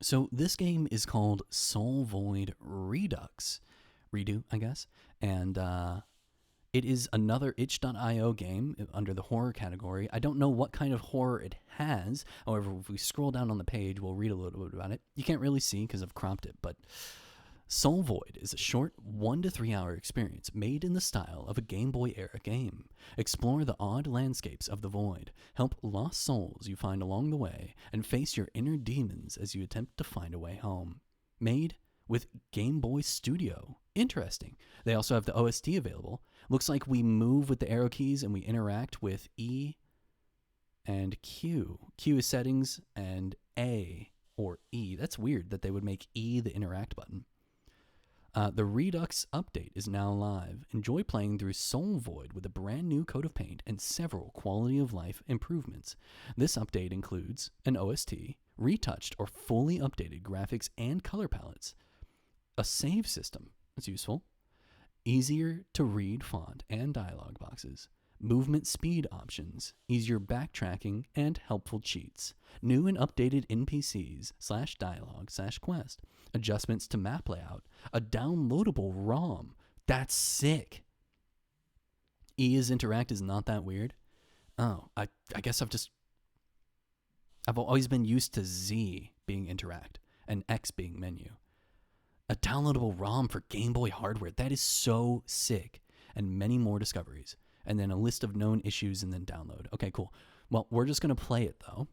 So this game is called Soul Void Redux. Redo, I guess. And it is another itch.io game under the horror category. I don't know what kind of horror it has. However, if we scroll down on the page, we'll read a little bit about it. You can't really see because I've cropped it, but Soul Void is a short 1 to 3 hour experience made in the style of a Game Boy era game. Explore the odd landscapes of the void, help lost souls you find along the way, and face your inner demons as you attempt to find a way home. Made with Game Boy Studio. Interesting. They also have the OST available. Looks like we move with the arrow keys and we interact with E and Q. Q is settings and A or E. That's weird that they would make E the interact button. The Redux update is now live. Enjoy playing through Soul Void with a brand new coat of paint and several quality of life improvements. This update includes an OST, retouched or fully updated graphics and color palettes, a save system, that's useful, easier to read font and dialog boxes, movement speed options, easier backtracking, and helpful cheats, new and updated NPCs/dialogue/quest, adjustments to map layout, a downloadable ROM. That's sick. E is interact is not that weird. Oh, I guess I've always been used to Z being interact and X being menu. A downloadable ROM for Game Boy hardware. That is so sick. And many more discoveries. And then a list of known issues and then download. Okay, cool. Well, we're just going to play it, though.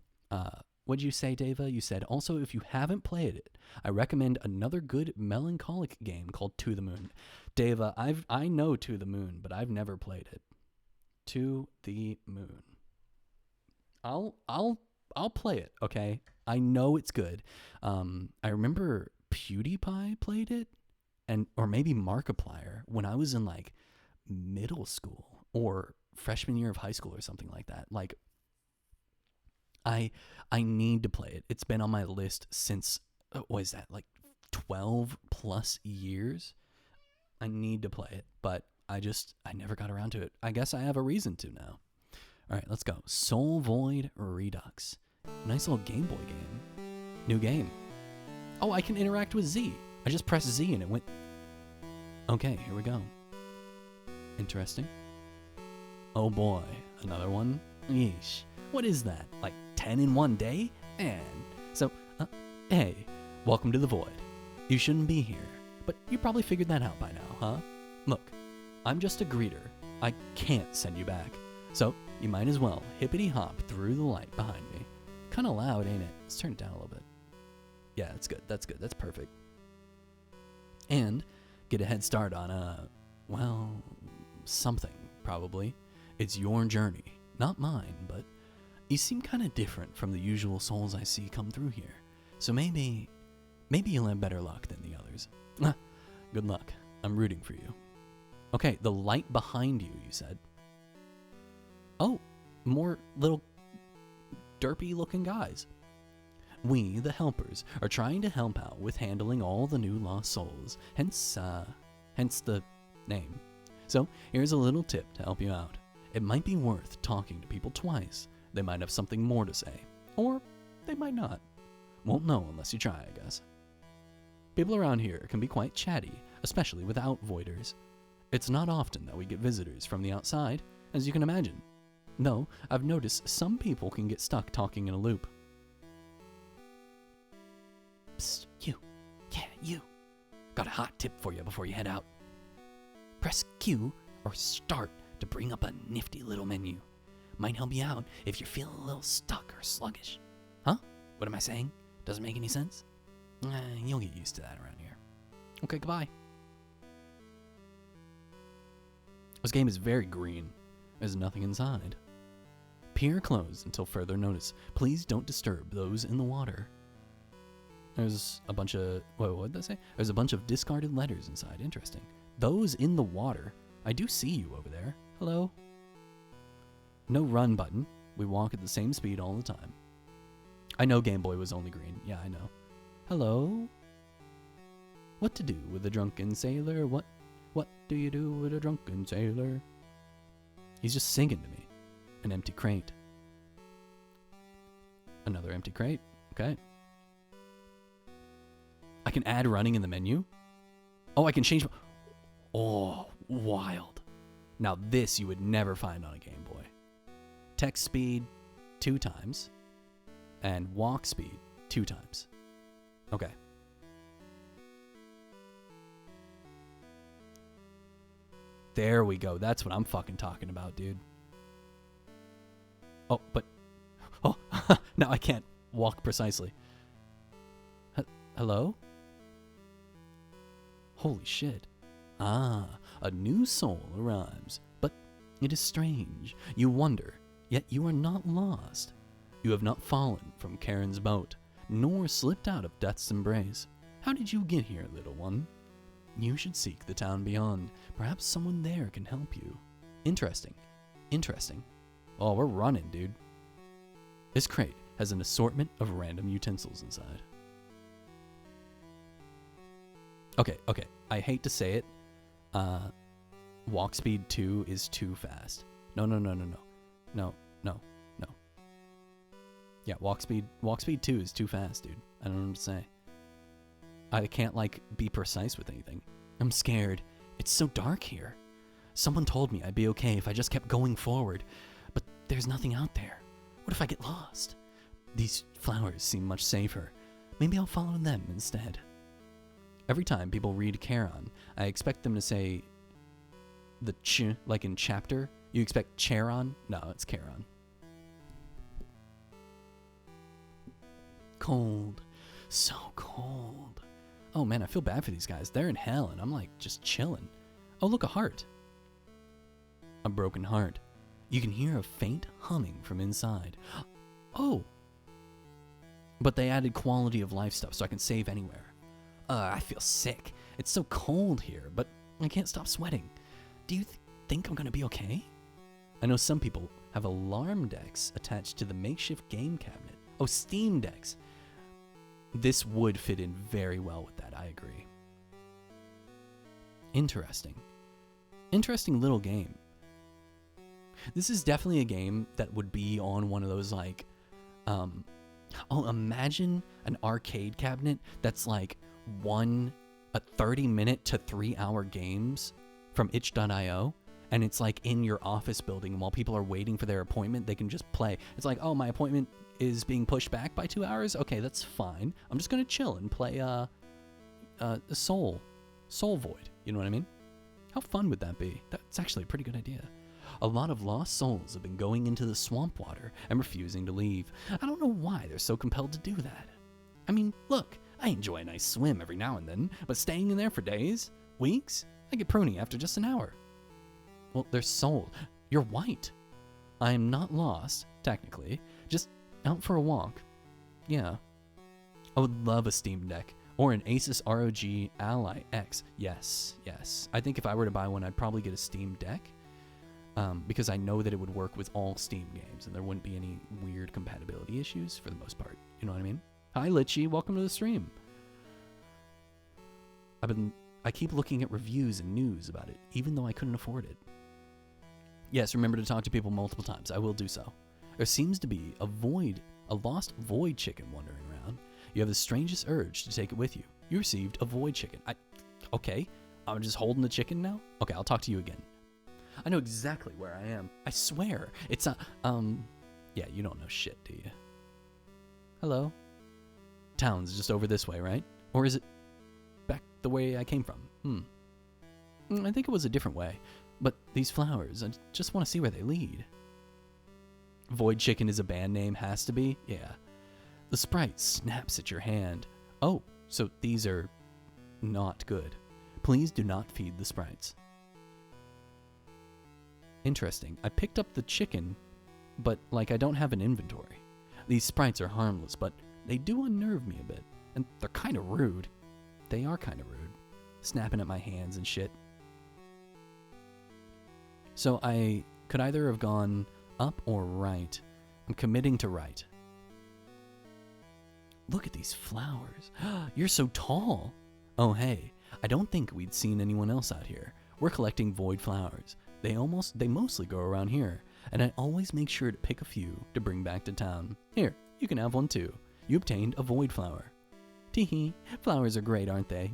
What'd you say, Deva? You said, also, if you haven't played it, I recommend another good melancholic game called To the Moon. Deva, I know To the Moon, but I've never played it. To the Moon. I'll play it, okay? I know it's good. I remember PewDiePie played it, or maybe Markiplier when I was in like middle school or freshman year of high school or something like that. Like I need to play it. It's been on my list since what is that, like 12 plus years. I need to play it, but I never got around to it. I guess I have a reason to now. All right, let's go. Soul Void Redux. Nice little Game Boy game. New game. Oh, I can interact with Z. I just pressed Z and it went. Okay, here we go. Interesting. Oh boy, another one? Yeesh. What is that? Like 10 in one day? And so, hey, welcome to the Void. You shouldn't be here, but you probably figured that out by now, huh? Look, I'm just a greeter. I can't send you back. So, you might as well hippity hop through the light behind me. Kinda loud, ain't it? Let's turn it down a little bit. Yeah, that's good. That's good. That's perfect. And get a head start on, something, probably. It's your journey, not mine, but you seem kind of different from the usual souls I see come through here. So maybe you'll have better luck than the others. Good luck. I'm rooting for you. Okay, the light behind you, you said. Oh, more little derpy looking guys. We, the helpers, are trying to help out with handling all the new lost souls, hence the name. So, here's a little tip to help you out. It might be worth talking to people twice. They might have something more to say. Or they might not. Won't know unless you try, I guess. People around here can be quite chatty, especially without voiders. It's not often that we get visitors from the outside, as you can imagine. Though, I've noticed some people can get stuck talking in a loop. Psst, you. Yeah, you. Got a hot tip for you before you head out. Press Q or Start to bring up a nifty little menu. Might help you out if you're feeling a little stuck or sluggish. Huh? What am I saying? Doesn't make any sense? You'll get used to that around here. Okay, goodbye. This game is very green. There's nothing inside. Pier closed until further notice. Please don't disturb those in the water. There's a bunch of... what did that say? There's a bunch of discarded letters inside. Interesting. Those in the water. I do see you over there. Hello? No run button. We walk at the same speed all the time. I know Game Boy was only green. Yeah, I know. Hello? What to do with a drunken sailor? What do you do with a drunken sailor? He's just singing to me. An empty crate. Another empty crate. Okay. I can add running in the menu. Oh, I can change. Oh, wild. Now this you would never find on a Game Boy. Text speed 2 times. And walk speed 2 times. Okay. There we go. That's what I'm fucking talking about, dude. Oh, but... Oh, now I can't walk precisely. Hello? Holy shit. Ah, a new soul arrives. But it is strange. You wonder, yet you are not lost. You have not fallen from Charon's boat, nor slipped out of death's embrace. How did you get here, little one? You should seek the town beyond. Perhaps someone there can help you. Interesting. Interesting. Oh, we're running, dude. This crate has an assortment of random utensils inside. Okay. I hate to say it. Walk speed 2 is too fast. No. Yeah, walk speed 2 is too fast, dude. I don't know what to say. I can't, be precise with anything. I'm scared. It's so dark here. Someone told me I'd be okay if I just kept going forward, but there's nothing out there. What if I get lost? These flowers seem much safer. Maybe I'll follow them instead. Every time people read Charon, I expect them to say the ch, like in chapter. You expect Charon? No, it's Charon. Cold. So cold. Oh man, I feel bad for these guys. They're in hell and I'm just chilling. Oh, look, a heart. A broken heart. You can hear a faint humming from inside. Oh. But they added quality of life stuff so I can save anywhere. I feel sick. It's so cold here, but I can't stop sweating. Do you think I'm gonna be okay? I know some people have alarm decks attached to the makeshift game cabinet. Oh, Steam decks. This would fit in very well with that, I agree. Interesting. Interesting little game. This is definitely a game that would be on one of those imagine an arcade cabinet that's a 30-minute to 3-hour games from itch.io, and it's in your office building, and while people are waiting for their appointment, they can just play. It's oh, my appointment is being pushed back by 2 hours? Okay, that's fine. I'm just gonna chill and play Soul Void. You know what I mean? How fun would that be? That's actually a pretty good idea. A lot of lost souls have been going into the swamp water and refusing to leave. I don't know why they're so compelled to do that. I mean, look, I enjoy a nice swim every now and then, but staying in there for days, weeks, I get pruny after just an hour. Well, they're sold. You're white. I am not lost, technically, just out for a walk. Yeah. I would love a Steam Deck or an Asus ROG Ally X. Yes. I think if I were to buy one, I'd probably get a Steam Deck. Because I know that it would work with all Steam games and there wouldn't be any weird compatibility issues for the most part. You know what I mean? Hi, Litchi. Welcome to the stream. I keep looking at reviews and news about it, even though I couldn't afford it. Yes, remember to talk to people multiple times. I will do so. There seems to be a lost void chicken wandering around. You have the strangest urge to take it with you. You received a void chicken. Okay, I'm just holding the chicken now? Okay, I'll talk to you again. I know exactly where I am. I swear. It's yeah, you don't know shit, do you? Hello? Town's just over this way, right? Or is it back the way I came from? I think it was a different way. But these flowers, I just want to see where they lead. Void Chicken is a band name, has to be? Yeah. The sprite snaps at your hand. Oh, so these are not good. Please do not feed the sprites. Interesting. I picked up the chicken, but I don't have an inventory. These sprites are harmless, but they do unnerve me a bit. And they're kind of rude. They are kind of rude. Snapping at my hands and shit. So I could either have gone up or right. I'm committing to right. Look at these flowers. You're so tall. Oh, hey. I don't think we'd seen anyone else out here. We're collecting void flowers. They mostly grow around here, and I always make sure to pick a few to bring back to town. Here, you can have one too. You obtained a void flower. Hee. Flowers are great, aren't they?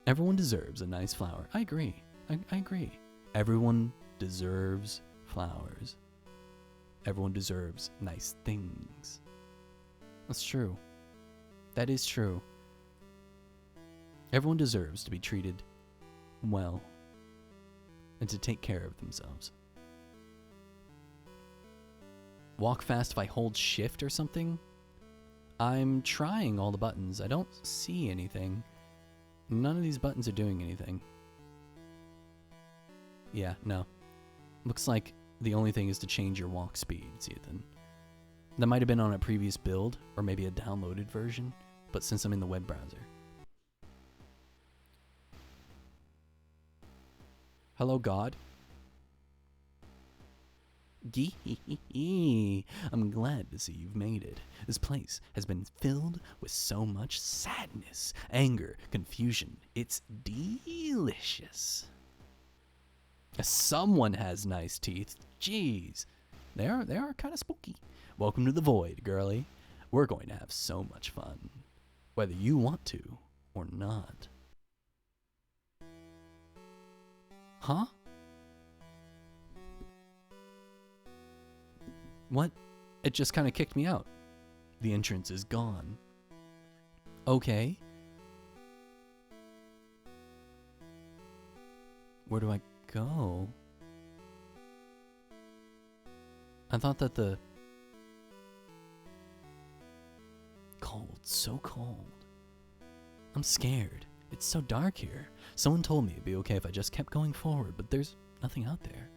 Everyone deserves a nice flower. I agree. I agree. Everyone deserves flowers. Everyone deserves nice things. That's true. That is true. Everyone deserves to be treated well and to take care of themselves. Walk fast if I hold shift or something? I'm trying all the buttons. I don't see anything. None of these buttons are doing anything. Yeah, no. Looks like the only thing is to change your walk speed, Ethan. That might have been on a previous build, or maybe a downloaded version, but since I'm in the web browser. Hello, God. Gee, I'm glad to see you've made it. This place has been filled with so much sadness, anger, confusion. It's delicious. Someone has nice teeth. Jeez. They are kind of spooky. Welcome to the void, girlie. We're going to have so much fun. Whether you want to or not. Huh? What? It just kind of kicked me out. The entrance is gone. Okay. Where do I go? I thought that the... Cold, so cold. I'm scared. It's so dark here. Someone told me it'd be okay if I just kept going forward, but there's nothing out there.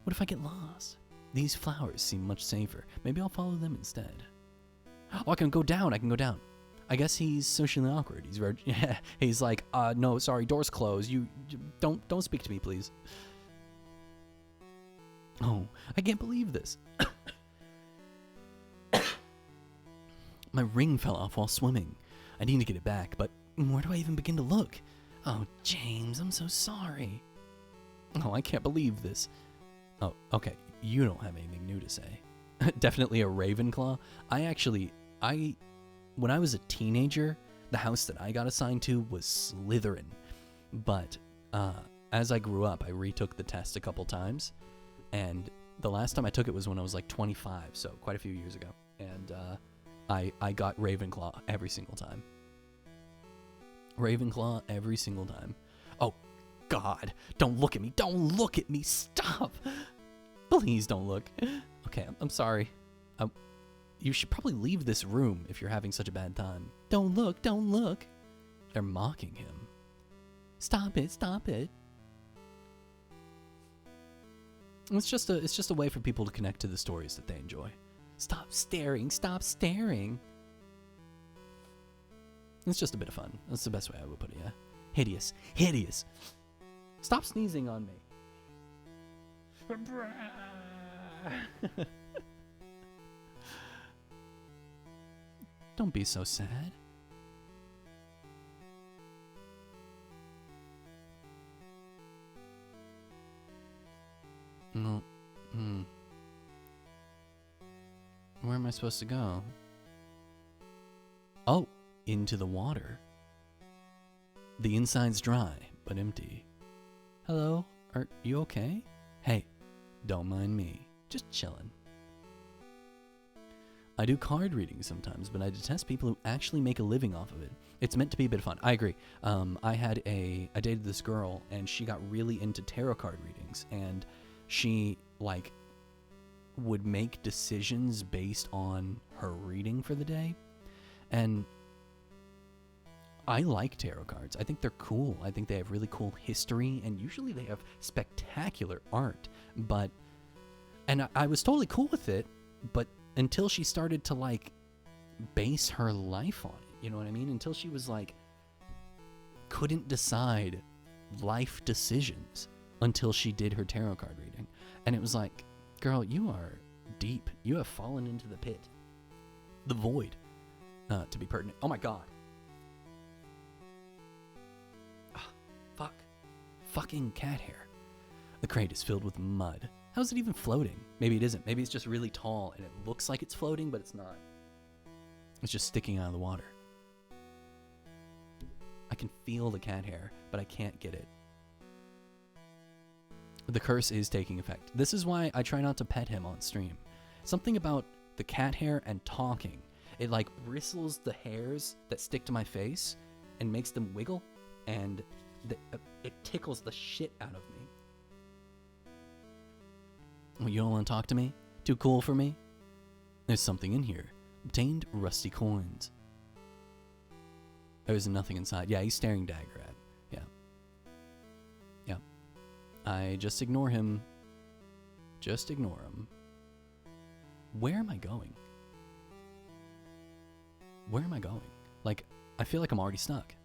What if I get lost? These flowers seem much safer. Maybe I'll follow them instead. Oh, I can go down. I can go down. I guess he's socially awkward. He's very, he's like, no, sorry, door's closed. You don't speak to me, please. Oh, I can't believe this. My ring fell off while swimming. I need to get it back, but where do I even begin to look? Oh, James, I'm so sorry. Oh, I can't believe this. Oh, okay. You don't have anything new to say. Definitely a Ravenclaw. When I was a teenager, the house that I got assigned to was Slytherin. But as I grew up, I retook the test a couple times. And the last time I took it was when I was like 25, so quite a few years ago. And I got Ravenclaw every single time. Ravenclaw every single time. Oh, God. Don't look at me. Don't look at me. Stop. Please don't look. Okay, I'm sorry. You should probably leave this room if you're having such a bad time. Don't look, don't look. They're mocking him. Stop it, stop it. It's just a way for people to connect to the stories that they enjoy. Stop staring, stop staring. It's just a bit of fun. That's the best way I would put it, yeah. Hideous, hideous. Stop sneezing on me. Don't be so sad. No. Where am I supposed to go? Oh, into the water. The inside's dry, but empty. Hello, are you okay? Hey, don't mind me. Just chillin'. I do card readings sometimes, but I detest people who actually make a living off of it. It's meant to be a bit of fun. I agree. I dated this girl, and she got really into tarot card readings, and she, like, would make decisions based on her reading for the day. And I like tarot cards. I think they're cool. I think they have really cool history, and usually they have spectacular art. And I was totally cool with it, but until she started to, like, base her life on it, you know what I mean? Until she was, like, couldn't decide life decisions until she did her tarot card reading. And it was like, girl, you are deep. You have fallen into the pit. The void, to be pertinent. Oh my God. Fuck. Fucking cat hair. The crate is filled with mud. How's it even floating? Maybe it isn't. Maybe it's just really tall and it looks like it's floating, but it's not. It's just sticking out of the water. can feel the cat hair, but I can't get it. The curse is taking effect. This is why I try not to pet him on stream. Something about the cat hair and talking. It like bristles the hairs that stick to my face and makes them wiggle, and it tickles the shit out of me. Well, you don't want to talk to me? Too cool for me? There's something in here. Obtained rusty coins. There's nothing inside. Yeah, he's staring dagger at. Yeah. Yeah. I just ignore him. Just ignore him. Where am I going? Where am I going? Like, I feel like I'm already stuck.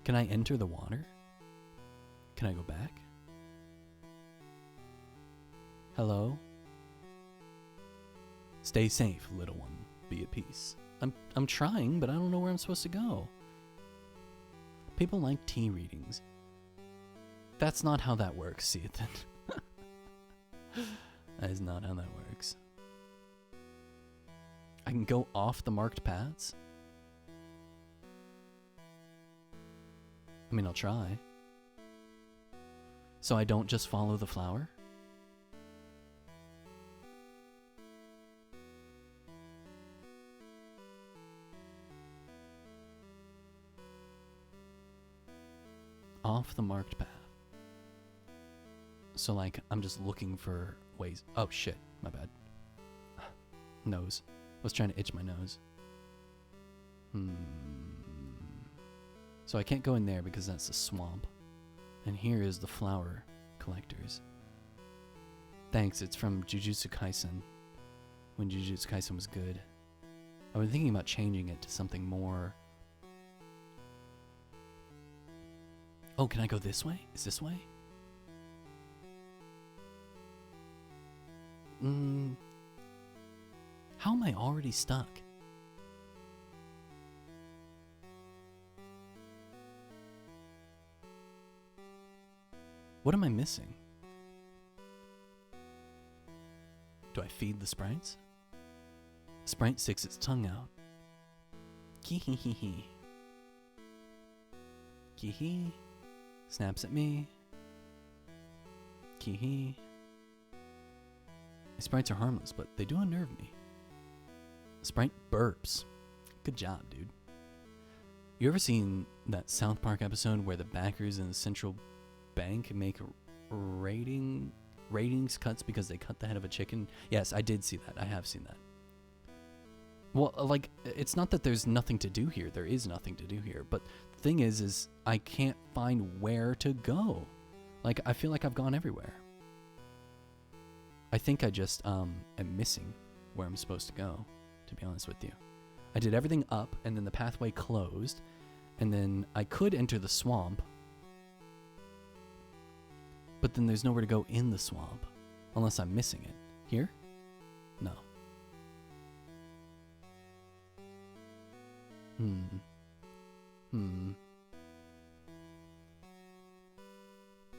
Can I enter the water? Can I go back? Hello? Stay safe, little one. Be at peace. I'm trying, but I don't know where I'm supposed to go. People like tea readings. That's not how that works, see it then. That is not how that works. I can go off the marked paths? I mean, I'll try. So I don't just follow the flower? Off the marked path. So like, I'm just looking for ways. Oh shit, my bad. Nose. I was trying to itch my nose. So I can't go in there because that's a swamp. And here is the flower collectors. Thanks, it's from Jujutsu Kaisen. When Jujutsu Kaisen was good. I've been thinking about changing it to something more... Oh, can I go this way? Is this way? How am I already stuck? What am I missing? Do I feed the sprites? Sprite sticks its tongue out. Kee-hee-hee-hee. Kee-hee. Snaps at me. Kee-hee. The sprites are harmless, but they do unnerve me. Sprite burps. Good job, dude. You ever seen that South Park episode where the backers in the central bank make ratings cuts because they cut the head of a chicken? Yes, I did see that. I have seen that. Well, like, it's not that there's nothing to do here. There is nothing to do here. But the thing is I can't find where to go. Like, I feel like I've gone everywhere. I think I just am missing where I'm supposed to go, to be honest with you. I did everything up, and then the pathway closed, and then I could enter the swamp, but then there's nowhere to go in the swamp, unless I'm missing it. Here? No.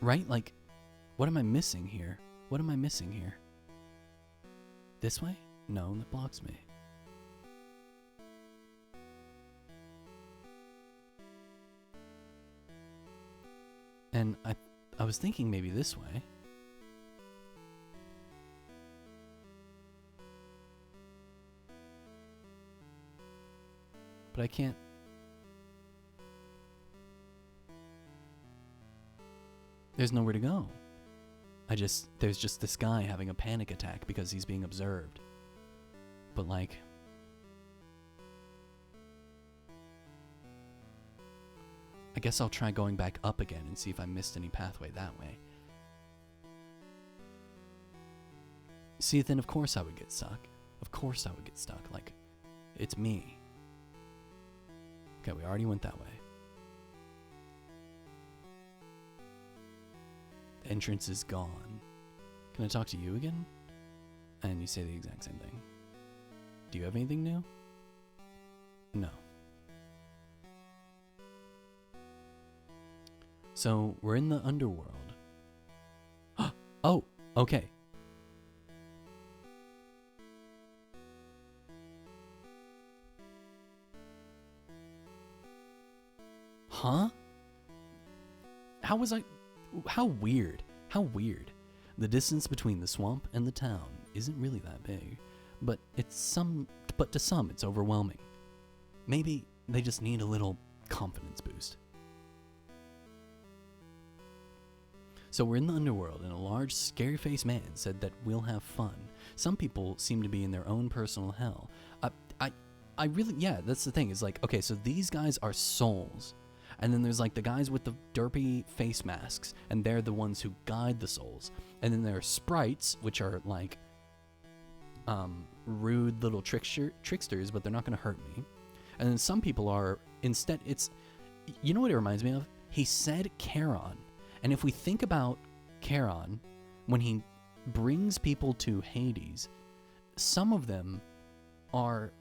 Right? Like, what am I missing here? What am I missing here? This way? No, that blocks me. And I was thinking maybe this way. But I can't. There's nowhere to go. There's just this guy having a panic attack because he's being observed. But like, I guess I'll try going back up again and see if I missed any pathway that way. See, then of course I would get stuck. Of course I would get stuck. Like, it's me. Okay, we already went that way. The entrance is gone. Can I talk to you again? And you say the exact same thing. Do you have anything new? No. So, we're in the underworld. Oh, okay. Huh? How was I... How weird. How weird. The distance between the swamp and the town isn't really that big, but to some it's overwhelming. Maybe they just need a little confidence boost. So we're in the underworld, and a large, scary-faced man said that we'll have fun. Some people seem to be in their own personal hell. I really, yeah, that's the thing. Is like, okay, so these guys are souls, and then there's like the guys with the derpy face masks, and they're the ones who guide the souls. And then there are sprites, which are like rude little tricksters, but they're not going to hurt me. And then some people are instead. It's, you know what it reminds me of? He said Charon. And if we think about Charon, when he brings people to Hades, some of them are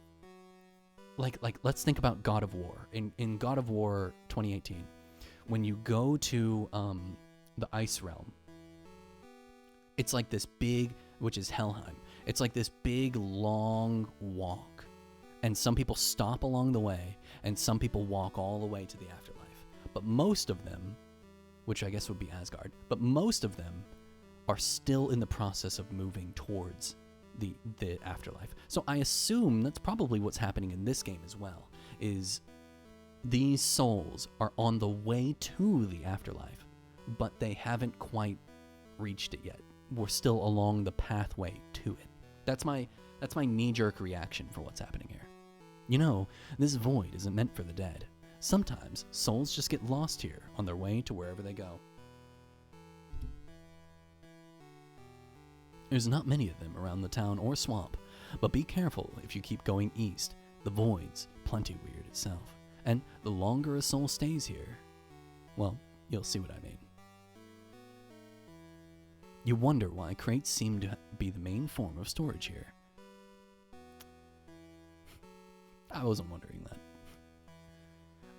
like let's think about God of War. In God of War 2018, when you go to the Ice Realm, it's like this big, which is Helheim. It's like this big, long walk. And some people stop along the way, and some people walk all the way to the afterlife. But most of them, which I guess would be Asgard, but most of them are still in the process of moving towards the afterlife. So I assume that's probably what's happening in this game as well, is these souls are on the way to the afterlife, but they haven't quite reached it yet. We're still along the pathway to it. That's my knee-jerk reaction for what's happening here. You know, this void isn't meant for the dead. Sometimes souls just get lost here on their way to wherever they go. There's not many of them around the town or swamp, but be careful if you keep going east. The void's plenty weird itself, and the longer a soul stays here, well, you'll see what I mean. You wonder why crates seem to be the main form of storage here. I wasn't wondering that.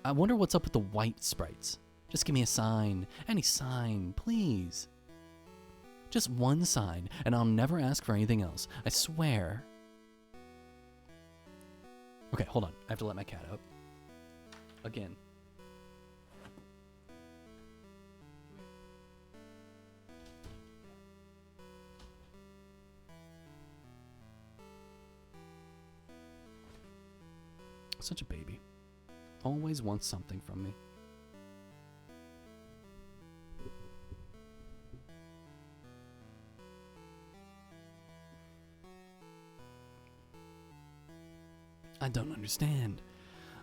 I wonder what's up with the white sprites. Just give me a sign. Any sign, please. Just one sign, and I'll never ask for anything else. I swear. Okay, hold on. I have to let my cat out. Again. Such a baby. Always wants something from me. I don't understand.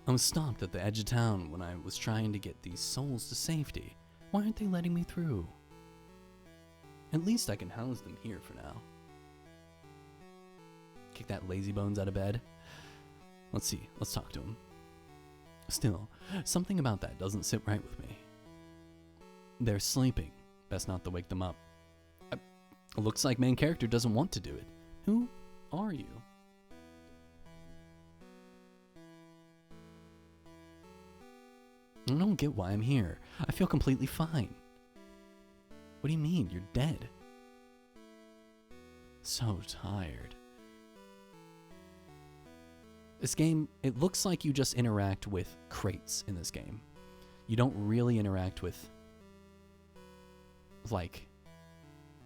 I was stopped at the edge of town when I was trying to get these souls to safety. Why aren't they letting me through? At least I can house them here for now. Kick that lazy bones out of bed. Let's see, let's talk to him. Still, something about that doesn't sit right with me. They're sleeping. Best not to wake them up. Looks like main character doesn't want to do it. Who are you? I don't get why I'm here. I feel completely fine. What do you mean? You're dead. So tired. This game, it looks like you just interact with crates in this game. You don't really interact with, like,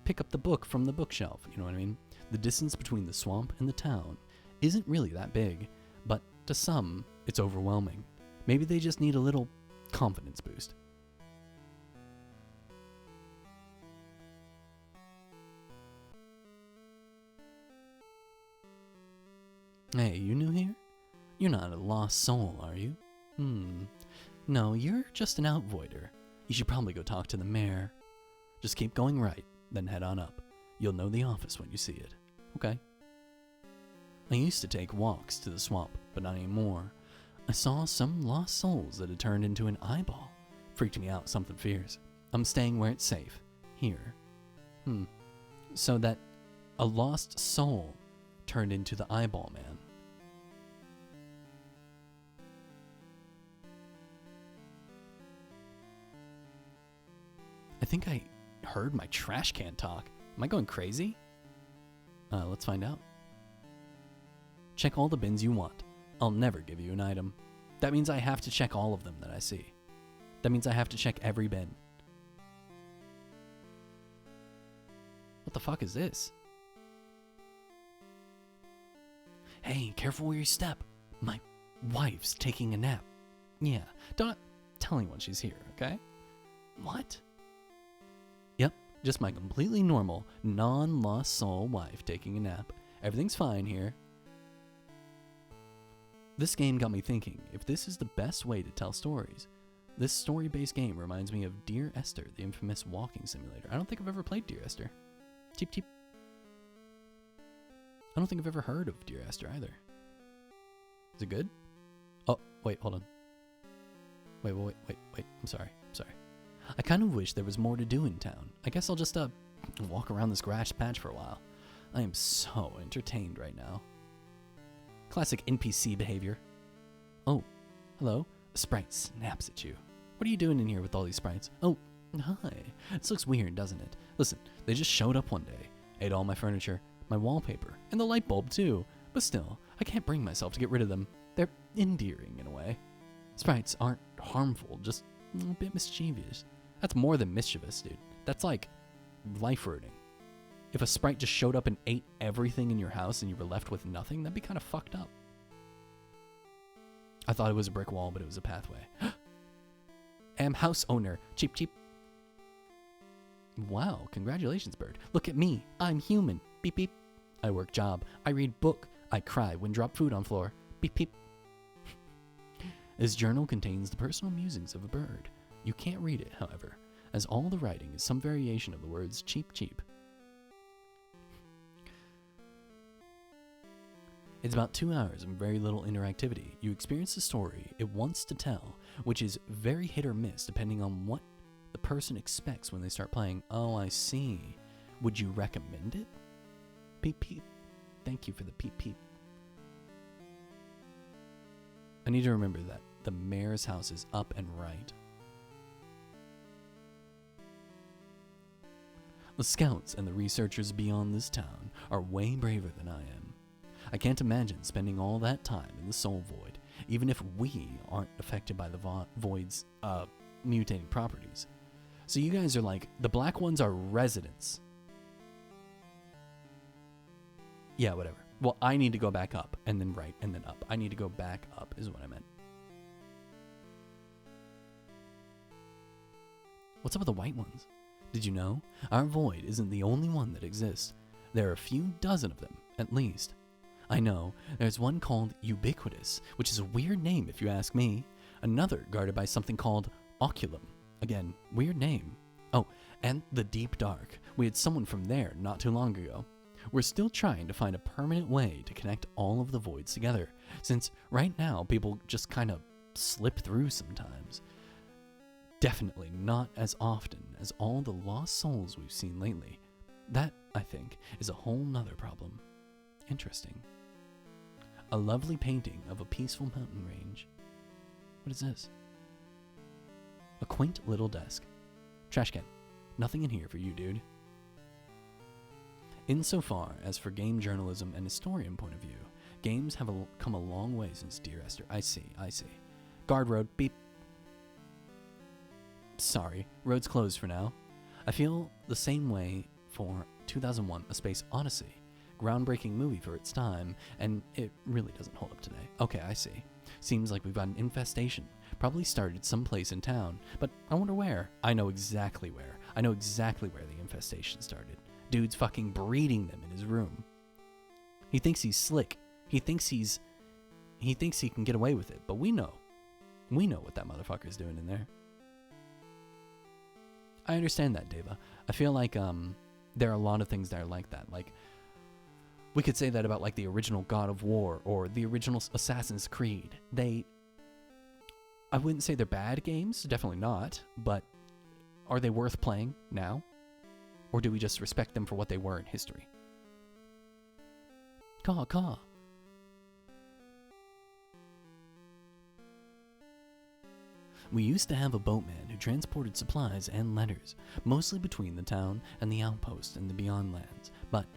pick up the book from the bookshelf, you know what I mean? The distance between the swamp and the town isn't really that big, but to some, it's overwhelming. Maybe they just need a little confidence boost. Hey, you new here? You're not a lost soul, are you? No, you're just an outvoider. You should probably go talk to the mayor. Just keep going right, then head on up. You'll know the office when you see it. Okay? I used to take walks to the swamp, but not anymore. I saw some lost souls that had turned into an eyeball. Freaked me out, something fierce. I'm staying where it's safe. Here. So that a lost soul turned into the eyeball man. I think I heard my trash can talk. Am I going crazy? Let's find out. Check all the bins you want. I'll never give you an item. That means I have to check all of them that I see. That means I have to check every bin. What the fuck is this? Hey, careful where you step. My wife's taking a nap. Yeah, don't tell anyone she's here, okay? What? Yep, just my completely normal, non-lost soul wife taking a nap. Everything's fine here. This game got me thinking, if this is the best way to tell stories, this story-based game reminds me of Dear Esther, the infamous walking simulator. I don't think I've ever played Dear Esther. Cheep cheep. I don't think I've ever heard of Dear Esther either. Is it good? Oh, wait, hold on. Wait. I'm sorry. I kind of wish there was more to do in town. I guess I'll just walk around this grass patch for a while. I am so entertained right now. Classic NPC behavior. Oh, hello. A sprite snaps at you. What are you doing in here with all these sprites? Oh, hi. This looks weird, doesn't it? Listen, they just showed up one day, ate all my furniture, my wallpaper, and the light bulb too. But still, I can't bring myself to get rid of them. They're endearing in a way. Sprites aren't harmful, just a bit mischievous. That's more than mischievous, dude. That's like life-ruining. If a sprite just showed up and ate everything in your house and you were left with nothing, that'd be kind of fucked up. I thought it was a brick wall, but it was a pathway. Am house owner. Cheep cheep. Wow, congratulations, bird. Look at me. I'm human. Beep beep. I work job. I read book. I cry when drop food on floor. Beep beep. This journal contains the personal musings of a bird. You can't read it, however, as all the writing is some variation of the words cheep cheep. It's about 2 hours and very little interactivity. You experience the story it wants to tell, which is very hit or miss depending on what the person expects when they start playing. Oh, I see. Would you recommend it? Peep peep. Thank you for the peep peep. I need to remember that the mayor's house is up and right. The scouts and the researchers beyond this town are way braver than I am. I can't imagine spending all that time in the Soul Void, even if we aren't affected by the Void's mutating properties. So you guys are like, the black ones are residents. Yeah, whatever. Well, I need to go back up, and then right, and then up. I need to go back up, is what I meant. What's up with the white ones? Did you know? Our void isn't the only one that exists. There are a few dozen of them, at least. I know, there's one called Ubiquitous, which is a weird name if you ask me. Another guarded by something called Oculum. Again, weird name. Oh, and the Deep Dark. We had someone from there not too long ago. We're still trying to find a permanent way to connect all of the voids together, since right now people just kind of slip through sometimes. Definitely not as often as all the lost souls we've seen lately. That, I think, is a whole nother problem. Interesting. A lovely painting of a peaceful mountain range. What is this? A quaint little desk. Trash can. Nothing in here for you, dude. Insofar as for game journalism and historian point of view, games have come a long way since Dear Esther. I see. Guard road, beep. Sorry, road's closed for now. I feel the same way for 2001: A Space Odyssey. Groundbreaking movie for its time, and it really doesn't hold up today. Okay, I see. Seems like we've got an infestation. Probably started someplace in town, but I wonder where. I know exactly where. I know exactly where the infestation started. Dude's fucking breeding them in his room. He thinks he's slick. He thinks he can get away with it, but we know what that motherfucker's doing in there. I understand that, Deva. I feel like there are a lot of things that are like that. Like, we could say that about like the original God of War or the original Assassin's Creed. I wouldn't say they're bad games, definitely not, but are they worth playing now? Or do we just respect them for what they were in history? Caw. We used to have a boatman who transported supplies and letters, mostly between the town and the outpost in the Beyond Lands, but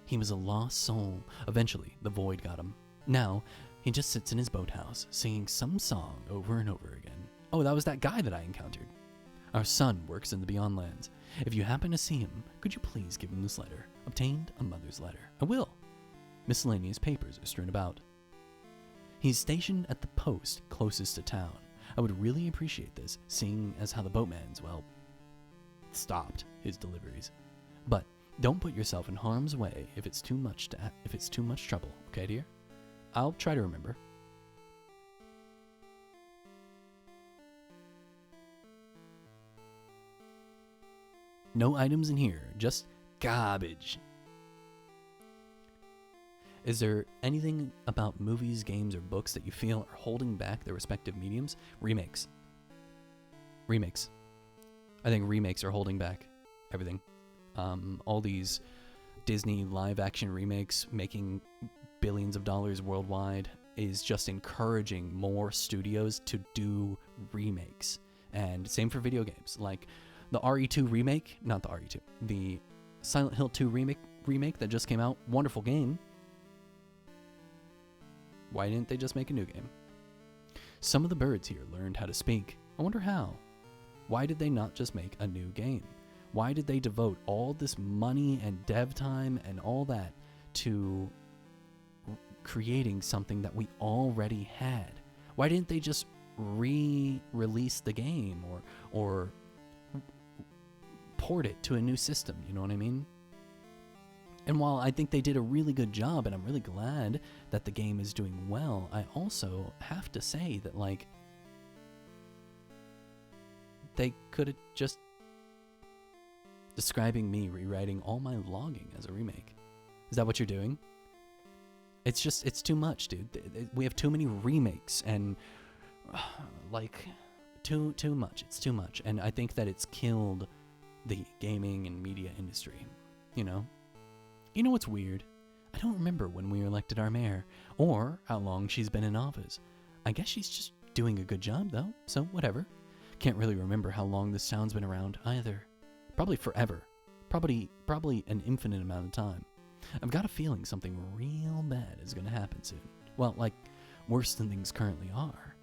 he was a lost soul. Eventually, the void got him. Now, he just sits in his boathouse, singing some song over and over again. Oh, that was that guy that I encountered. Our son works in the Beyond Lands. If you happen to see him, could you please give him this letter? Obtained a mother's letter. I will. Miscellaneous papers are strewn about. He's stationed at the post closest to town. I would really appreciate this, seeing as how the boatman's, well, stopped his deliveries. But don't put yourself in harm's way if it's too much trouble, okay, dear? I'll try to remember. No items in here, just garbage. Is there anything about movies, games, or books that you feel are holding back their respective mediums? Remakes. Remakes. I think remakes are holding back everything. All these Disney live-action remakes making billions of dollars worldwide is just encouraging more studios to do remakes. And same for video games. Like the RE2 remake, not the RE2, the Silent Hill 2 remake that just came out, wonderful game. Why didn't they just make a new game? Some of the birds here learned how to speak. I wonder how. Why did they not just make a new game? Why did they devote all this money and dev time and all that to creating something that we already had? Why didn't they just re-release the game or port it to a new system? You know what I mean? And while I think they did a really good job, and I'm really glad that the game is doing well, I also have to say that, like, they could have just describing me rewriting all my logging as a remake. Is that what you're doing? It's just, it's too much, dude. We have too many remakes and like too much. It's too much. And I think that it's killed the gaming and media industry, you know? You know what's weird? I don't remember when we elected our mayor, or how long she's been in office. I guess she's just doing a good job, though, so whatever. Can't really remember how long this town's been around, either. Probably forever. Probably an infinite amount of time. I've got a feeling something real bad is gonna happen soon. Well, like, worse than things currently are.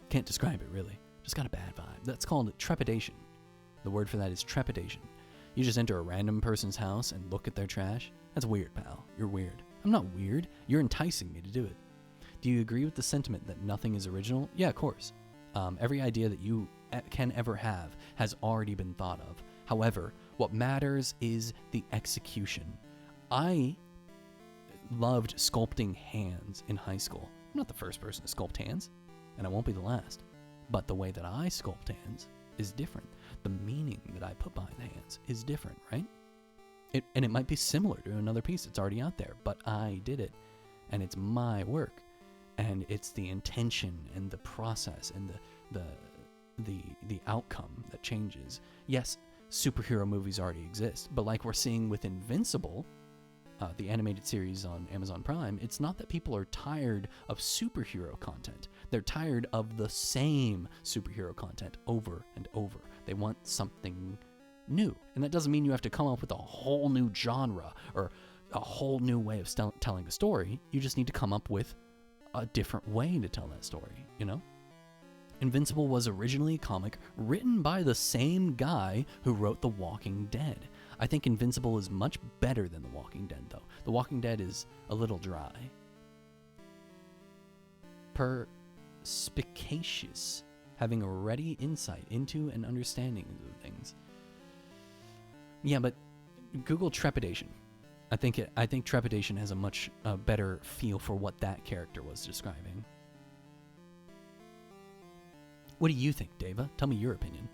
Can't describe it, really. Just got a bad vibe. That's called trepidation. The word for that is trepidation. You just enter a random person's house and look at their trash? That's weird, pal. You're weird. I'm not weird. You're enticing me to do it. Do you agree with the sentiment that nothing is original? Yeah, of course. Every idea that you can ever have has already been thought of. However, what matters is the execution. I loved sculpting hands in high school. I'm not the first person to sculpt hands, and I won't be the last. But the way that I sculpt hands is different. The meaning that I put behind the hands is different, right? And it might be similar to another piece that's already out there, but I did it, and it's my work, and it's the intention and the process and the outcome that changes. Yes, superhero movies already exist, but like we're seeing with Invincible, the animated series on Amazon Prime, it's not that people are tired of superhero content. They're tired of the same superhero content over and over. They want something new. And that doesn't mean you have to come up with a whole new genre or a whole new way of telling a story. You just need to come up with a different way to tell that story, you know? Invincible was originally a comic written by the same guy who wrote The Walking Dead. I think Invincible is much better than The Walking Dead, though. The Walking Dead is a little dry. Perspicacious, having a ready insight into and understanding of things. Yeah, but Google trepidation. I think trepidation has a much better feel for what that character was describing. What do you think, Deva? Tell me your opinion.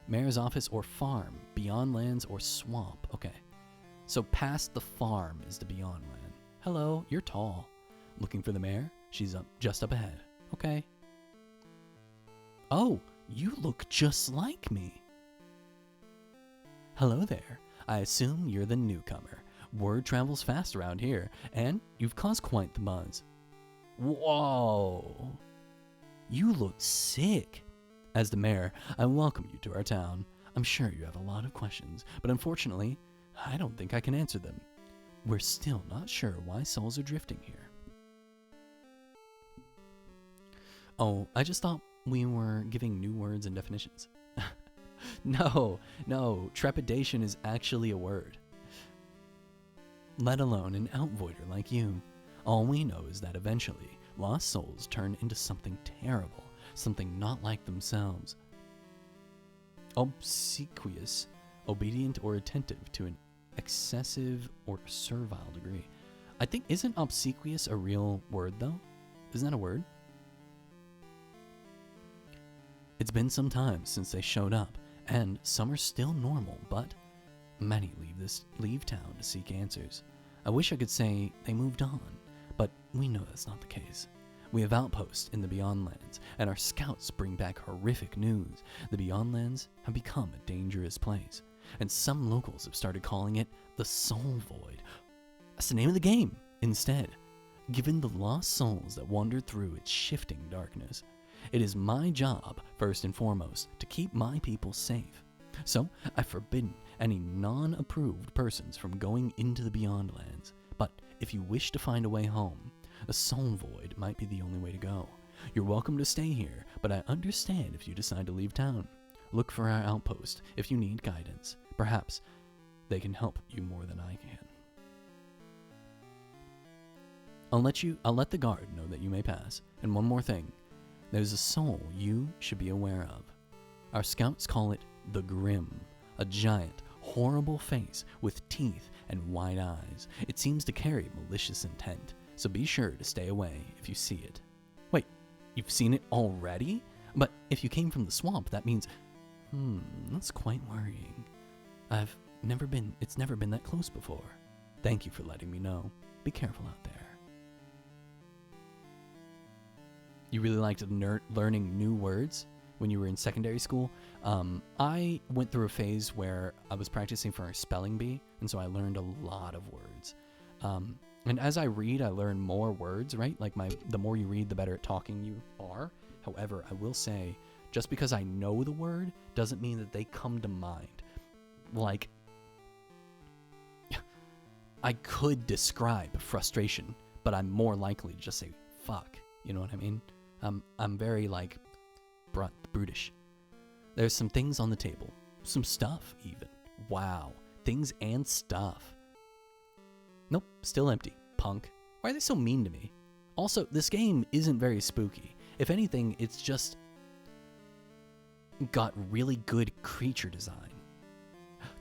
Mayor's office or farm? Beyond Lands or swamp? Okay. So past the farm is the Beyond Land. Hello, you're tall. Looking for the mayor? She's just up ahead. Okay. Oh, you look just like me. Hello there. I assume you're the newcomer. Word travels fast around here, and you've caused quite the buzz. Whoa. You look sick. As the mayor, I welcome you to our town. I'm sure you have a lot of questions, but unfortunately, I don't think I can answer them. We're still not sure why souls are drifting here. Oh, I just thought we were giving new words and definitions. No, no, trepidation is actually a word. Let alone an outvoider like you. All we know is that eventually, lost souls turn into something terrible, something not like themselves. Obsequious, obedient or attentive to an excessive or servile degree. I think, isn't obsequious a real word though? Isn't that a word? It's been some time since they showed up, and some are still normal, but many leave town to seek answers. I wish I could say they moved on, but we know that's not the case. We have outposts in the Beyondlands, and our scouts bring back horrific news. The Beyondlands have become a dangerous place, and some locals have started calling it the Soul Void. That's the name of the game, instead, given the lost souls that wandered through its shifting darkness. It is my job, first and foremost, to keep my people safe. So, I've forbidden any non-approved persons from going into the Beyondlands. But if you wish to find a way home, a Soul Void might be the only way to go. You're welcome to stay here, but I understand if you decide to leave town. Look for our outpost if you need guidance. Perhaps they can help you more than I can. I'll let the guard know that you may pass. And one more thing. There's a soul you should be aware of. Our scouts call it the Grim, a giant, horrible face with teeth and wide eyes. It seems to carry malicious intent, so be sure to stay away if you see it. Wait, you've seen it already? But if you came from the swamp, that means... that's quite worrying. It's never been that close before. Thank you for letting me know. Be careful out there. You really liked learning new words when you were in secondary school? I went through a phase where I was practicing for a spelling bee, and so I learned a lot of words. And as I read, I learn more words, right? Like the more you read, the better at talking you are. However, I will say, just because I know the word doesn't mean that they come to mind. Like, I could describe frustration, but I'm more likely to just say, fuck. You know what I mean? I'm very, like, brutish. There's some things on the table. Some stuff, even. Wow. Things and stuff. Nope, still empty. Punk. Why are they so mean to me? Also, this game isn't very spooky. If anything, it's just got really good creature design.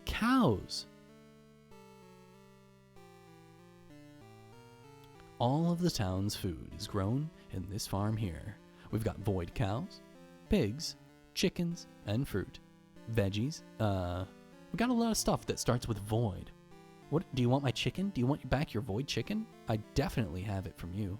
Cows! All of the town's food is grown in this farm here. We've got void cows, pigs, chickens, and fruit. Veggies. We got a lot of stuff that starts with void. What, do you want my chicken? Do you want back your void chicken? I definitely have it from you.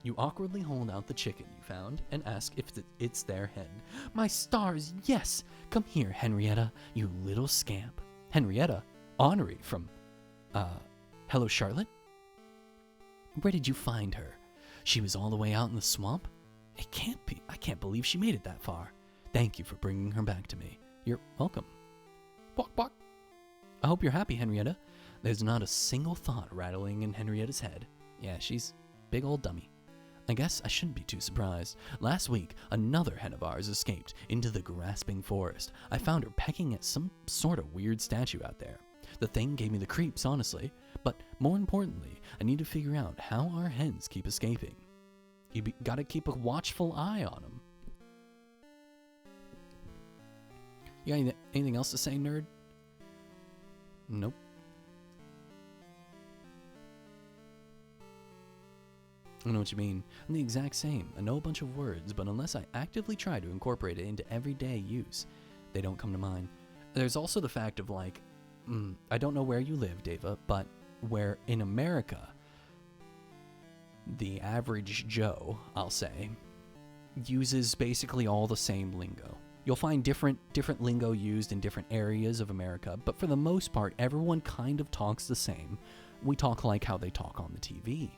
You awkwardly hold out the chicken you found and ask if it's their hen. My stars, yes! Come here, Henrietta, you little scamp. Henrietta? Honorary from, Hello, Charlotte? Where did you find her? She was all the way out in the swamp? It can't be. I can't believe she made it that far. Thank you for bringing her back to me. You're welcome. Bawk, bawk. I hope you're happy, Henrietta. There's not a single thought rattling in Henrietta's head. Yeah, she's big old dummy. I guess I shouldn't be too surprised. Last week, another hen of ours escaped into the grasping forest. I found her pecking at some sort of weird statue out there. The thing gave me the creeps, honestly. But more importantly, I need to figure out how our hens keep escaping. You gotta keep a watchful eye on them. You got anything else to say, nerd? Nope. I know what you mean. I'm the exact same. I know a bunch of words, but unless I actively try to incorporate it into everyday use, they don't come to mind. There's also the fact of, like, I don't know where you live, Deva, but where in America, the average Joe, I'll say, uses basically all the same lingo. You'll find different lingo used in different areas of America, but for the most part, everyone kind of talks the same. We talk like how they talk on the TV.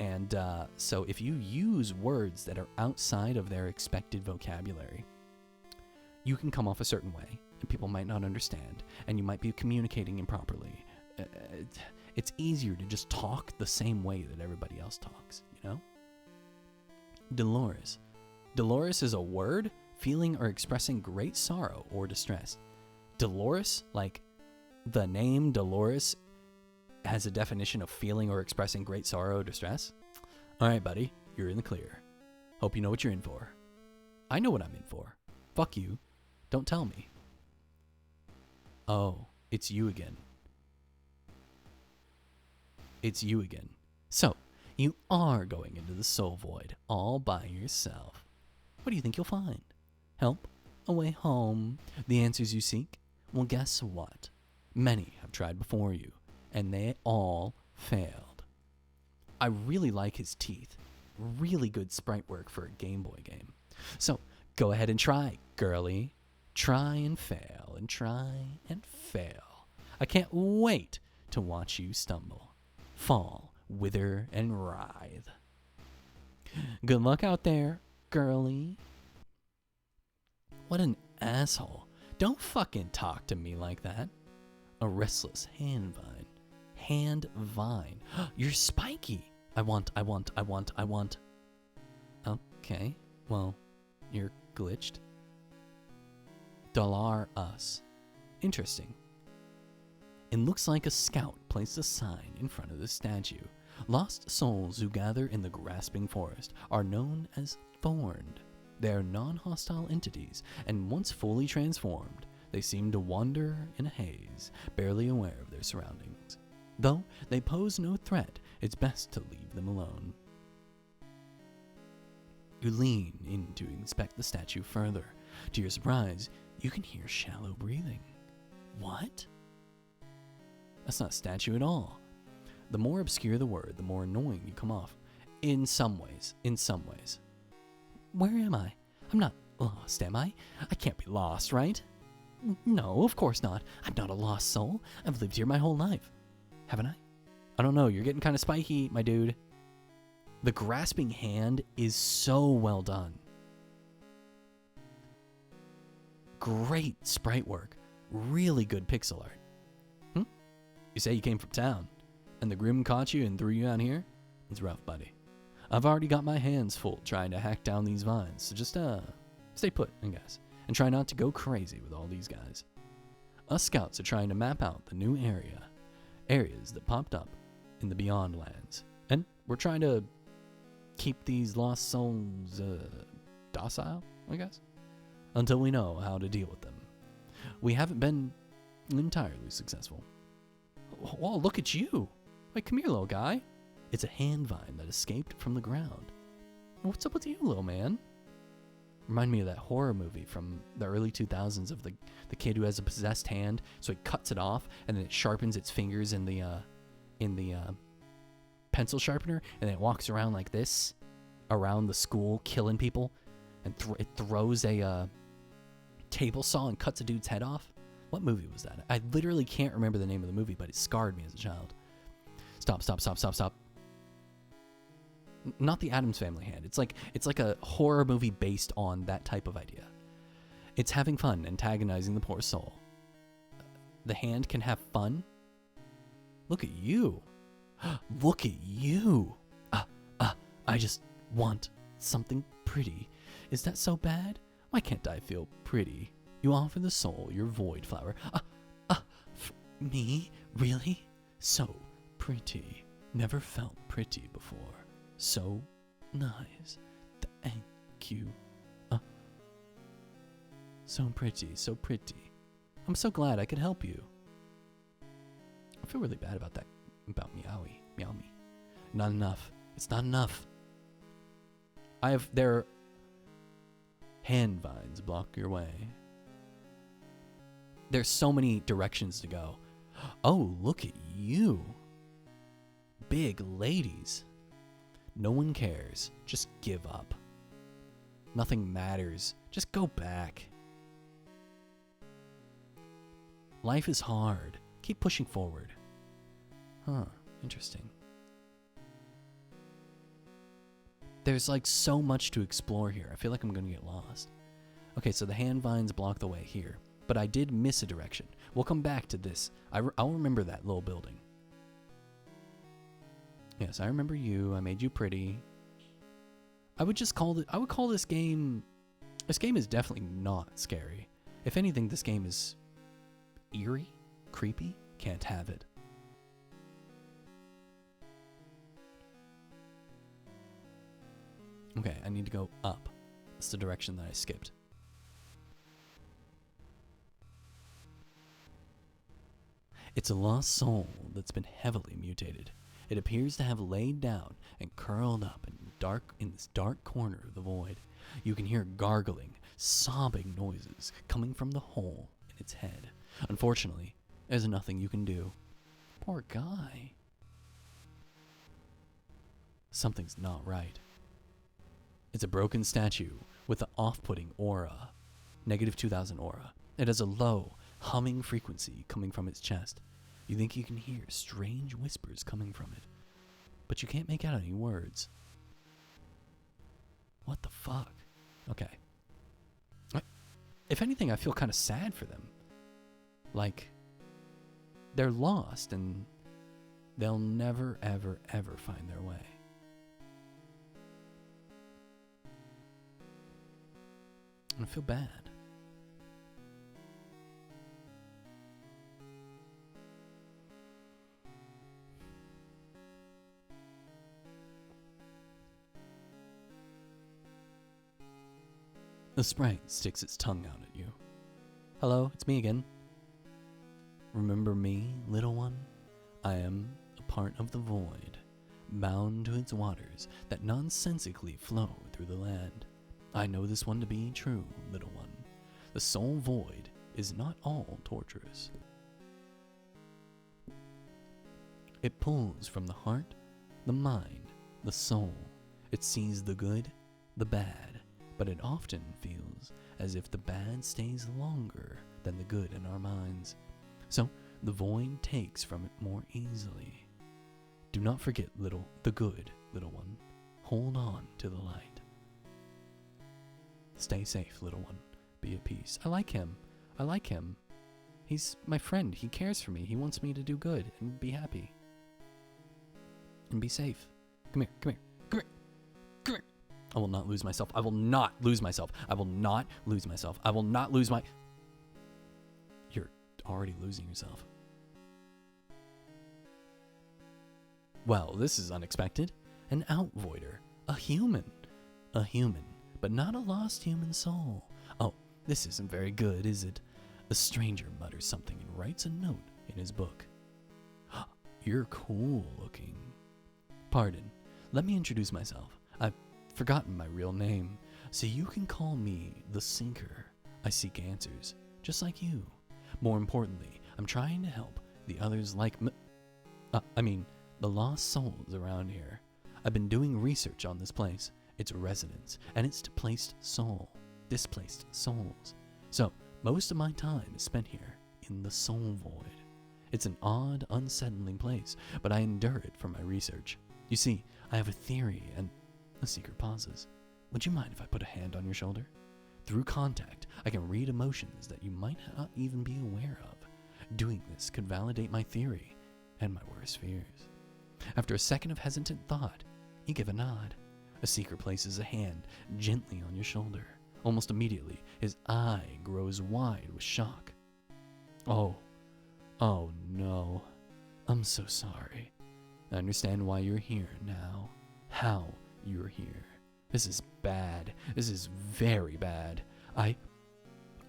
And so if you use words that are outside of their expected vocabulary, you can come off a certain way, and people might not understand, and you might be communicating improperly. It's easier to just talk the same way that everybody else talks, you know? Dolores. Dolores is a word, feeling or expressing great sorrow or distress. Dolores, like the name Dolores, has a definition of feeling or expressing great sorrow or distress? All right, buddy, you're in the clear. Hope you know what you're in for. I know what I'm in for. Fuck you. Don't tell me. Oh, it's you again. It's you again. So, you are going into the soul void all by yourself. What do you think you'll find? Help? A way home? The answers you seek? Well, guess what? Many have tried before you, and they all failed. I really like his teeth. Really good sprite work for a Game Boy game. So, go ahead and try, girly. Try and fail, and try and fail. I can't wait to watch you stumble, fall, wither, and writhe. Good luck out there, girly. What an asshole. Don't fucking talk to me like that. A restless hand vine. Hand vine. You're spiky. I want. Okay, well, you're glitched. Dalar us. Interesting. It looks like a scout placed a sign in front of the statue. Lost souls who gather in the grasping forest are known as Thorned. They are non-hostile entities, and once fully transformed, they seem to wander in a haze, barely aware of their surroundings. Though they pose no threat, it's best to leave them alone. You lean in to inspect the statue further. To your surprise, you can hear shallow breathing. What? That's not a statue at all. The more obscure the word, the more annoying you come off. In some ways. Where am I? I'm not lost, am I? I can't be lost, right? No, of course not. I'm not a lost soul. I've lived here my whole life. Haven't I? I don't know. You're getting kind of spiky, my dude. The grasping hand is so well done. Great sprite work. Really good pixel art. You say you came from town, and the Grim caught you and threw you out here? It's rough, buddy. I've already got my hands full trying to hack down these vines, so just, stay put, I guess, and try not to go crazy with all these guys. Us scouts are trying to map out the new areas that popped up in the Beyond Lands, and we're trying to keep these lost souls, docile, I guess, until we know how to deal with them. We haven't been entirely successful. Whoa, look at you. Wait, come here, little guy. It's a hand vine that escaped from the ground. What's up with you, little man? Remind me of that horror movie from the early 2000s of the kid who has a possessed hand, so he cuts it off, and then it sharpens its fingers in the pencil sharpener, and then it walks around like this, around the school, killing people, and it throws a table saw and cuts a dude's head off. What movie was that? I literally can't remember the name of the movie, but it scarred me as a child. Stop. Not the Addams Family hand. It's like a horror movie based on that type of idea. It's having fun, antagonizing the poor soul. The hand can have fun? Look at you. Look at you. I just want something pretty. Is that so bad? Why can't I feel pretty? You offer the soul your void flower. Me? Really? So pretty. Never felt pretty before. So nice. Thank you. So pretty. I'm so glad I could help you. I feel really bad about that. About Meowie. Not enough. It's not enough. Their hand vines block your way. There's so many directions to go. Oh, look at you. Big ladies. No one cares. Just give up. Nothing matters. Just go back. Life is hard. Keep pushing forward. Interesting. There's like so much to explore here. I feel like I'm going to get lost. Okay, so the hand vines block the way here. But I did miss a direction. We'll come back to this. I'll remember that little building. Yes, I remember you. I made you pretty. I would call this game. This game is definitely not scary. If anything, this game is eerie, creepy. Can't have it. Okay, I need to go up. That's the direction that I skipped. It's a lost soul that's been heavily mutated. It appears to have laid down and curled up in this dark corner of the void. You can hear gargling, sobbing noises coming from the hole in its head. Unfortunately, there's nothing you can do. Poor guy. Something's not right. It's a broken statue with an off-putting aura. Negative 2000 aura. It has a low, humming frequency coming from its chest. You think you can hear strange whispers coming from it, but you can't make out any words. What the fuck? Okay. If anything, I feel kind of sad for them. Like, they're lost and they'll never, ever, ever find their way. I feel bad. The sprite sticks its tongue out at you. Hello, it's me again. Remember me, little one? I am a part of the void, bound to its waters that nonsensically flow through the land. I know this one to be true, little one. The soul void is not all torturous. It pulls from the heart, the mind, the soul. It sees the good, the bad, but it often feels as if the bad stays longer than the good in our minds. So the void takes from it more easily. Do not forget the good, little one. Hold on to the light. Stay safe, little one. Be at peace. I like him. He's my friend. He cares for me. He wants me to do good and be happy. And be safe. Come here. I will not lose myself. I will not lose myself. You're already losing yourself. Well, this is unexpected. An outvoider. A human, but not a lost human soul. Oh, this isn't very good, is it? The stranger mutters something and writes a note in his book. You're cool looking. Pardon, let me introduce myself. I've forgotten my real name, so you can call me the Seeker. I seek answers, just like you. More importantly, I'm trying to help the others like the lost souls around here. I've been doing research on this place, its residents, and its displaced souls. So, most of my time is spent here in the soul void. It's an odd, unsettling place, but I endure it for my research. You see, I have a theory, and the Seeker pauses. Would you mind if I put a hand on your shoulder? Through contact, I can read emotions that you might not even be aware of. Doing this could validate my theory and my worst fears. After a second of hesitant thought, you give a nod. A Seeker places a hand gently on your shoulder. Almost immediately, his eye grows wide with shock. Oh no. I'm so sorry. I understand why you're here now. How you're here. This is bad. This is very bad.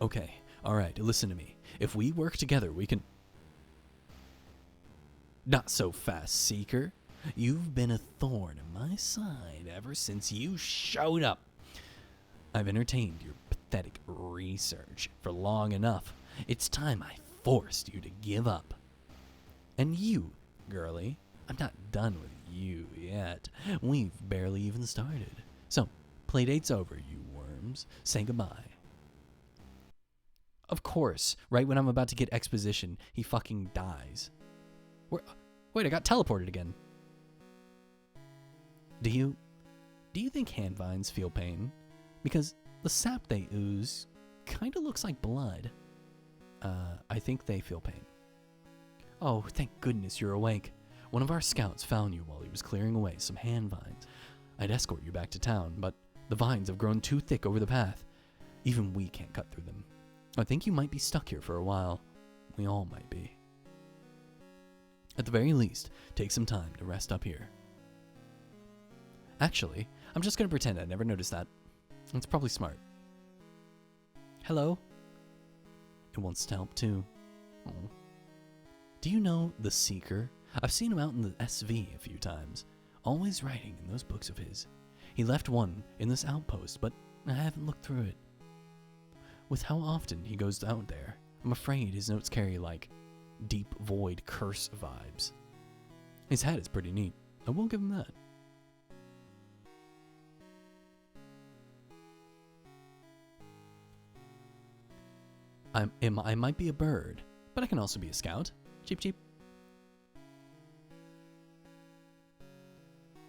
Okay, alright, listen to me. If we work together, we can... Not so fast, Seeker. You've been a thorn in my side ever since you showed up. I've entertained your pathetic research for long enough. It's time I forced you to give up. And you, girlie, I'm not done with you yet. We've barely even started. So, playdate's over, you worms. Say goodbye. Of course, right when I'm about to get exposition, he fucking dies. Wait, I got teleported again. Do you think hand vines feel pain? Because the sap they ooze kind of looks like blood. I think they feel pain. Oh, thank goodness you're awake. One of our scouts found you while he was clearing away some hand vines. I'd escort you back to town, but the vines have grown too thick over the path. Even we can't cut through them. I think you might be stuck here for a while. We all might be. At the very least, take some time to rest up here. Actually, I'm just going to pretend I never noticed that. It's probably smart. Hello? It wants to help too. Oh. Do you know The Seeker? I've seen him out in the SV a few times, always writing in those books of his. He left one in this outpost, but I haven't looked through it. With how often he goes out there, I'm afraid his notes carry like deep void curse vibes. His hat is pretty neat. I will give him that. I might be a bird, but I can also be a scout. Cheep cheep.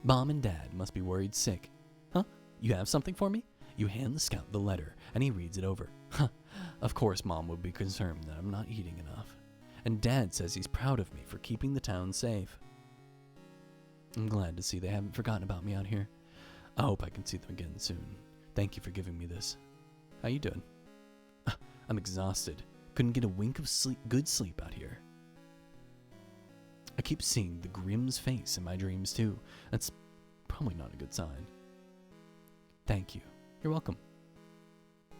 Mom and Dad must be worried sick. Huh? You have something for me? You hand the scout the letter, and he reads it over. Huh. Of course Mom would be concerned that I'm not eating enough. And Dad says he's proud of me for keeping the town safe. I'm glad to see they haven't forgotten about me out here. I hope I can see them again soon. Thank you for giving me this. How you doing? I'm exhausted. Couldn't get a wink of good sleep out here. I keep seeing the Grimm's face in my dreams too. That's probably not a good sign. Thank you. You're welcome.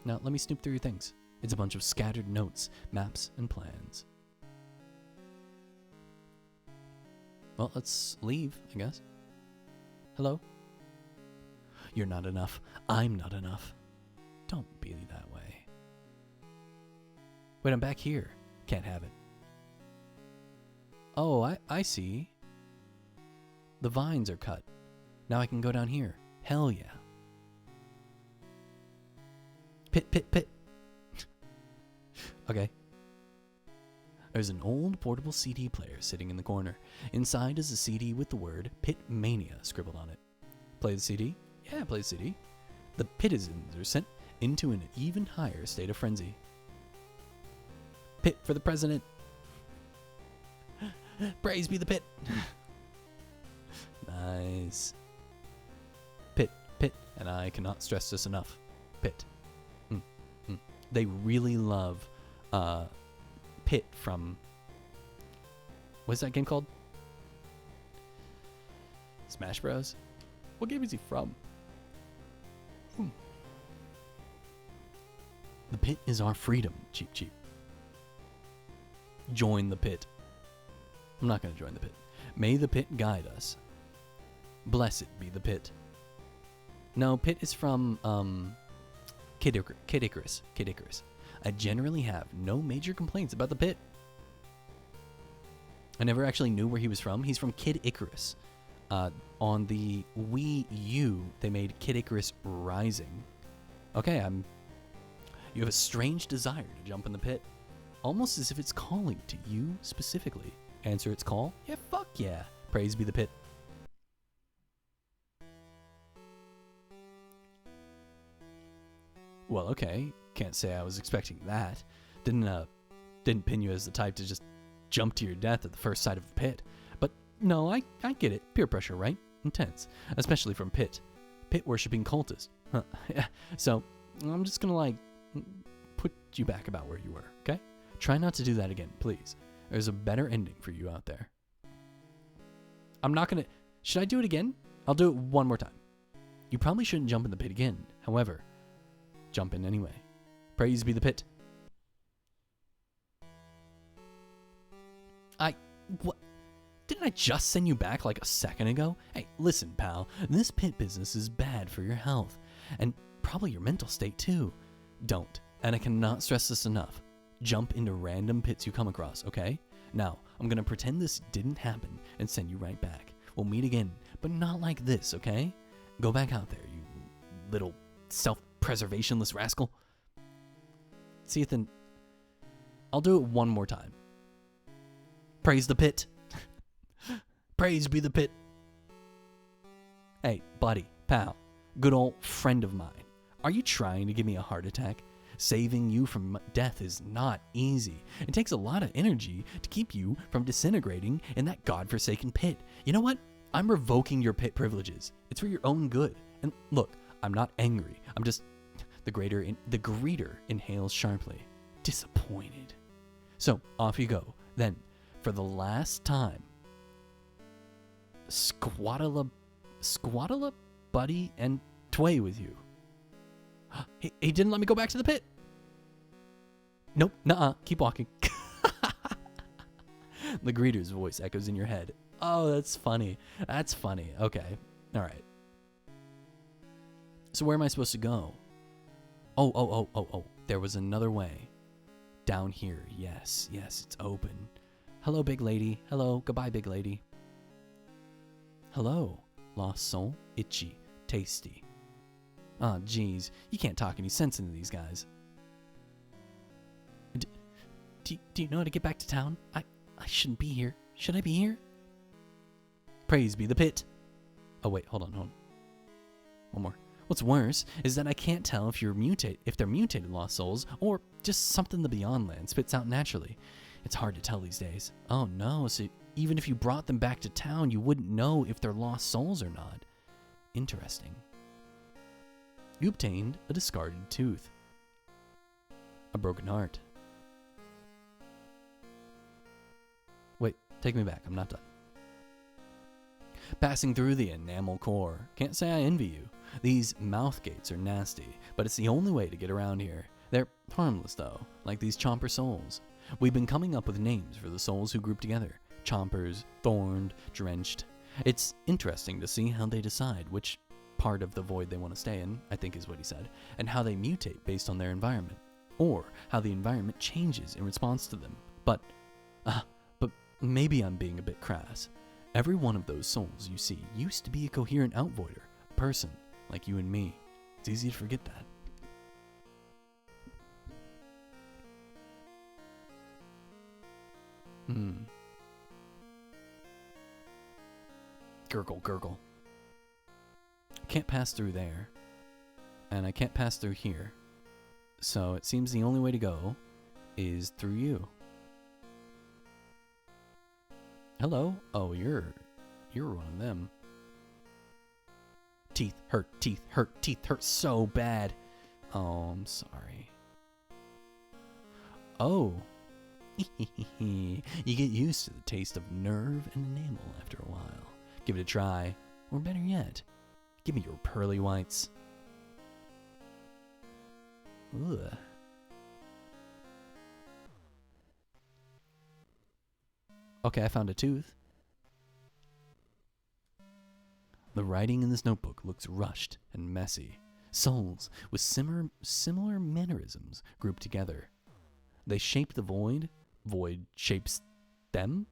Now let me snoop through your things. It's a bunch of scattered notes, maps, and plans. Well, let's leave, I guess. Hello? You're not enough. I'm not enough. Don't be that way. Wait, I'm back here. Can't have it. Oh, I see. The vines are cut. Now I can go down here. Hell yeah. Pit, pit, pit. Okay. There's an old portable CD player sitting in the corner. Inside is a CD with the word Pit Mania scribbled on it. Play the CD? Yeah, play the CD. The Pitizens are sent into an even higher state of frenzy. Pit for the president. Praise be the pit. Nice. Pit, pit, and I cannot stress this enough. Pit. They really love Pit from, what's that game called? Smash Bros? What game is he from? The pit is our freedom, Cheep Cheep. Join the pit. I'm not going to join the pit. May the pit guide us. Blessed be the pit. No, Pit is from Kid Icarus. I generally have no major complaints about the pit. I never actually knew where he was from. He's from Kid Icarus. On the Wii U, they made Kid Icarus Rising. Okay, you have a strange desire to jump in the pit. Almost as if it's calling to you specifically. Answer its call? Yeah, fuck yeah. Praise be the pit. Well, okay. Can't say I was expecting that. Didn't pin you as the type to just jump to your death at the first sight of a pit. But no, I get it. Peer pressure, right? Intense. Especially from Pit. Pit-worshipping cultist. Huh. So, I'm just gonna, put you back about where you were, okay? Try not to do that again, please. There's a better ending for you out there. I'm not gonna... Should I do it again? I'll do it one more time. You probably shouldn't jump in the pit again. However, jump in anyway. Praise be the pit. What? Didn't I just send you back like a second ago? Hey, listen, pal. This pit business is bad for your health. And probably your mental state, too. Don't. And I cannot stress this enough. Jump into random pits you come across, okay? Now, I'm gonna pretend this didn't happen and send you right back. We'll meet again, but not like this, okay? Go back out there, you little self-preservationless rascal. See, Ethan, I'll do it one more time. Praise the pit. Praise be the pit. Hey, buddy, pal, good old friend of mine. Are you trying to give me a heart attack? Saving you from death is not easy. It takes a lot of energy to keep you from disintegrating in that godforsaken pit. You know what? I'm revoking your pit privileges. It's for your own good. And look, I'm not angry. I'm just the greeter inhales sharply, disappointed. So off you go. Then, for the last time, squaddle buddy and tway with you. He didn't let me go back to the pit. Nope, nuh-uh, keep walking. The greeter's voice echoes in your head. Oh, that's funny. That's funny. Okay, all right. So where am I supposed to go? Oh, there was another way. Down here, yes, it's open. Hello, big lady. Hello, goodbye, big lady. Hello, lost soul, itchy, tasty. Ah, geez, you can't talk any sense into these guys. Do you know how to get back to town? I shouldn't be here. Should I be here? Praise be the pit. Oh wait, hold on. One more. What's worse is that I can't tell if they're mutated lost souls or just something the Beyond Land spits out naturally. It's hard to tell these days. Oh no, so even if you brought them back to town, you wouldn't know if they're lost souls or not. Interesting. You obtained a discarded tooth. A broken heart. Wait, take me back. I'm not done. Passing through the enamel core. Can't say I envy you. These mouth gates are nasty, but it's the only way to get around here. They're harmless though, like these chomper souls. We've been coming up with names for the souls who group together. Chompers, thorned, drenched. It's interesting to see how they decide which part of the void they want to stay in, I think is what he said, and how they mutate based on their environment, or how the environment changes in response to them. But maybe I'm being a bit crass. Every one of those souls you see used to be a coherent outvoider, a person like you and me. It's easy to forget that. Gurgle, gurgle. I can't pass through there. And I can't pass through here. So it seems the only way to go is through you. Hello? Oh, you're one of them. Teeth hurt so bad. Oh, I'm sorry. Oh. You get used to the taste of nerve and enamel after a while. Give it a try. Or better yet, give me your pearly whites. Ugh. Okay, I found a tooth. The writing in this notebook looks rushed and messy. Souls with similar mannerisms grouped together. They shape the void. Void shapes them.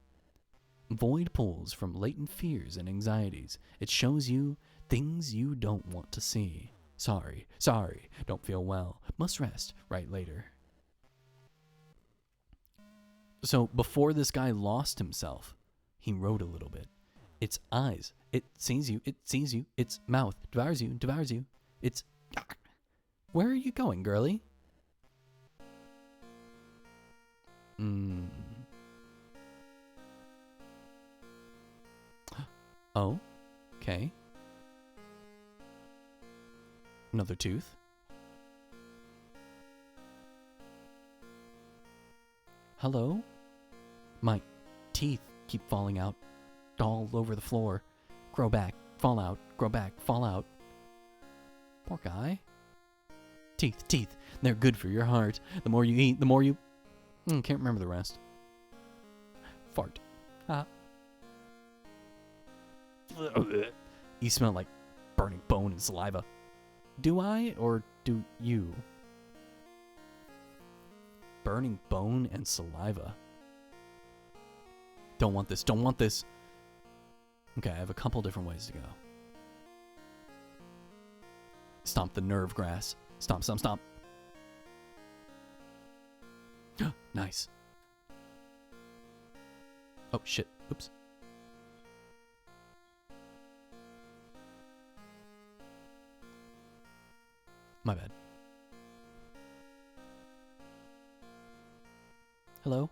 Void pulls from latent fears and anxieties. It shows you things you don't want to see. Sorry, don't feel well. Must rest, write later. So before this guy lost himself, he wrote a little bit. Its eyes, it sees you. Its mouth devours you. It's... Where are you going, girlie? Oh, okay. Another tooth. Hello? My teeth keep falling out all over the floor. Grow back, fall out, grow back, fall out. Poor guy. Teeth. They're good for your heart. The more you eat, the more you... can't remember the rest. Fart. You smell like burning bone and saliva. Do I, or do you? Burning bone and saliva. Don't want this. Okay, I have a couple different ways to go. Stomp the nerve grass. Stomp. Nice. Oh, shit. Oops. My bad. Hello?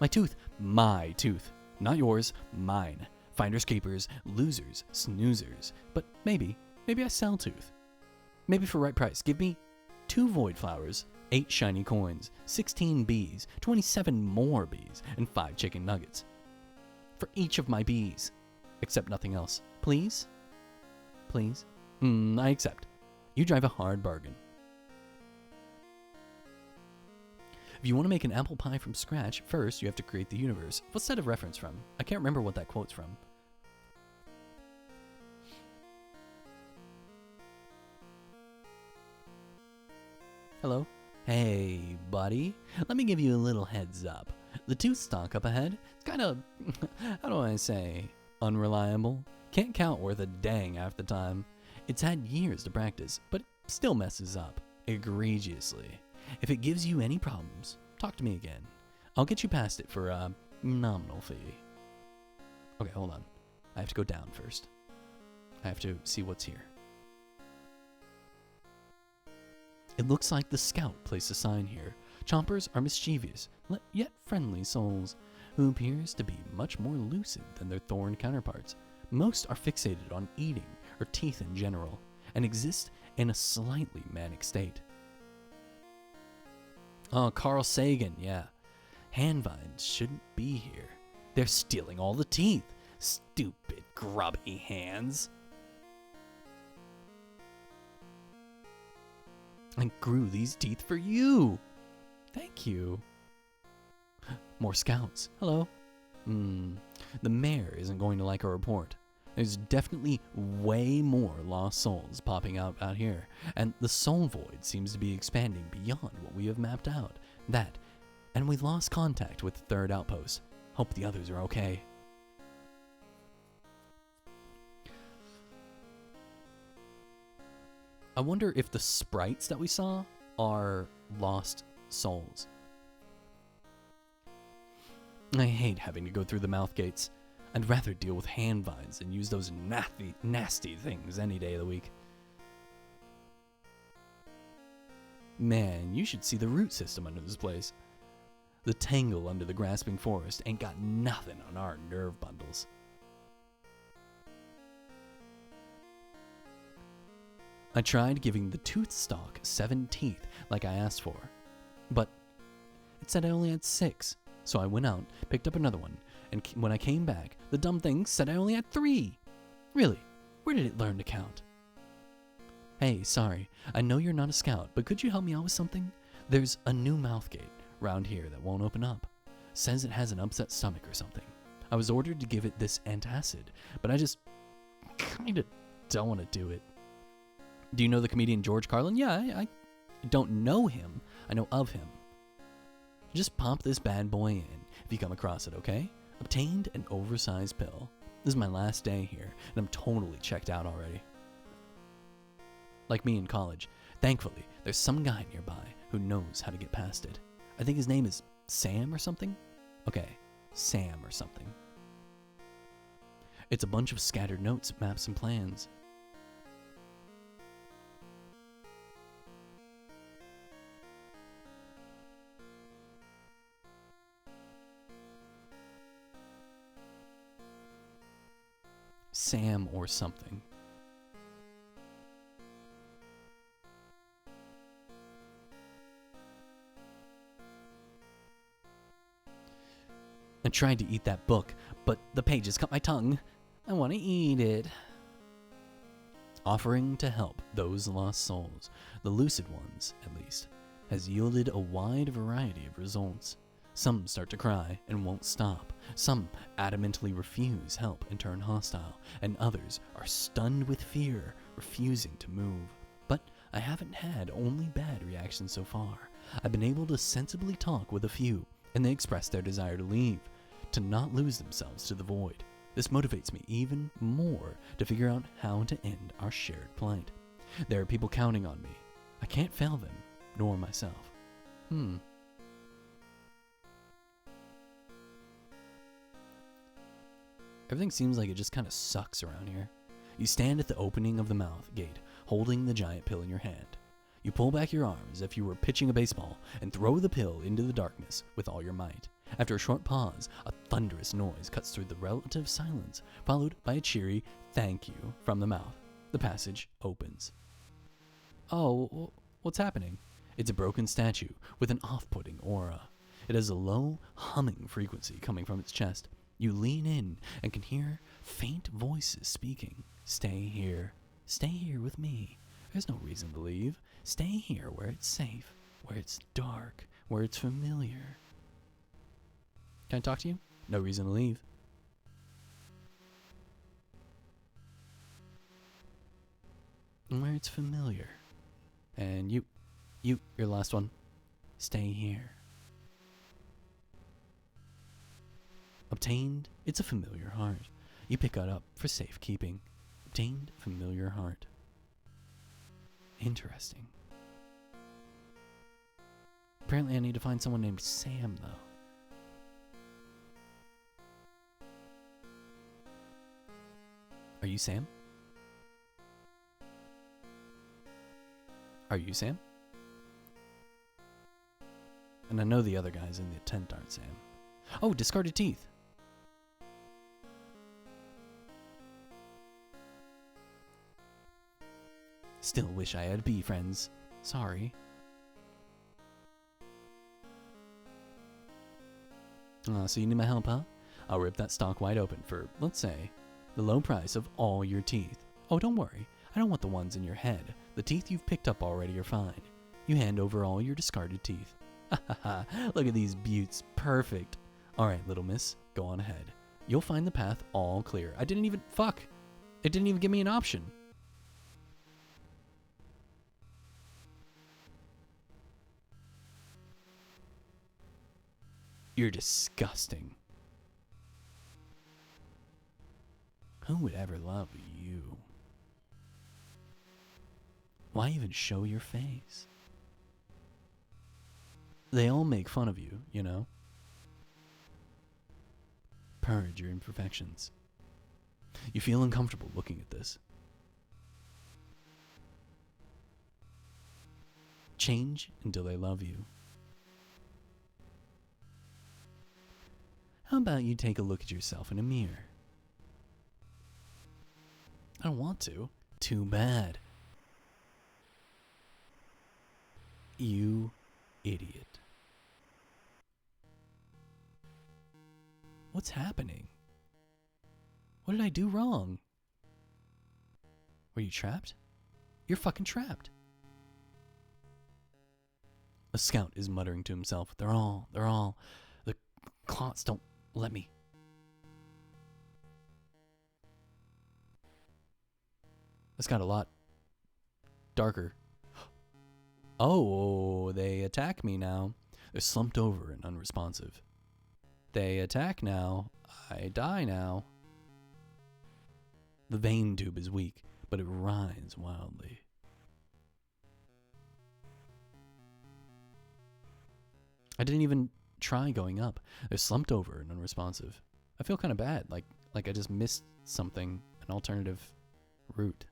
My tooth. Not yours. Mine. Finders keepers, losers, snoozers. But maybe I sell tooth. Maybe for right price, give me 2 void flowers, 8 shiny coins, 16 bees, 27 more bees, and 5 chicken nuggets. For each of my bees. Accept nothing else. Please? Please? I accept. You drive a hard bargain. If you want to make an apple pie from scratch, first you have to create the universe. What's that a reference from? I can't remember what that quote's from. Hello? Hey, buddy. Let me give you a little heads up. The tooth stock up ahead, it's kind of, how do I say, unreliable. Can't count worth a dang half the time. It's had years to practice, but it still messes up. Egregiously. If it gives you any problems, talk to me again. I'll get you past it for a nominal fee. Okay, hold on. I have to go down first. I have to see what's here. It looks like the scout placed a sign here. Chompers are mischievous, yet friendly souls, who appears to be much more lucid than their thorn counterparts. Most are fixated on eating, or teeth in general, and exist in a slightly manic state. Oh, Carl Sagan, yeah. Handvines shouldn't be here. They're stealing all the teeth. Stupid, grubby hands. I grew these teeth for you. Thank you. More scouts. Hello. The mayor isn't going to like our report. There's definitely way more lost souls popping out here, and the soul void seems to be expanding beyond what we have mapped out. That, and we lost contact with the third outpost. Hope the others are okay. I wonder if the sprites that we saw are lost souls. I hate having to go through the mouth gates. I'd rather deal with hand vines than use those nasty things any day of the week. Man, you should see the root system under this place. The tangle under the grasping forest ain't got nothing on our nerve bundles. I tried giving the tooth stock 7 teeth like I asked for, but it said I only had 6, so I went out, picked up another one, and when I came back, the dumb thing said I only had 3. Really, where did it learn to count? Hey, sorry, I know you're not a scout, but could you help me out with something? There's a new mouth gate round here that won't open up. Says it has an upset stomach or something. I was ordered to give it this antacid, but I just kinda don't want to do it. Do you know the comedian George Carlin? Yeah, I don't know him. I know of him. Just pop this bad boy in if you come across it, okay? Obtained an oversized pill. This is my last day here, and I'm totally checked out already. Like me in college. Thankfully, there's some guy nearby who knows how to get past it. I think his name is Sam or something? Okay, Sam or something. It's a bunch of scattered notes, maps, and plans. Sam or something. I tried to eat that book, but the pages cut my tongue. I want to eat it. Offering to help those lost souls, the lucid ones at least, has yielded a wide variety of results. Some start to cry and won't stop. Some adamantly refuse help and turn hostile, and others are stunned with fear, refusing to move. But I haven't had only bad reactions so far. I've been able to sensibly talk with a few, and they express their desire to leave, to not lose themselves to the void. This motivates me even more to figure out how to end our shared plight. There are people counting on me. I can't fail them, nor myself. Everything seems like it just kind of sucks around here. You stand at the opening of the mouth gate, holding the giant pill in your hand. You pull back your arm as if you were pitching a baseball and throw the pill into the darkness with all your might. After a short pause, a thunderous noise cuts through the relative silence, followed by a cheery thank you from the mouth. The passage opens. Oh, what's happening? It's a broken statue with an off-putting aura. It has a low, humming frequency coming from its chest. You lean in and can hear faint voices speaking. Stay here. Stay here with me. There's no reason to leave. Stay here where it's safe, where it's dark, where it's familiar. Can I talk to you? No reason to leave. Where it's familiar. And your last one. Stay here. Obtained, it's a familiar heart. You pick it up for safekeeping. Obtained, familiar heart. Interesting. Apparently I need to find someone named Sam, though. Are you Sam? Are you Sam? And I know the other guys in the tent aren't Sam. Oh, discarded teeth. Still wish I had bee friends. Sorry. So you need my help, huh? I'll rip that stalk wide open for, let's say, the low price of all your teeth. Oh, don't worry. I don't want the ones in your head. The teeth you've picked up already are fine. You hand over all your discarded teeth. Ha ha ha. Look at these beauts. Perfect. Alright, little miss. Go on ahead. You'll find the path all clear. I didn't even... Fuck. It didn't even give me an option. You're disgusting. Who would ever love you? Why even show your face? They all make fun of you, you know? Purge your imperfections. You feel uncomfortable looking at this. Change until they love you. How about you take a look at yourself in a mirror? I don't want to. Too bad. You idiot. What's happening? What did I do wrong? Were you trapped? You're fucking trapped. A scout is muttering to himself. They're all, the clots don't let me. This got a lot darker. Oh, they attack me now. They're slumped over and unresponsive. They attack now. I die now. The vein tube is weak, but it writhes wildly. I didn't even try going up. They're slumped over and unresponsive. I feel kind of bad, like I just missed something, an alternative route.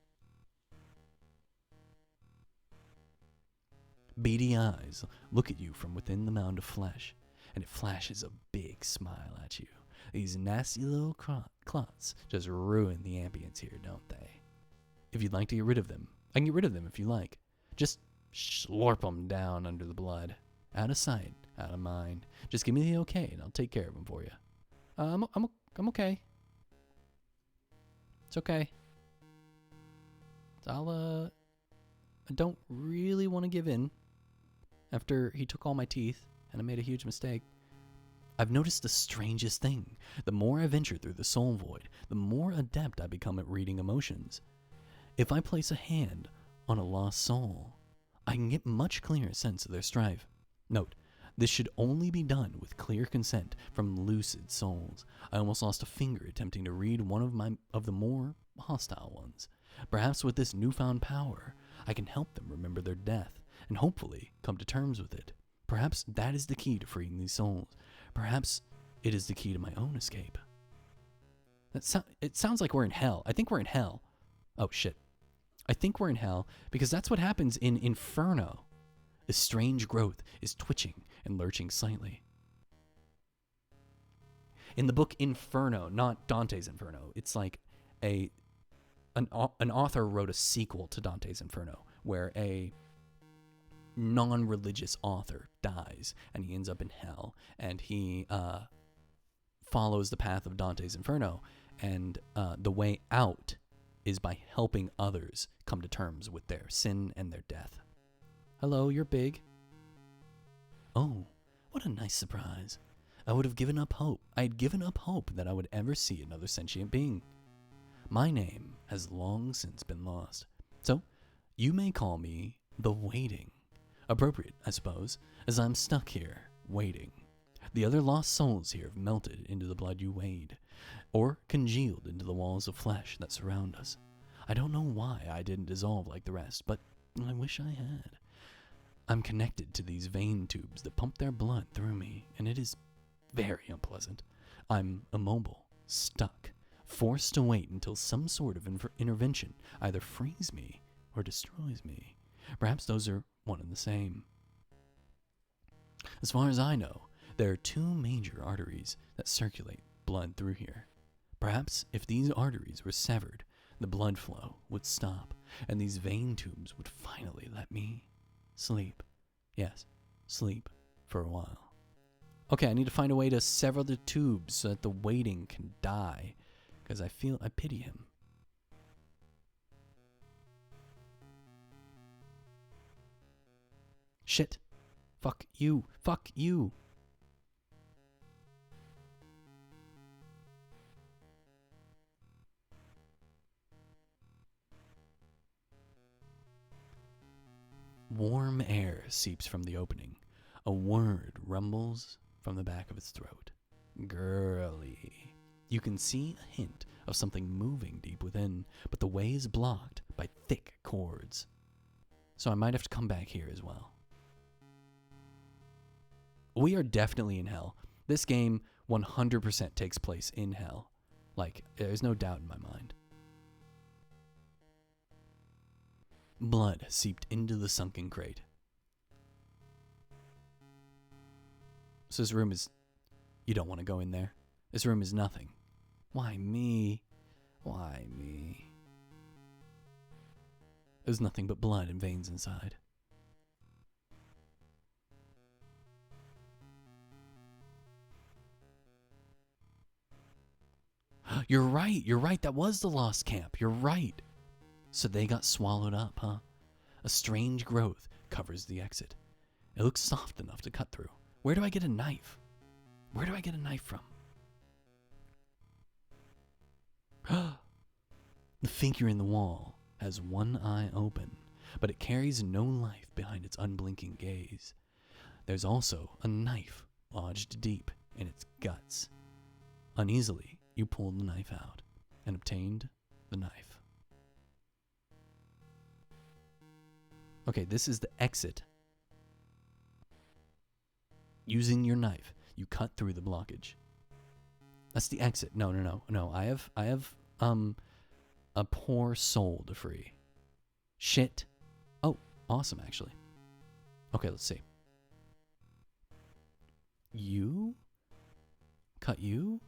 Beady eyes look at you from within the mound of flesh, and it flashes a big smile at you. These nasty little clots just ruin the ambience here, don't they? If you'd like to get rid of them, I can get rid of them if you like. Just slurp them down under the blood. Out of sight, out of mind. Just give me the okay, and I'll take care of them for you. I'm okay. It's okay. I don't really want to give in. After he took all my teeth, and I made a huge mistake. I've noticed the strangest thing. The more I venture through the soul void, the more adept I become at reading emotions. If I place a hand on a lost soul, I can get much clearer sense of their strife. Note, this should only be done with clear consent from lucid souls. I almost lost a finger attempting to read one of the more hostile ones. Perhaps with this newfound power, I can help them remember their death, and hopefully come to terms with it. Perhaps that is the key to freeing these souls. Perhaps it is the key to my own escape. It sounds like we're in hell. I think we're in hell. Oh, shit. I think we're in hell because that's what happens in Inferno. A strange growth is twitching and lurching slightly. In the book Inferno, not Dante's Inferno, it's like an author wrote a sequel to Dante's Inferno where a non-religious author dies and he ends up in hell, and he follows the path of Dante's Inferno, and the way out is by helping others come to terms with their sin and their death. Hello, you're big. Oh, what a nice surprise. I would have given up hope. I had given up hope that I would ever see another sentient being. My name has long since been lost, so you may call me the Waiting. Appropriate, I suppose, as I'm stuck here, waiting. The other lost souls here have melted into the blood you weighed, or congealed into the walls of flesh that surround us. I don't know why I didn't dissolve like the rest, but I wish I had. I'm connected to these vein tubes that pump their blood through me, and it is very unpleasant. I'm immobile, stuck, forced to wait until some sort of intervention either frees me or destroys me. Perhaps those are one and the same. As far as I know, there are two major arteries that circulate blood through here. Perhaps if these arteries were severed, the blood flow would stop, and these vein tubes would finally let me sleep. Yes, sleep for a while. Okay, I need to find a way to sever the tubes so that the Waiting can die, because I pity him. Shit. Fuck you. Fuck you. Warm air seeps from the opening. A word rumbles from the back of its throat. Girly. You can see a hint of something moving deep within, but the way is blocked by thick cords. So I might have to come back here as well. We are definitely in hell. This game 100% takes place in hell. Like, there's no doubt in my mind. Blood seeped into the sunken crate. So this room is... You don't want to go in there. This room is nothing. Why me? Why me? There's nothing but blood and veins inside. You're right, that was the lost camp, you're right. So they got swallowed up, huh? A strange growth covers the exit. It looks soft enough to cut through. Where do I get a knife? Where do I get a knife from? The figure in the wall has one eye open, but it carries no life behind its unblinking gaze. There's also a knife lodged deep in its guts. Uneasily, you pulled the knife out and obtained the knife. Okay, this is the exit. Using your knife, you cut through the blockage. That's the exit. No. I have a poor soul to free. Shit. Oh, awesome actually. Okay, let's see. You? Cut you?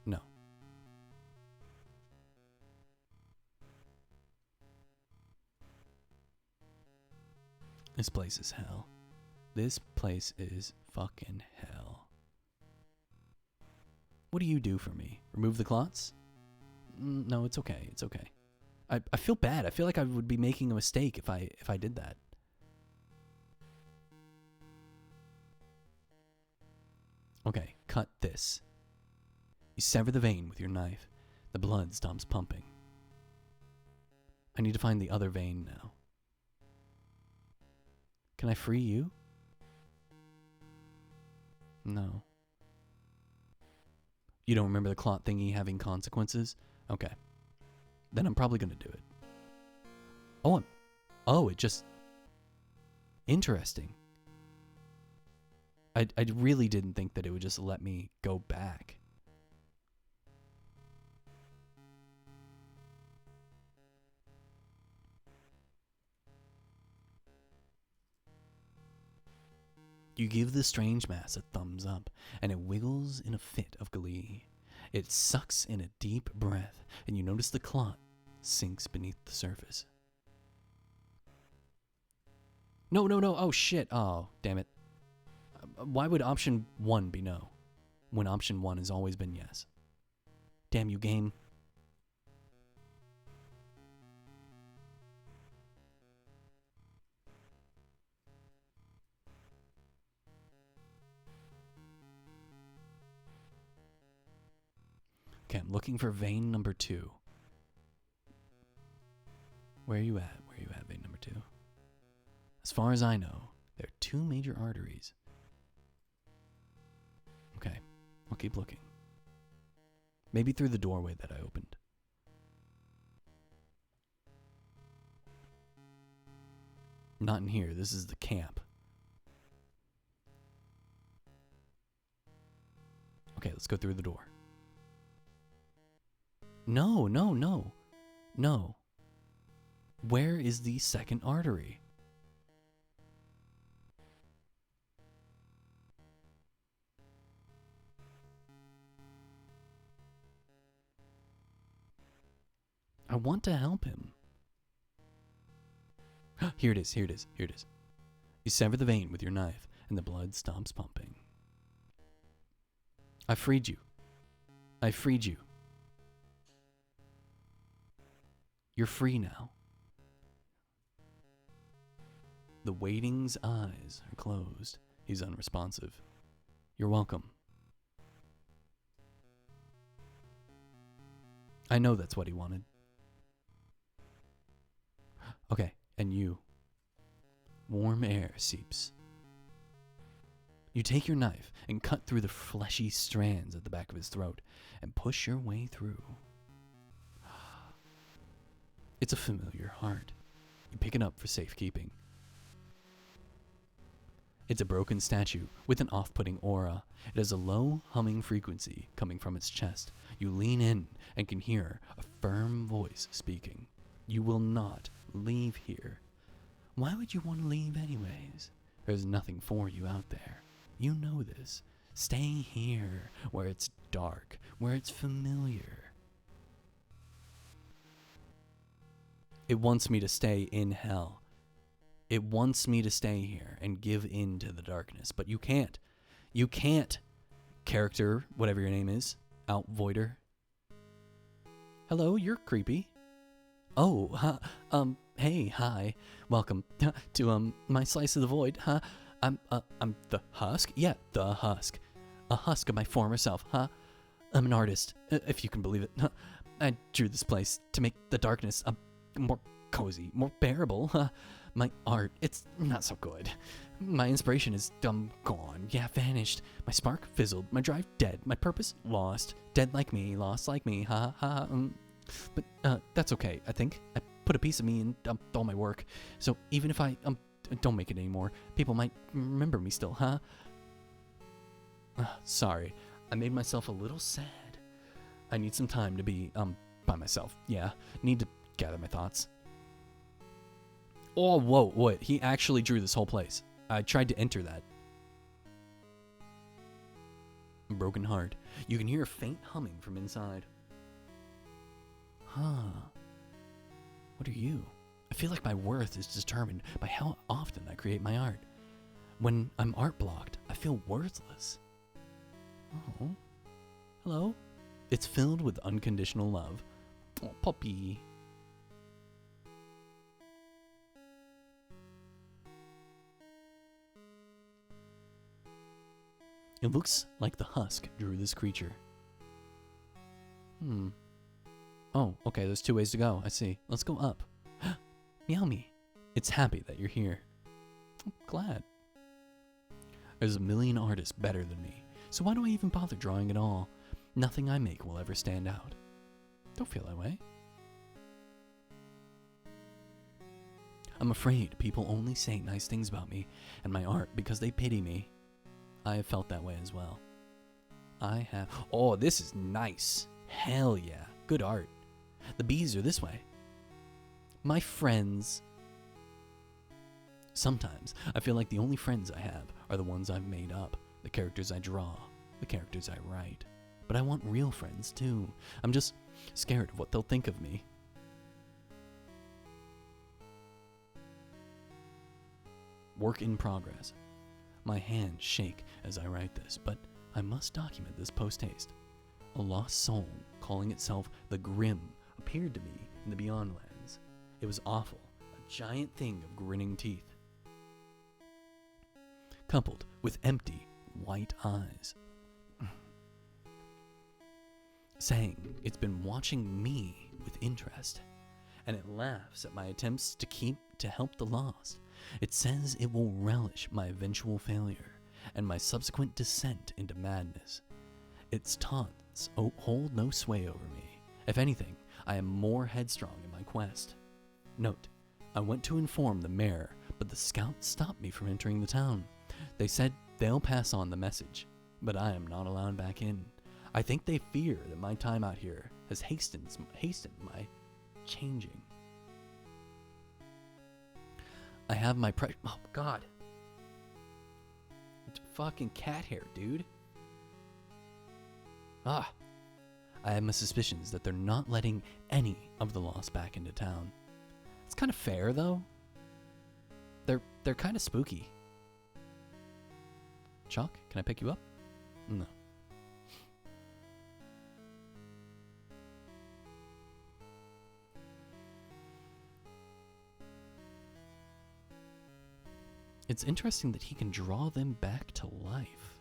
No. This place is hell. This place is fucking hell. What do you do for me? Remove the clots? No, it's okay. It's okay. I feel bad. I feel like I would be making a mistake if I did that. Okay, cut this. You sever the vein with your knife. The blood stops pumping. I need to find the other vein now. Can I free you? No. You don't remember the clot thingy having consequences? Okay. Then I'm probably gonna do it. Oh, it just... Interesting. I really didn't think that it would just let me go back. You give the strange mass a thumbs up, and it wiggles in a fit of glee. It sucks in a deep breath, and you notice the clot sinks beneath the surface. No, no, no. Oh, shit. Oh, damn it. Why would option 1 be no, when option 1 has always been yes? Damn you, game. Okay, I'm looking for vein number 2. Where are you at? Where are you at, vein number 2? As far as I know, there are 2 major arteries. Okay, I'll keep looking. Maybe through the doorway that I opened. Not in here. This is the camp. Okay, let's go through the door. No, no, no. No. Where is the second artery? I want to help him. Here it is, here it is, here it is. You sever the vein with your knife, and the blood stops pumping. I freed you. I freed you. You're free now. The waiting's eyes are closed. He's unresponsive. You're welcome. I know that's what he wanted. Okay, and you. Warm air seeps. You take your knife and cut through the fleshy strands at the back of his throat and push your way through. It's a familiar heart. You pick it up for safekeeping. It's a broken statue with an off-putting aura. It has a low humming frequency coming from its chest. You lean in and can hear a firm voice speaking. You will not leave here. Why would you want to leave anyways? There's nothing for you out there. You know this. Stay here, where it's dark, where it's familiar. It wants me to stay in hell. It wants me to stay here and give in to the darkness, but you can't. You can't, character, whatever your name is, Outvoider. Hello, you're creepy. Oh, hey, hi. Welcome to, my slice of the void, huh? I'm the Husk? Yeah, the Husk. A husk of my former self, huh? I'm an artist, if you can believe it. I drew this place to make the darkness more cozy, more bearable. My art, it's not so good. My inspiration is gone. Yeah, vanished. My spark fizzled. My drive dead. My purpose lost. Dead like me, lost like me. Ha ha. But that's okay. I think I put a piece of me in all my work. So even if I don't make it anymore, people might remember me still, huh? Sorry, I made myself a little sad. I need some time to be by myself. Yeah, need to gather my thoughts. Oh, whoa, what? He actually drew this whole place. I tried to enter that. Broken heart. You can hear a faint humming from inside. Huh. What are you? I feel like my worth is determined by how often I create my art. When I'm art blocked, I feel worthless. Oh. Hello? It's filled with unconditional love. Oh, puppy. It looks like the Husk drew this creature. Oh, okay, there's 2 ways to go. I see. Let's go up. Meow me. It's happy that you're here. I'm glad. There's a million artists better than me, so why do I even bother drawing at all? Nothing I make will ever stand out. Don't feel that way. I'm afraid people only say nice things about me and my art because they pity me. I have felt that way as well. I have... Oh, this is nice. Hell yeah. Good art. The bees are this way. My friends. Sometimes I feel like the only friends I have are the ones I've made up, the characters I draw, the characters I write. But I want real friends too. I'm just scared of what they'll think of me. Work in progress. My hands shake as I write this, but I must document this post-haste. A lost soul, calling itself the Grim, appeared to me in the Beyondlands. It was awful, a giant thing of grinning teeth, coupled with empty, white eyes, saying it's been watching me with interest, and it laughs at my attempts to help the lost. It says it will relish my eventual failure and my subsequent descent into madness. Its taunts hold no sway over me. If anything, I am more headstrong in my quest. Note, I went to inform the mayor, but the scouts stopped me from entering the town. They said they'll pass on the message, but I am not allowed back in. I think they fear that my time out here has hastened my changing. I have my oh god. It's fucking cat hair, dude. I have my suspicions that they're not letting any of the lost back into town. It's kind of fair though. They're kind of spooky. Chuck, can I pick you up? No. It's interesting that he can draw them back to life.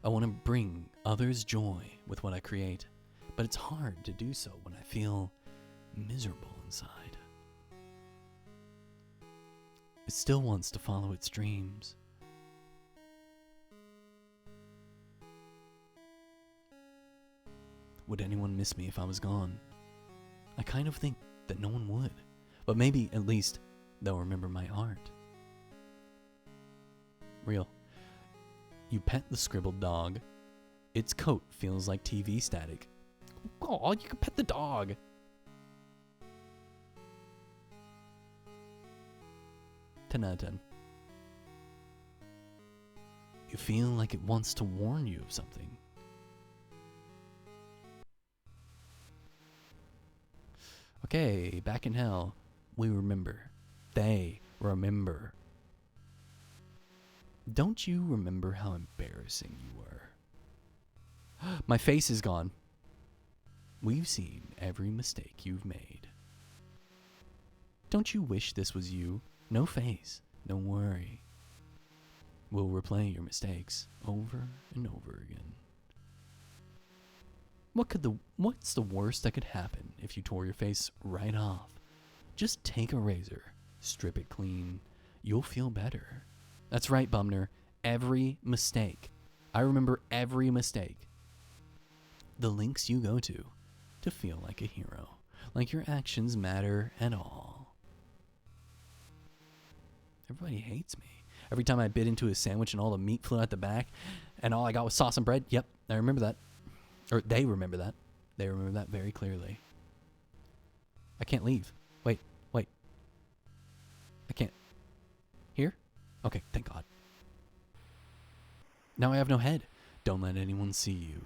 I want to bring others joy with what I create, but it's hard to do so when I feel miserable inside. It still wants to follow its dreams. Would anyone miss me if I was gone? I kind of think that no one would, but maybe at least they'll remember my art. Real. You pet the scribbled dog. Its coat feels like TV static. Oh, you can pet the dog. 10 out of 10. You feel like it wants to warn you of something. Okay, back in hell, we remember. They remember. Don't you remember how embarrassing you were? My face is gone. We've seen every mistake you've made. Don't you wish this was you? No face, no worry. We'll replay your mistakes over and over again. What's the worst that could happen if you tore your face right off? Just take a razor, strip it clean. You'll feel better. That's right, Bumner. Every mistake. I remember every mistake. The links you go to feel like a hero. Like your actions matter at all. Everybody hates me. Every time I bit into a sandwich and all the meat flew out the back and all I got was sauce and bread. Yep, I remember that. Or they remember that. They remember that very clearly. I can't leave. Wait. I can't. Here? Okay, thank God. Now I have no head. Don't let anyone see you.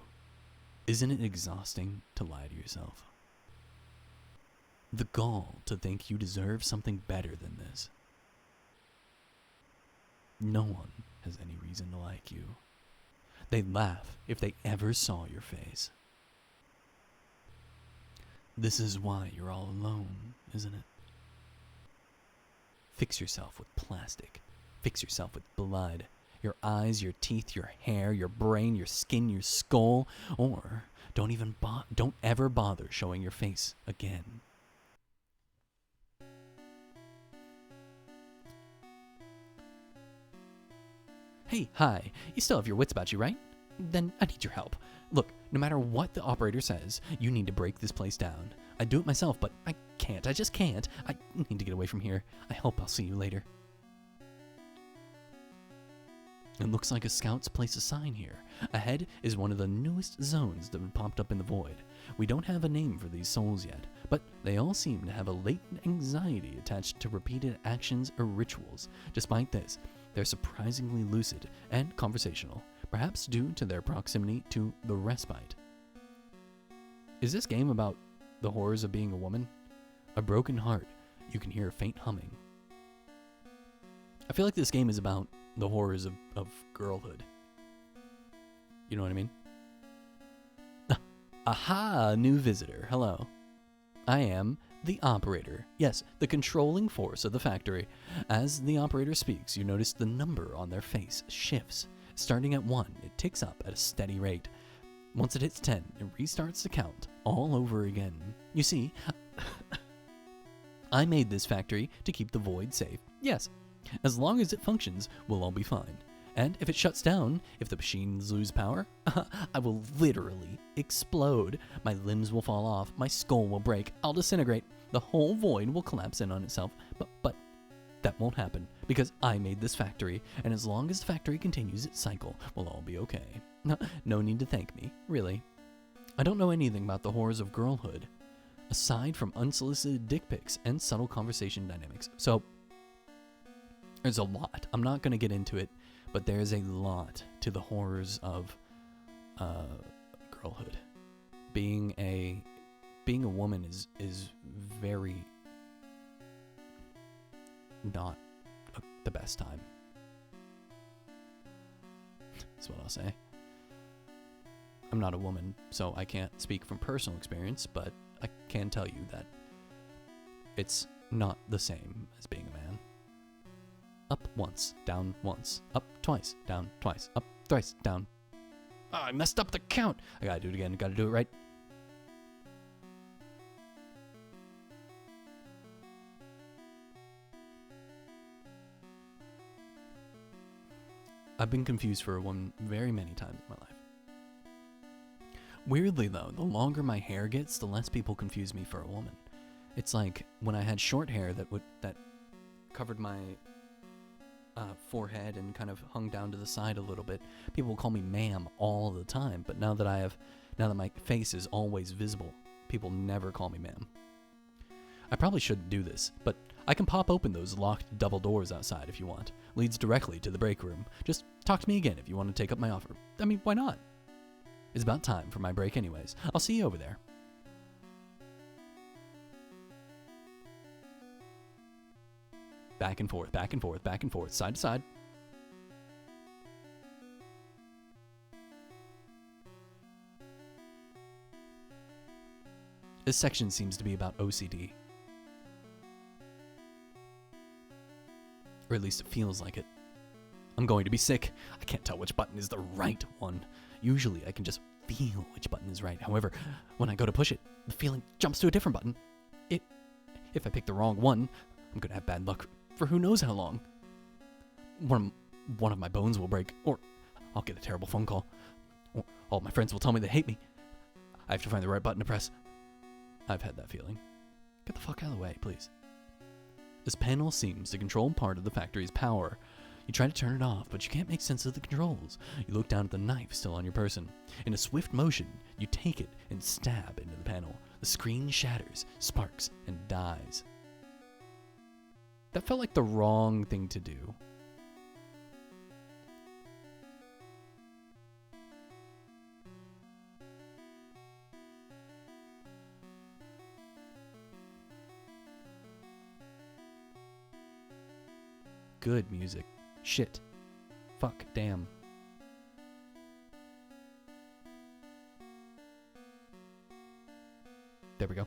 Isn't it exhausting to lie to yourself? The gall to think you deserve something better than this. No one has any reason to like you. They'd laugh if they ever saw your face. This is why you're all alone, isn't it? Fix yourself with plastic. Fix yourself with blood. Your eyes, your teeth, your hair, your brain, your skin, your skull. Or don't ever bother showing your face again. Hey, hi. You still have your wits about you, right? Then I need your help. Look, no matter what the operator says, you need to break this place down. I'd do it myself, but I can't. I just can't. I need to get away from here. I hope I'll see you later. It looks like a scout's placed a sign here. Ahead is one of the newest zones that popped up in the void. We don't have a name for these souls yet, but they all seem to have a latent anxiety attached to repeated actions or rituals. Despite this, they're surprisingly lucid and conversational, perhaps due to their proximity to the respite. Is this game about the horrors of being a woman? A broken heart, you can hear a faint humming. I feel like this game is about the horrors of girlhood. You know what I mean? Aha, new visitor. Hello. I am the operator. Yes, the controlling force of the factory. As the operator speaks, you notice the number on their face shifts. Starting at 1, it ticks up at a steady rate. Once it hits 10, it restarts the count all over again. You see, I made this factory to keep the void safe. Yes, as long as it functions, we'll all be fine. And if it shuts down, if the machines lose power, I will literally explode. My limbs will fall off, my skull will break, I'll disintegrate, the whole void will collapse in on itself. But that won't happen, because I made this factory, and as long as the factory continues its cycle, we'll all be okay. No need to thank me, really. I don't know anything about the horrors of girlhood, aside from unsolicited dick pics and subtle conversation dynamics. So, there's a lot. I'm not going to get into it, but there's a lot to the horrors of girlhood. Being a woman is very not the best time. That's what I'll say. I'm not a woman, so I can't speak from personal experience, but I can tell you that it's not the same as being a man. Up once, down once, up twice, down twice, up thrice, down. Oh, I messed up the count. I gotta do it again, gotta do it right. I've been confused for a woman very many times in my life. Weirdly though, the longer my hair gets, the less people confuse me for a woman. It's like when I had short hair that covered my forehead and kind of hung down to the side a little bit. People will call me ma'am all the time, but now that my face is always visible, people never call me ma'am. I probably shouldn't do this, but I can pop open those locked double doors outside if you want. Leads directly to the break room. Just talk to me again if you want to take up my offer. I mean, why not? It's about time for my break anyways. I'll see you over there. Back and forth, back and forth, back and forth, side to side. This section seems to be about OCD. Or at least it feels like it. I'm going to be sick. I can't tell which button is the right one. Usually I can just feel which button is right. However, when I go to push it, the feeling jumps to a different button. If I pick the wrong one, I'm going to have bad luck for who knows how long. One of my bones will break, or I'll get a terrible phone call, or all my friends will tell me they hate me. I have to find the right button to press. I've had that feeling. Get the fuck out of the way, please. This panel seems to control part of the factory's power. You try to turn it off, but you can't make sense of the controls. You look down at the knife still on your person. In a swift motion, you take it and stab into the panel. The screen shatters, sparks, and dies. That felt like the wrong thing to do. Good music. Shit. Fuck. Damn. There we go.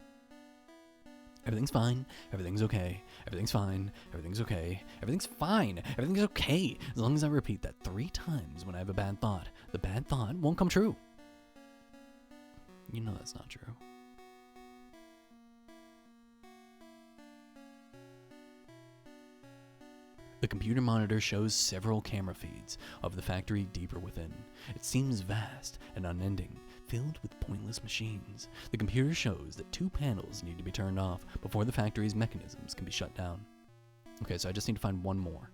Everything's fine. Everything's okay. Everything's fine. Everything's okay. Everything's fine. Everything's okay. As long as I repeat that 3 times when I have a bad thought, the bad thought won't come true. You know that's not true. The computer monitor shows several camera feeds of the factory deeper within. It seems vast and unending, filled with pointless machines. The computer shows that 2 panels need to be turned off before the factory's mechanisms can be shut down. Okay, so I just need to find one more.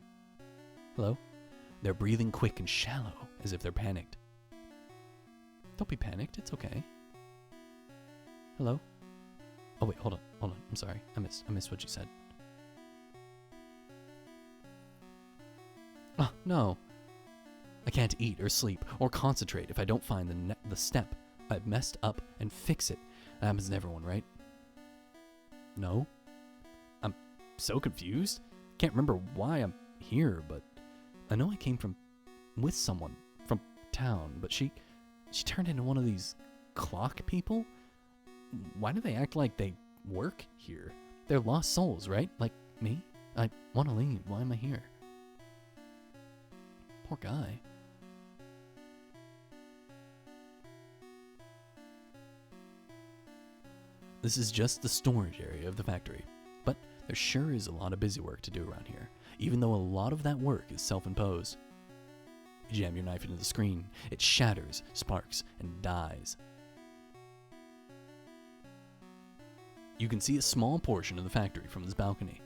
Hello? They're breathing quick and shallow, as if they're panicked. Don't be panicked, it's okay. Hello? Oh wait, hold on. I'm sorry. I missed what you said. Oh, no. I can't eat or sleep or concentrate if I don't find the step I've messed up and fix it. That happens to everyone, right? No? I'm so confused. Can't remember why I'm here, but I know I came with someone from town, but she turned into one of these clock people? Why do they act like they work here? They're lost souls, right? Like me? I want to leave. Why am I here? Poor guy. This is just the storage area of the factory, but there sure is a lot of busy work to do around here, even though a lot of that work is self-imposed. You jam your knife into the screen, it shatters, sparks, and dies. You can see a small portion of the factory from this balcony.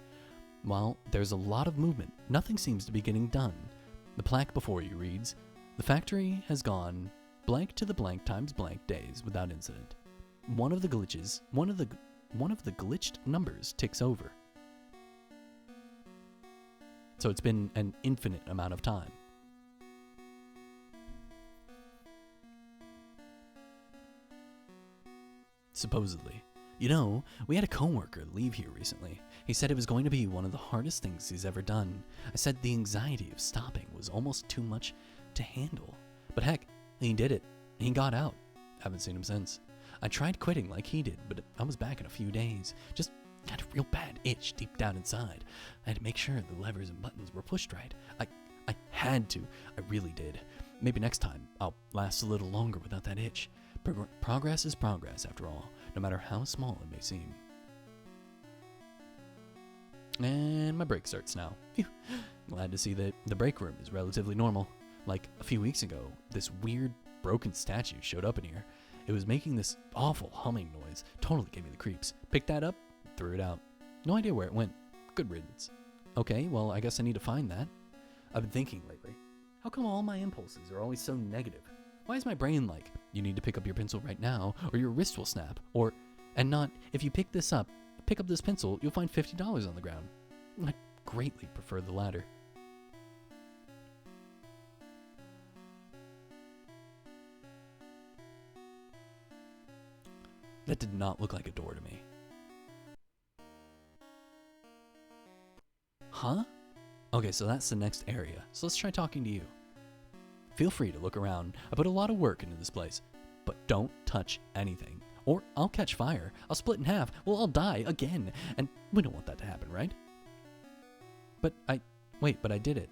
While there's a lot of movement, nothing seems to be getting done. The plaque before you reads, "The factory has gone blank to the blank times blank days without incident. One of the glitched numbers ticks over." So it's been an infinite amount of time. Supposedly. You know, we had a coworker leave here recently. He said it was going to be one of the hardest things he's ever done. I said the anxiety of stopping was almost too much to handle. But heck, he did it. He got out. Haven't seen him since. I tried quitting like he did, but I was back in a few days. Just had a real bad itch deep down inside. I had to make sure the levers and buttons were pushed right. I had to. I really did. Maybe next time I'll last a little longer without that itch. Progress is progress, after all, no matter how small it may seem. And my break starts now. Phew. Glad to see that the break room is relatively normal. Like a few weeks ago, this weird broken statue showed up in here. It was making this awful humming noise. Totally gave me the creeps. Picked that up, threw it out. No idea where it went. Good riddance. Okay, well, I guess I need to find that. I've been thinking lately. How come all my impulses are always so negative? Why is my brain like, you need to pick up your pencil right now, or your wrist will snap, and not, if you pick up this pencil, you'll find $50 on the ground. I greatly prefer the latter. That did not look like a door to me. Huh? Okay, so that's the next area. So let's try talking to you. Feel free to look around. I put a lot of work into this place. But don't touch anything. Or I'll catch fire. I'll split in half. Well, I'll die again. And we don't want that to happen, right? But I did it.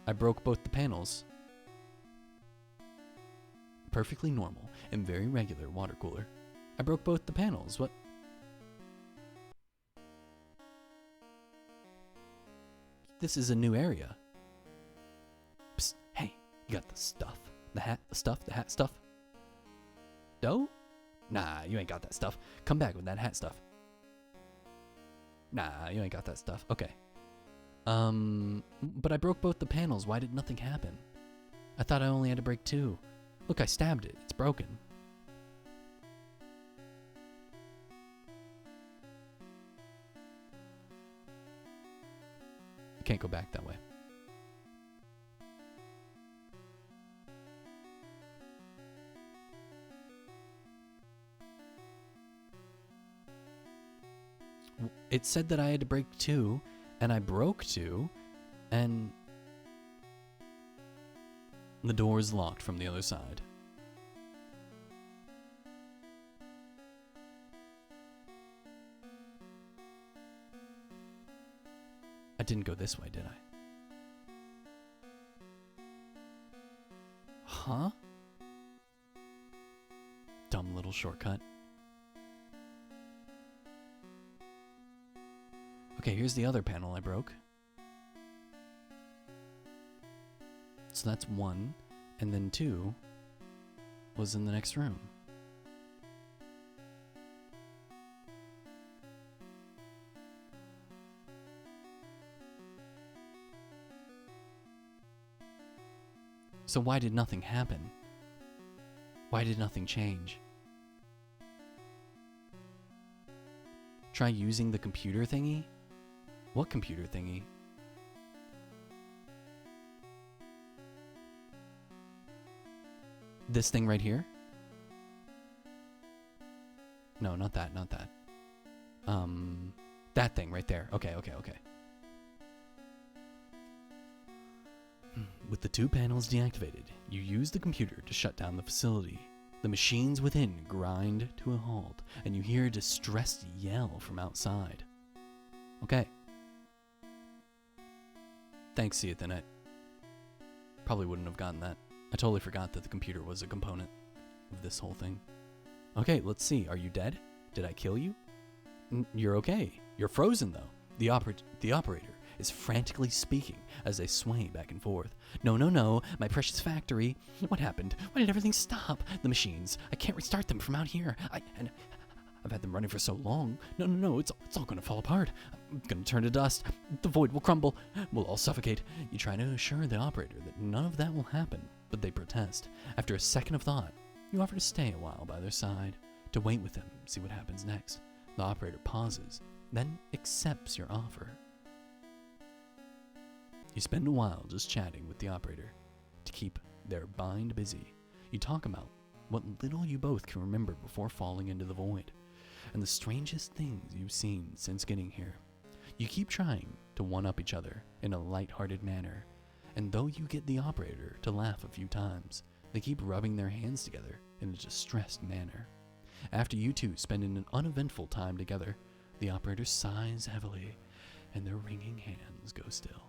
I broke both the panels. Perfectly normal and very regular water cooler. I broke both the panels. What? This is a new area. Psst, hey, you got the stuff? The hat stuff? Dough? Nah, you ain't got that stuff. Come back with that hat stuff. Nah, you ain't got that stuff. Okay. But I broke both the panels. Why did nothing happen? I thought I only had to break 2. Look, I stabbed it. It's broken. You can't go back that way. It said that I had to break 2, and I broke 2, and the door is locked from the other side. I didn't go this way, did I? Huh? Dumb little shortcut. Okay, here's the other panel I broke. So that's 1, and then 2 was in the next room. So why did nothing happen? Why did nothing change? Try using the computer thingy? What computer thingy? This thing right here? No, not that, not that. That thing right there. Okay. With the 2 panels deactivated, you use the computer to shut down the facility. The machines within grind to a halt, and you hear a distressed yell from outside. Okay. Thanks, See It the Net. Probably wouldn't have gotten that. I totally forgot that the computer was a component of this whole thing. Okay, let's see. Are you dead? Did I kill you? You're okay. You're frozen, though. The operator is frantically speaking as they sway back and forth. No, my precious factory. What happened? Why did everything stop? The machines. I can't restart them from out here. I've had them running for so long. No, it's all gonna fall apart. I'm gonna turn to dust. The void will crumble. We'll all suffocate. You try to assure the operator that none of that will happen, but they protest. After a second of thought, you offer to stay a while by their side, to wait with them, see what happens next. The operator pauses, then accepts your offer. You spend a while just chatting with the operator to keep their mind busy. You talk about what little you both can remember before falling into the void, and the strangest things you've seen since getting here. You keep trying to one-up each other in a light-hearted manner, and though you get the operator to laugh a few times, they keep rubbing their hands together in a distressed manner. After you two spend an uneventful time together, the operator sighs heavily, and their wringing hands go still.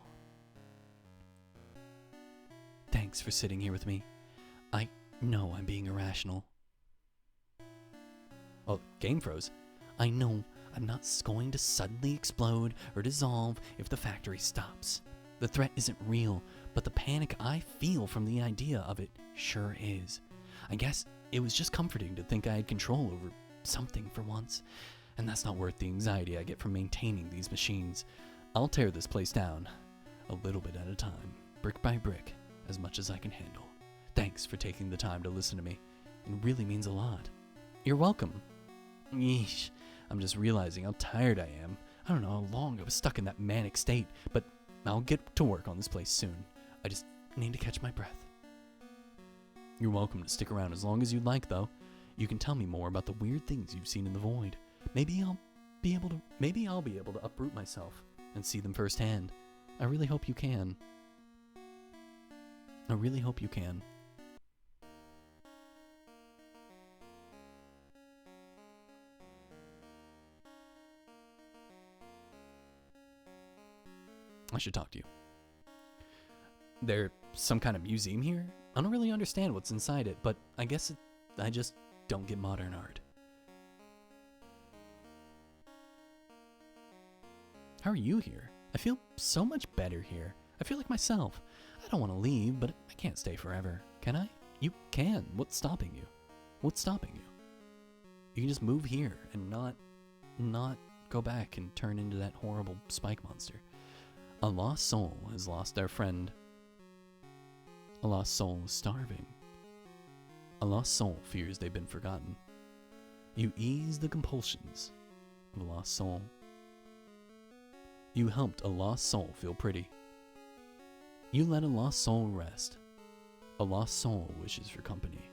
Thanks for sitting here with me. I know I'm being irrational. Oh, game froze. I know I'm not going to suddenly explode or dissolve if the factory stops. The threat isn't real, but the panic I feel from the idea of it sure is. I guess it was just comforting to think I had control over something for once, and that's not worth the anxiety I get from maintaining these machines. I'll tear this place down, a little bit at a time, brick by brick, as much as I can handle. Thanks for taking the time to listen to me. It really means a lot. You're welcome. Yeesh, I'm just realizing how tired I am. I don't know how long I was stuck in that manic state, but I'll get to work on this place soon. I just need to catch my breath. You're welcome to stick around as long as you'd like, though. You can tell me more about the weird things you've seen in the void. Maybe I'll be able to uproot myself and see them firsthand. I really hope you can. I really hope you can. I should talk to you. There's some kind of museum here? I don't really understand what's inside it, but I guess I just don't get modern art. How are you here? I feel so much better here. I feel like myself. I don't want to leave, but I can't stay forever. Can I? You can. What's stopping you? What's stopping you? You can just move here and not go back and turn into that horrible spike monster. A lost soul has lost their friend. A lost soul is starving. A lost soul fears they've been forgotten. You ease the compulsions of a lost soul. You helped a lost soul feel pretty. You let a lost soul rest. A lost soul wishes for company.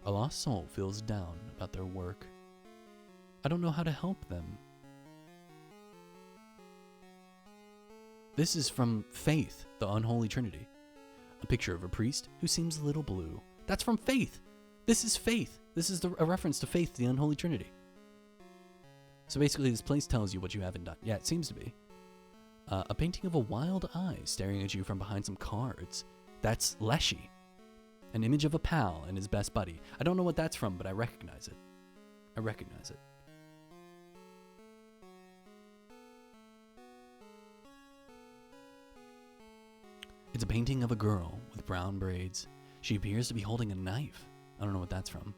A lost soul feels down about their work. I don't know how to help them. This is from Faith, the Unholy Trinity. A picture of a priest who seems a little blue. That's from Faith. This is Faith. This is a reference to Faith, the Unholy Trinity. So basically this place tells you what you haven't done. Yeah, it seems to be. A painting of a wild eye staring at you from behind some cards. That's Leshy. An image of a pal and his best buddy. I don't know what that's from, but I recognize it. I recognize it. It's a painting of a girl with brown braids. She appears to be holding a knife. I don't know what that's from.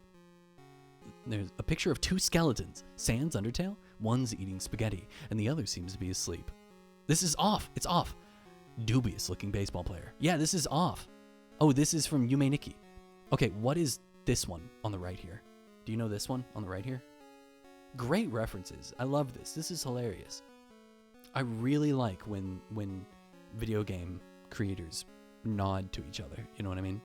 There's a picture of two skeletons. Sans Undertale? One's eating spaghetti, and the other seems to be asleep. This is off. It's off. Dubious looking baseball player. Yeah, this is off. Oh, this is from Yume Nikki. Okay, what is this one on the right here? Do you know this one on the right here? Great references. I love this. This is hilarious. I really like when video game creators nod to each other. You know what I mean?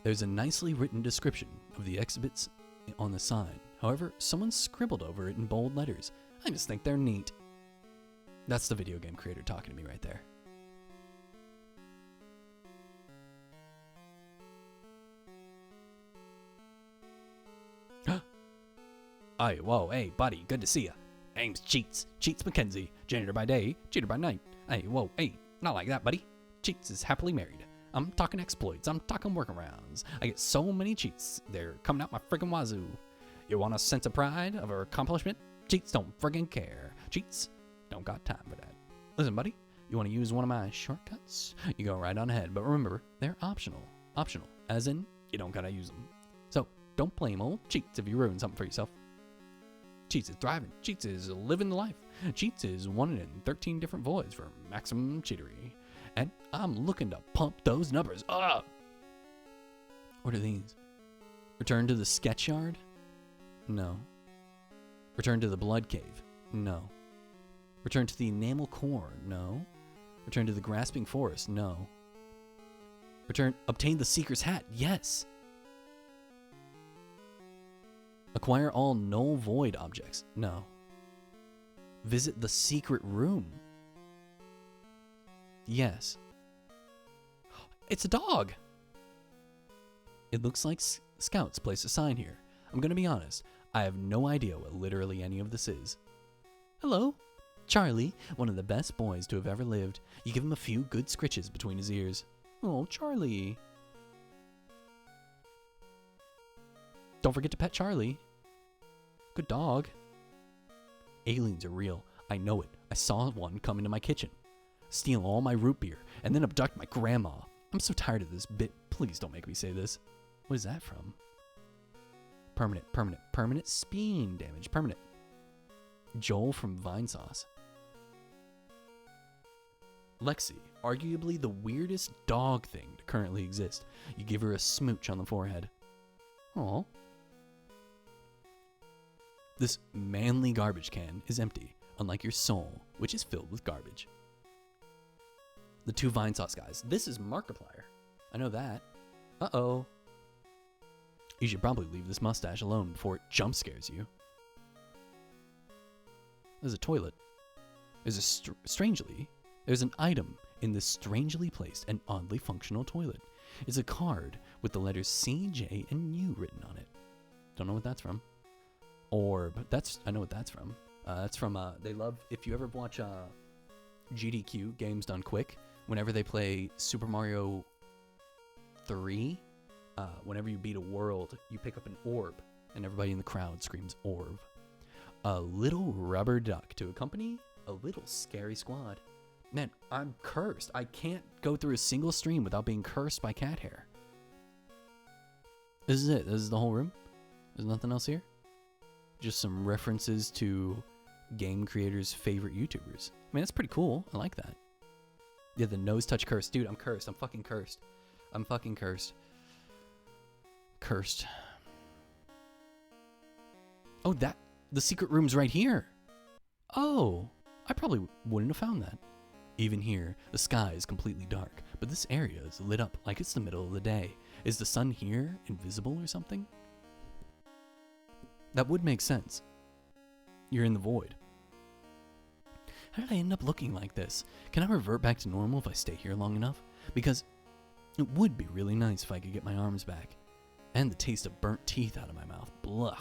There's a nicely written description of the exhibits on the sign. However, someone scribbled over it in bold letters. I just think they're neat. That's the video game creator talking to me right there. Hey, whoa, hey, buddy, good to see ya. Name's Cheats. Cheats McKenzie. Janitor by day, cheater by night. Hey, whoa, hey, not like that, buddy. Cheats is happily married. I'm talking exploits. I'm talking workarounds. I get so many cheats. They're coming out my friggin' wazoo. You want a sense of pride of our accomplishment? Cheats don't friggin' care. Cheats don't got time for that. Listen, buddy, you want to use one of my shortcuts? You go right on ahead, but remember, they're optional. Optional, as in, you don't gotta use them. So, don't blame old Cheats if you ruin something for yourself. Cheats is thriving. Cheats is living the life. Cheats is 1 in 13 different voids for maximum cheatery. And I'm looking to pump those numbers up. What are these? Return to the sketch yard? No. Return to the blood cave? No. Return to the enamel core? No. Return to the grasping forest? No. Obtain the seeker's hat? Yes. Acquire all null void objects? No. Visit the secret room? Yes. It's a dog! It looks like scouts placed a sign here. I'm gonna be honest, I have no idea what literally any of this is. Hello? Charlie, one of the best boys to have ever lived. You give him a few good scritches between his ears. Oh, Charlie. Don't forget to pet Charlie. Good dog. Aliens are real. I know it. I saw one come into my kitchen, steal all my root beer, and then abduct my grandma. I'm so tired of this bit. Please don't make me say this. What is that from? Permanent speeding damage. Permanent. Joel from Vinesauce. Lexi, arguably the weirdest dog thing to currently exist. You give her a smooch on the forehead. Aw. This manly garbage can is empty, unlike your soul, which is filled with garbage. The 2 Vinesauce guys. This is Markiplier. I know that. Uh-oh. You should probably leave this mustache alone before it jump scares you. There's a toilet. There's an item in this strangely placed and oddly functional toilet. It's a card with the letters C, J, and U written on it. Don't know what that's from. Orb. I know what that's from. That's from, they love, if you ever watch, GDQ, Games Done Quick, whenever they play Super Mario 3, whenever you beat a world, you pick up an orb, and everybody in the crowd screams orb. A little rubber duck to accompany a little scary squad. Man, I'm cursed. I can't go through a single stream without being cursed by cat hair. This is it. This is the whole room. There's nothing else here. Just some references to game creators' favorite YouTubers. I mean, that's pretty cool. I like that. Yeah, the nose touch curse. Dude, I'm cursed. I'm fucking cursed. I'm fucking cursed. Cursed. Oh, the secret room's right here. Oh, I probably wouldn't have found that. Even here, the sky is completely dark, but this area is lit up like it's the middle of the day. Is the sun here invisible or something? That would make sense. You're in the void. How did I end up looking like this? Can I revert back to normal if I stay here long enough? Because it would be really nice if I could get my arms back. And the taste of burnt teeth out of my mouth. Blah.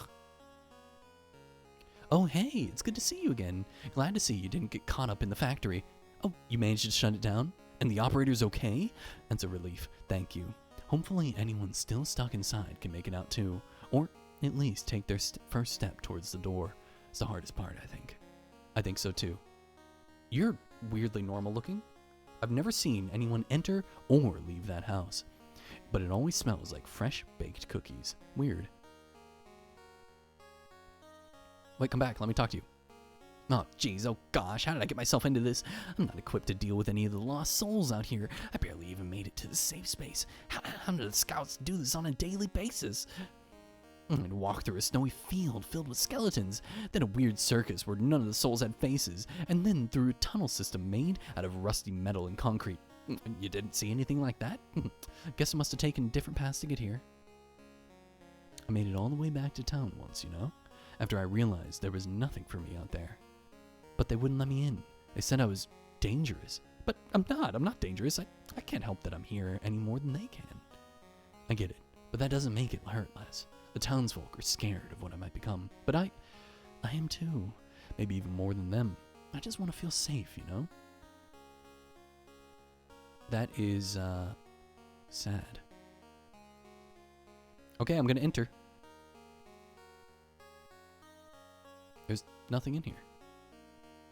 Oh, hey, it's good to see you again. Glad to see you didn't get caught up in the factory. Oh, you managed to shut it down? And the operator's okay? That's a relief. Thank you. Hopefully anyone still stuck inside can make it out too. Or at least take their first step towards the door. It's the hardest part, I think. I think so too. You're weirdly normal looking. I've never seen anyone enter or leave that house. But it always smells like fresh baked cookies. Weird. Wait, come back. Let me talk to you. Oh, jeez. Oh, gosh. How did I get myself into this? I'm not equipped to deal with any of the lost souls out here. I barely even made it to the safe space. How do the scouts do this on a daily basis? I'd walk through a snowy field filled with skeletons, then a weird circus where none of the souls had faces, and then through a tunnel system made out of rusty metal and concrete. You didn't see anything like that? Guess I must have taken different paths to get here. I made it all the way back to town once, after I realized there was nothing for me out there. But they wouldn't let me in. They said I was dangerous. But I'm not dangerous. I can't help that I'm here any more than they can. I get it, but that doesn't make it hurt less. The townsfolk are scared of what I might become, but I am too. Maybe even more than them. I just want to feel safe, That is, sad. Okay, I'm gonna enter. There's nothing in here.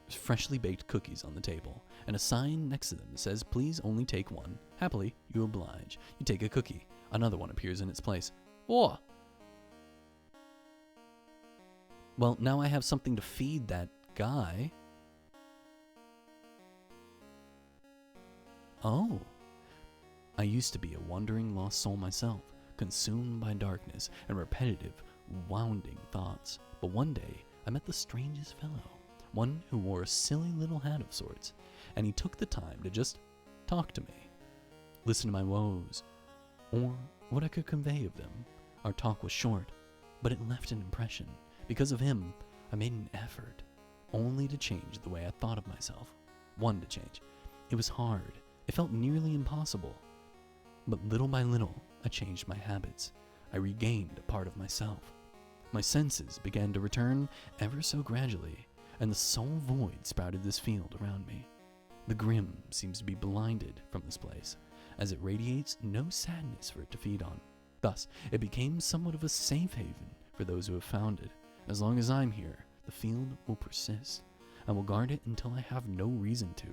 There's freshly baked cookies on the table, and a sign next to them that says, "Please only take one. Happily, you oblige." You take a cookie. Another one appears in its place. Oh! Well, now I have something to feed that guy. Oh. I used to be a wandering lost soul myself, consumed by darkness and repetitive, wounding thoughts. But one day, I met the strangest fellow, one who wore a silly little hat of sorts, and he took the time to just talk to me, listen to my woes, or what I could convey of them. Our talk was short, but it left an impression. Because of him, I made an effort, only to change the way I thought of myself. One to change. It was hard. It felt nearly impossible. But little by little, I changed my habits. I regained a part of myself. My senses began to return ever so gradually, and the soul void sprouted this field around me. The grim seems to be blinded from this place, as it radiates no sadness for it to feed on. Thus, it became somewhat of a safe haven for those who have found it. As long as I'm here, the field will persist. I will guard it until I have no reason to,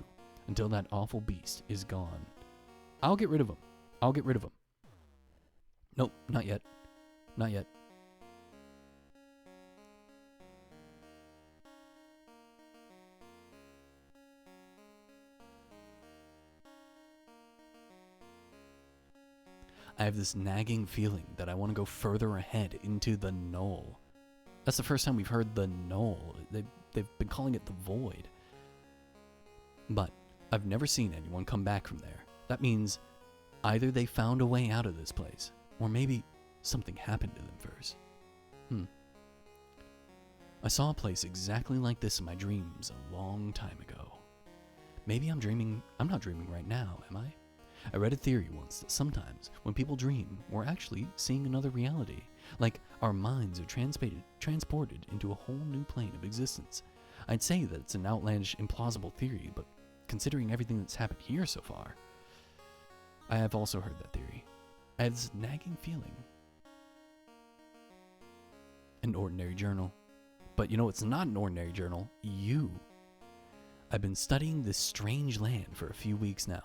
until that awful beast is gone. I'll get rid of him. I'll get rid of him. Nope, not yet. Not yet. I have this nagging feeling that I want to go further ahead into the null. That's the first time we've heard the null. They've been calling it the void. But I've never seen anyone come back from there. That means either they found a way out of this place, or maybe something happened to them first. I saw a place exactly like this in my dreams a long time ago. Maybe I'm dreaming. I'm not dreaming right now, am I? I read a theory once that sometimes when people dream, we're actually seeing another reality, like our minds are transported into a whole new plane of existence. I'd say that it's an outlandish, implausible theory, but considering everything that's happened here so far, I have also heard that theory. I have this nagging feeling. An ordinary journal. But it's not an ordinary journal. I've been studying this strange land for a few weeks now.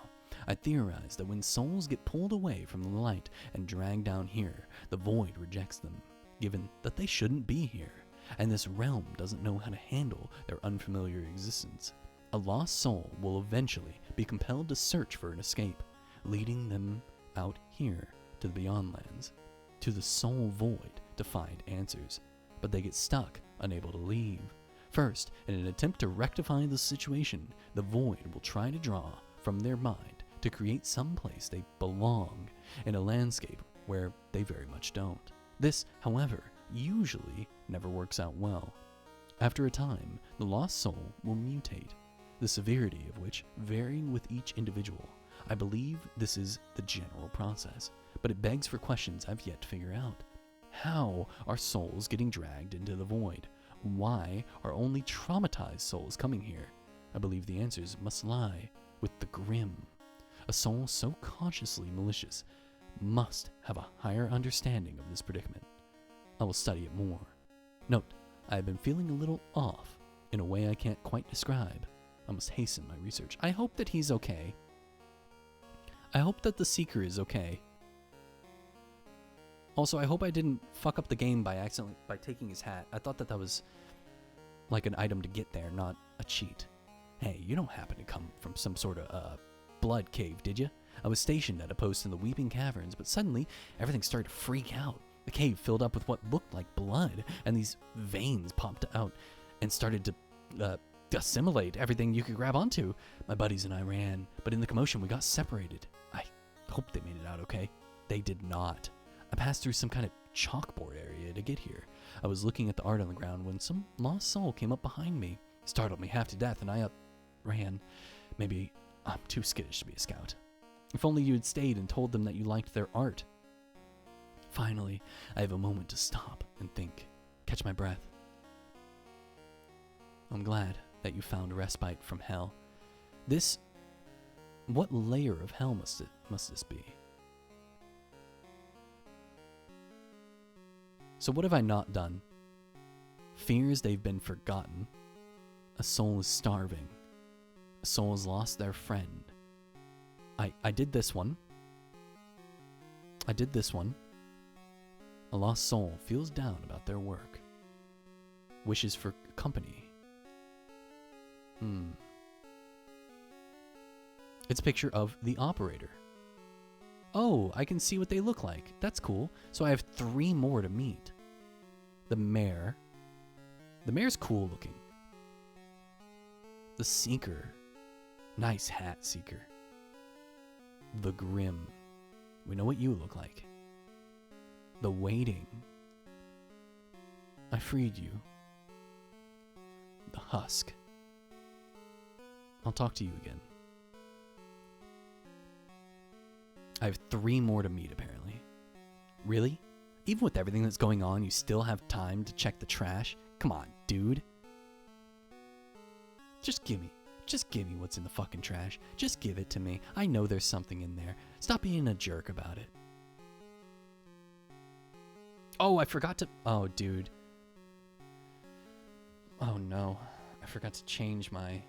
I theorize that when souls get pulled away from the light and dragged down here, the void rejects them, given that they shouldn't be here, and this realm doesn't know how to handle their unfamiliar existence. A lost soul will eventually be compelled to search for an escape, leading them out here to the Beyond Lands, to the soul void to find answers, but they get stuck, unable to leave. First, in an attempt to rectify the situation, the void will try to draw from their mind to create some place they belong in a landscape where they very much don't. This, however, usually never works out well. After a time, the lost soul will mutate, the severity of which varying with each individual. I believe this is the general process, but it begs for questions I've yet to figure out. How are souls getting dragged into the void? Why are only traumatized souls coming here? I believe the answers must lie with the grim. A soul so consciously malicious must have a higher understanding of this predicament. I will study it more. Note, I have been feeling a little off in a way I can't quite describe. I must hasten my research. I hope that he's okay. I hope that the Seeker is okay. Also, I hope I didn't fuck up the game by taking his hat. I thought that was like an item to get there, not a cheat. Hey, you don't happen to come from some sort of blood cave, did you? I was stationed at a post in the Weeping Caverns, but suddenly everything started to freak out. The cave filled up with what looked like blood, and these veins popped out and started to assimilate everything you could grab onto. My buddies and I ran, but in the commotion we got separated. I hope they made it out okay. They did not. I passed through some kind of chalkboard area to get here. I was looking at the art on the ground when some lost soul came up behind me, startled me half to death, and I ran. Maybe I'm too skittish to be a scout. If only you had stayed and told them that you liked their art. Finally, I have a moment to stop and think, catch my breath. I'm glad that you found respite from hell. What layer of hell must this be? So what have I not done? Fears they've been forgotten. A soul is starving. A soul has lost their friend. I did this one. A lost soul feels down about their work. Wishes for company. It's a picture of the operator. Oh, I can see what they look like. That's cool. So I have 3 more to meet. The mayor. The mayor's cool looking. The seeker. Nice hat, seeker. The grim. We know what you look like. The waiting. I freed you. The husk. I'll talk to you again. I have 3 more to meet, apparently. Really? Even with everything that's going on, you still have time to check the trash? Come on, dude. Just give me what's in the fucking trash. Just give it to me. I know there's something in there. Stop being a jerk about it. Oh, I forgot to... Oh, dude. Oh, no. I forgot to change my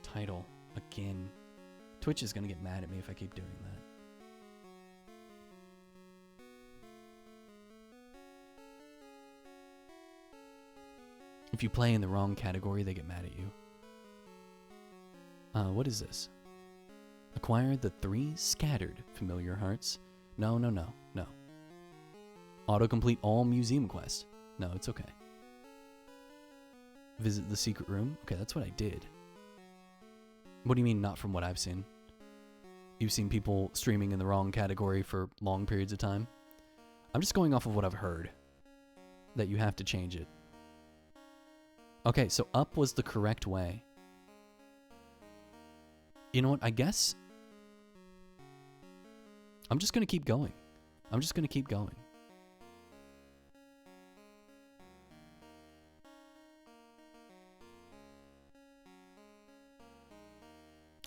title again. Twitch is going to get mad at me if I keep doing that. If you play in the wrong category, they get mad at you. What is this? Acquire the 3 scattered familiar hearts. No. Autocomplete all museum quests. No, it's okay. Visit the secret room. Okay, that's what I did. What do you mean not from what I've seen? You've seen people streaming in the wrong category for long periods of time? I'm just going off of what I've heard. That you have to change it. Okay, so up was the correct way. You know what? I guess I'm just going to keep going.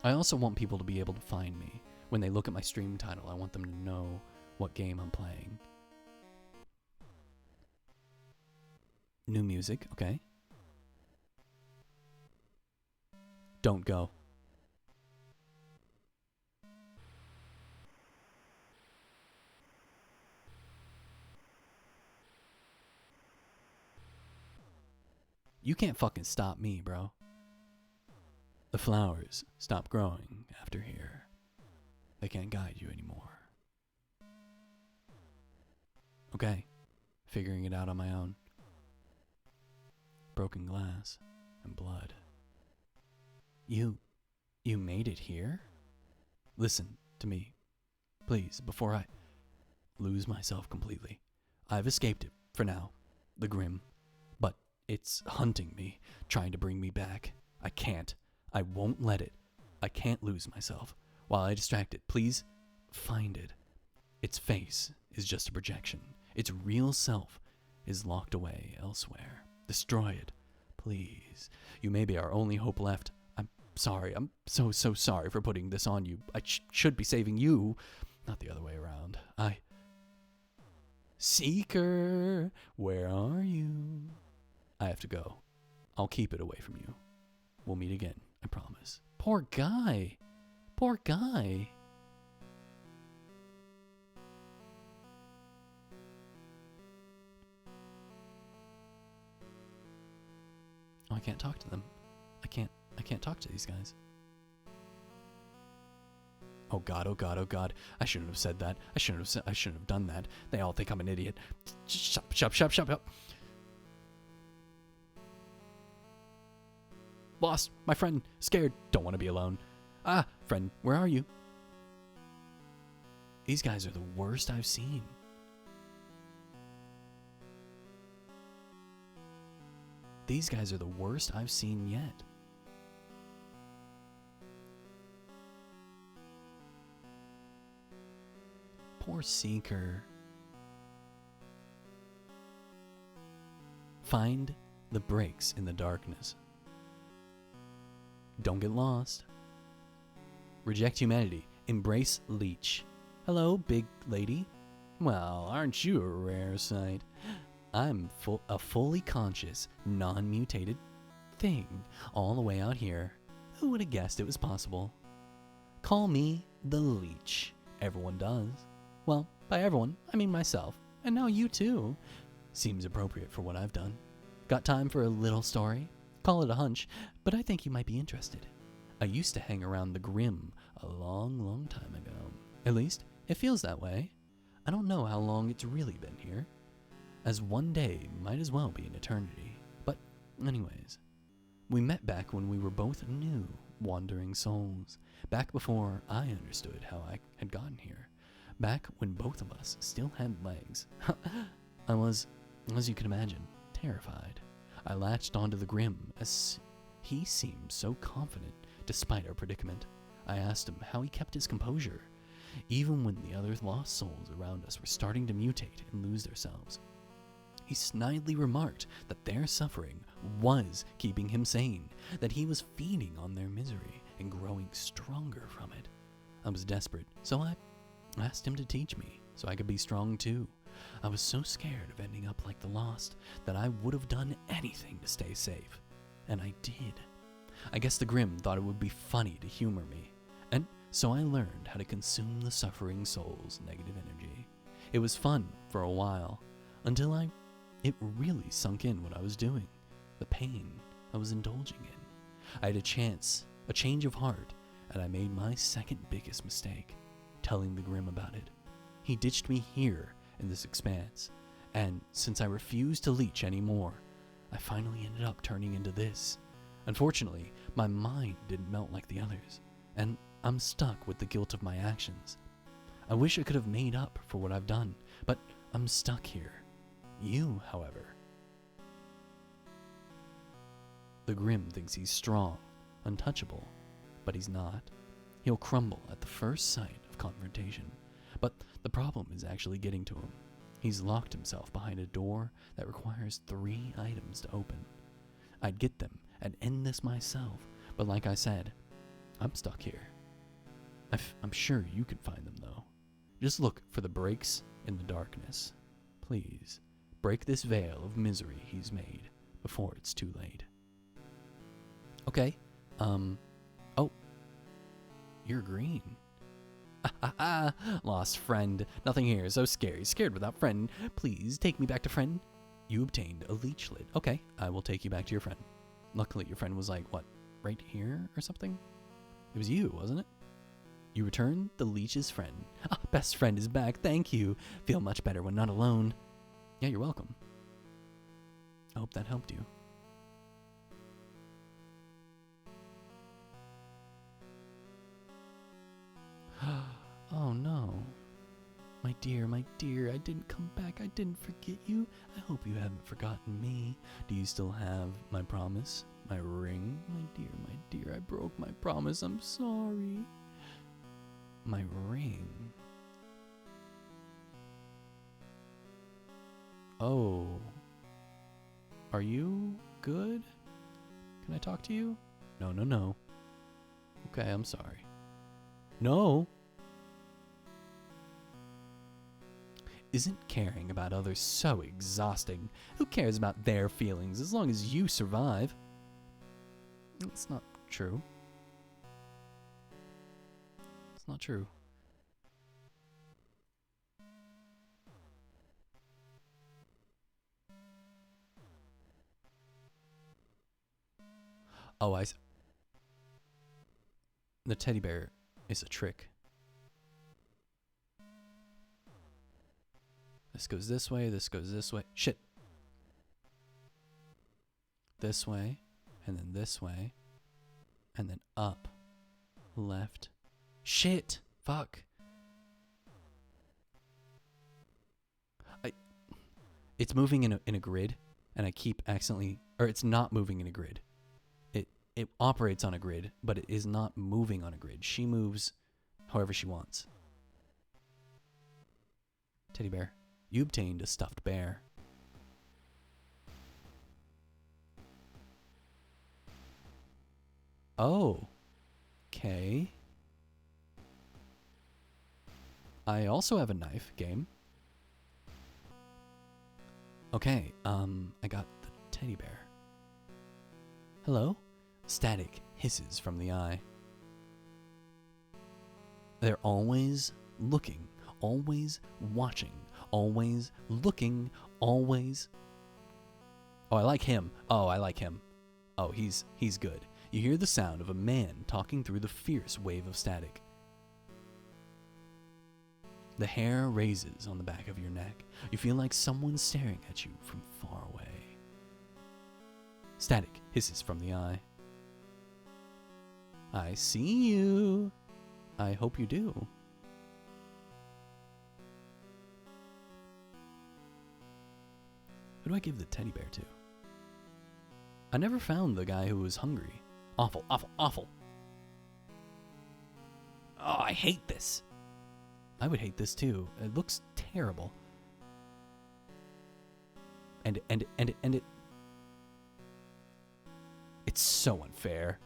I also want people to be able to find me. When they look at my stream title, I want them to know what game I'm playing. New music, okay. Don't go. You can't fucking stop me, bro. The flowers stop growing after here. They can't guide you anymore. Okay, figuring it out on my own. Broken glass and blood. You made it here? Listen to me, please, before I lose myself completely. I've escaped it, for now, the Grim, but it's hunting me, trying to bring me back. I can't. I won't let it. I can't lose myself. While I distract it, please find it. Its face is just a projection. Its real self is locked away elsewhere. Destroy it, please. You may be our only hope left. I'm sorry. I'm so sorry for putting this on you. I should be saving you, not the other way around. Seeker, where are you? I have to go. I'll keep it away from you. We'll meet again, I promise. Poor guy. Poor guy. Oh, I can't talk to them. I can't talk to these guys. Oh god, oh god, oh god. I shouldn't have said that. I shouldn't have done that. They all think I'm an idiot. Shut. Lost. My friend. Scared. Don't want to be alone. Ah, friend, where are you? These guys are the worst I've seen. These guys are the worst I've seen yet. Poor Seeker. Find the breaks in the darkness. Don't get lost. Reject humanity. Embrace Leech. Hello, big lady. Well, aren't you a rare sight? I'm a fully conscious, non-mutated thing all the way out here. Who would have guessed it was possible? Call me the Leech. Everyone does. Well, by everyone, I mean myself. And now you too. Seems appropriate for what I've done. Got time for a little story? Call it a hunch, but I think you might be interested. I used to hang around the Grim a long, long time ago. At least, it feels that way. I don't know how long it's really been here. As one day might as well be an eternity. But anyways, we met back when we were both new, wandering souls. Back before I understood how I had gotten here. Back when both of us still had legs. I was, as you can imagine, terrified. I latched onto the Grim as he seemed so confident despite our predicament. I asked him how he kept his composure, even when the other lost souls around us were starting to mutate and lose themselves. He snidely remarked that their suffering was keeping him sane, that he was feeding on their misery and growing stronger from it. I was desperate, so I asked him to teach me so I could be strong too. I was so scared of ending up like the lost that I would have done anything to stay safe. And I did. I guess the Grim thought it would be funny to humor me, and so I learned how to consume the suffering soul's negative energy. It was fun for a while, until it really sunk in what I was doing, the pain I was indulging in. I had a change of heart, and I made my second biggest mistake, telling the Grim about it. He ditched me here in this expanse, and since I refused to leech anymore, I finally ended up turning into this. Unfortunately, my mind didn't melt like the others, and I'm stuck with the guilt of my actions. I wish I could have made up for what I've done, but I'm stuck here. You, however. The Grim thinks he's strong, untouchable, but he's not. He'll crumble at the first sight of confrontation, but the problem is actually getting to him. He's locked himself behind a door that requires 3 items to open. I'd get them and end this myself, but like I said, I'm stuck here. I'm sure you can find them though. Just look for the breaks in the darkness. Please, break this veil of misery he's made before it's too late. Okay, oh, you're green. Lost friend. Nothing here, so scary. Scared without friend. Please take me back to friend. You obtained a leechlet. Okay, I will take you back to your friend. Luckily, your friend was like, what, right here or something? It was you, wasn't it? You returned the leech's friend. Ah, best friend is back. Thank you. Feel much better when not alone. Yeah, you're welcome. I hope that helped you. Oh no. My dear, I didn't come back. I didn't forget you. I hope you haven't forgotten me. Do you still have my promise? My ring? My dear, I broke my promise. I'm sorry. My ring. Oh. Are you good? Can I talk to you? No. Okay, I'm sorry. No. Isn't caring about others so exhausting? Who cares about their feelings as long as you survive? It's not true. It's not true. Oh, the teddy bear is a trick. This goes this way, this goes this way. Shit. This way, and then this way, and then up, left. Shit. Fuck. It's moving in a grid, and I keep accidentally, or it's not moving in a grid. It operates on a grid, but it is not moving on a grid. She moves however she wants. Teddy bear, you obtained a stuffed bear. Oh, okay. I also have a knife game. Okay, I got the teddy bear. Hello? Static hisses from the eye. They're always looking, always watching, always looking, always. Oh, I like him. Oh, I like him. Oh, he's good. You hear the sound of a man talking through the fierce wave of static. The hair raises on the back of your neck. You feel like someone's staring at you from far away. Static hisses from the eye. I see you. I hope you do. Who do I give the teddy bear to? I never found the guy who was hungry. Awful, awful, awful. Oh, I hate this. I would hate this too. It looks terrible. End it. It's so unfair.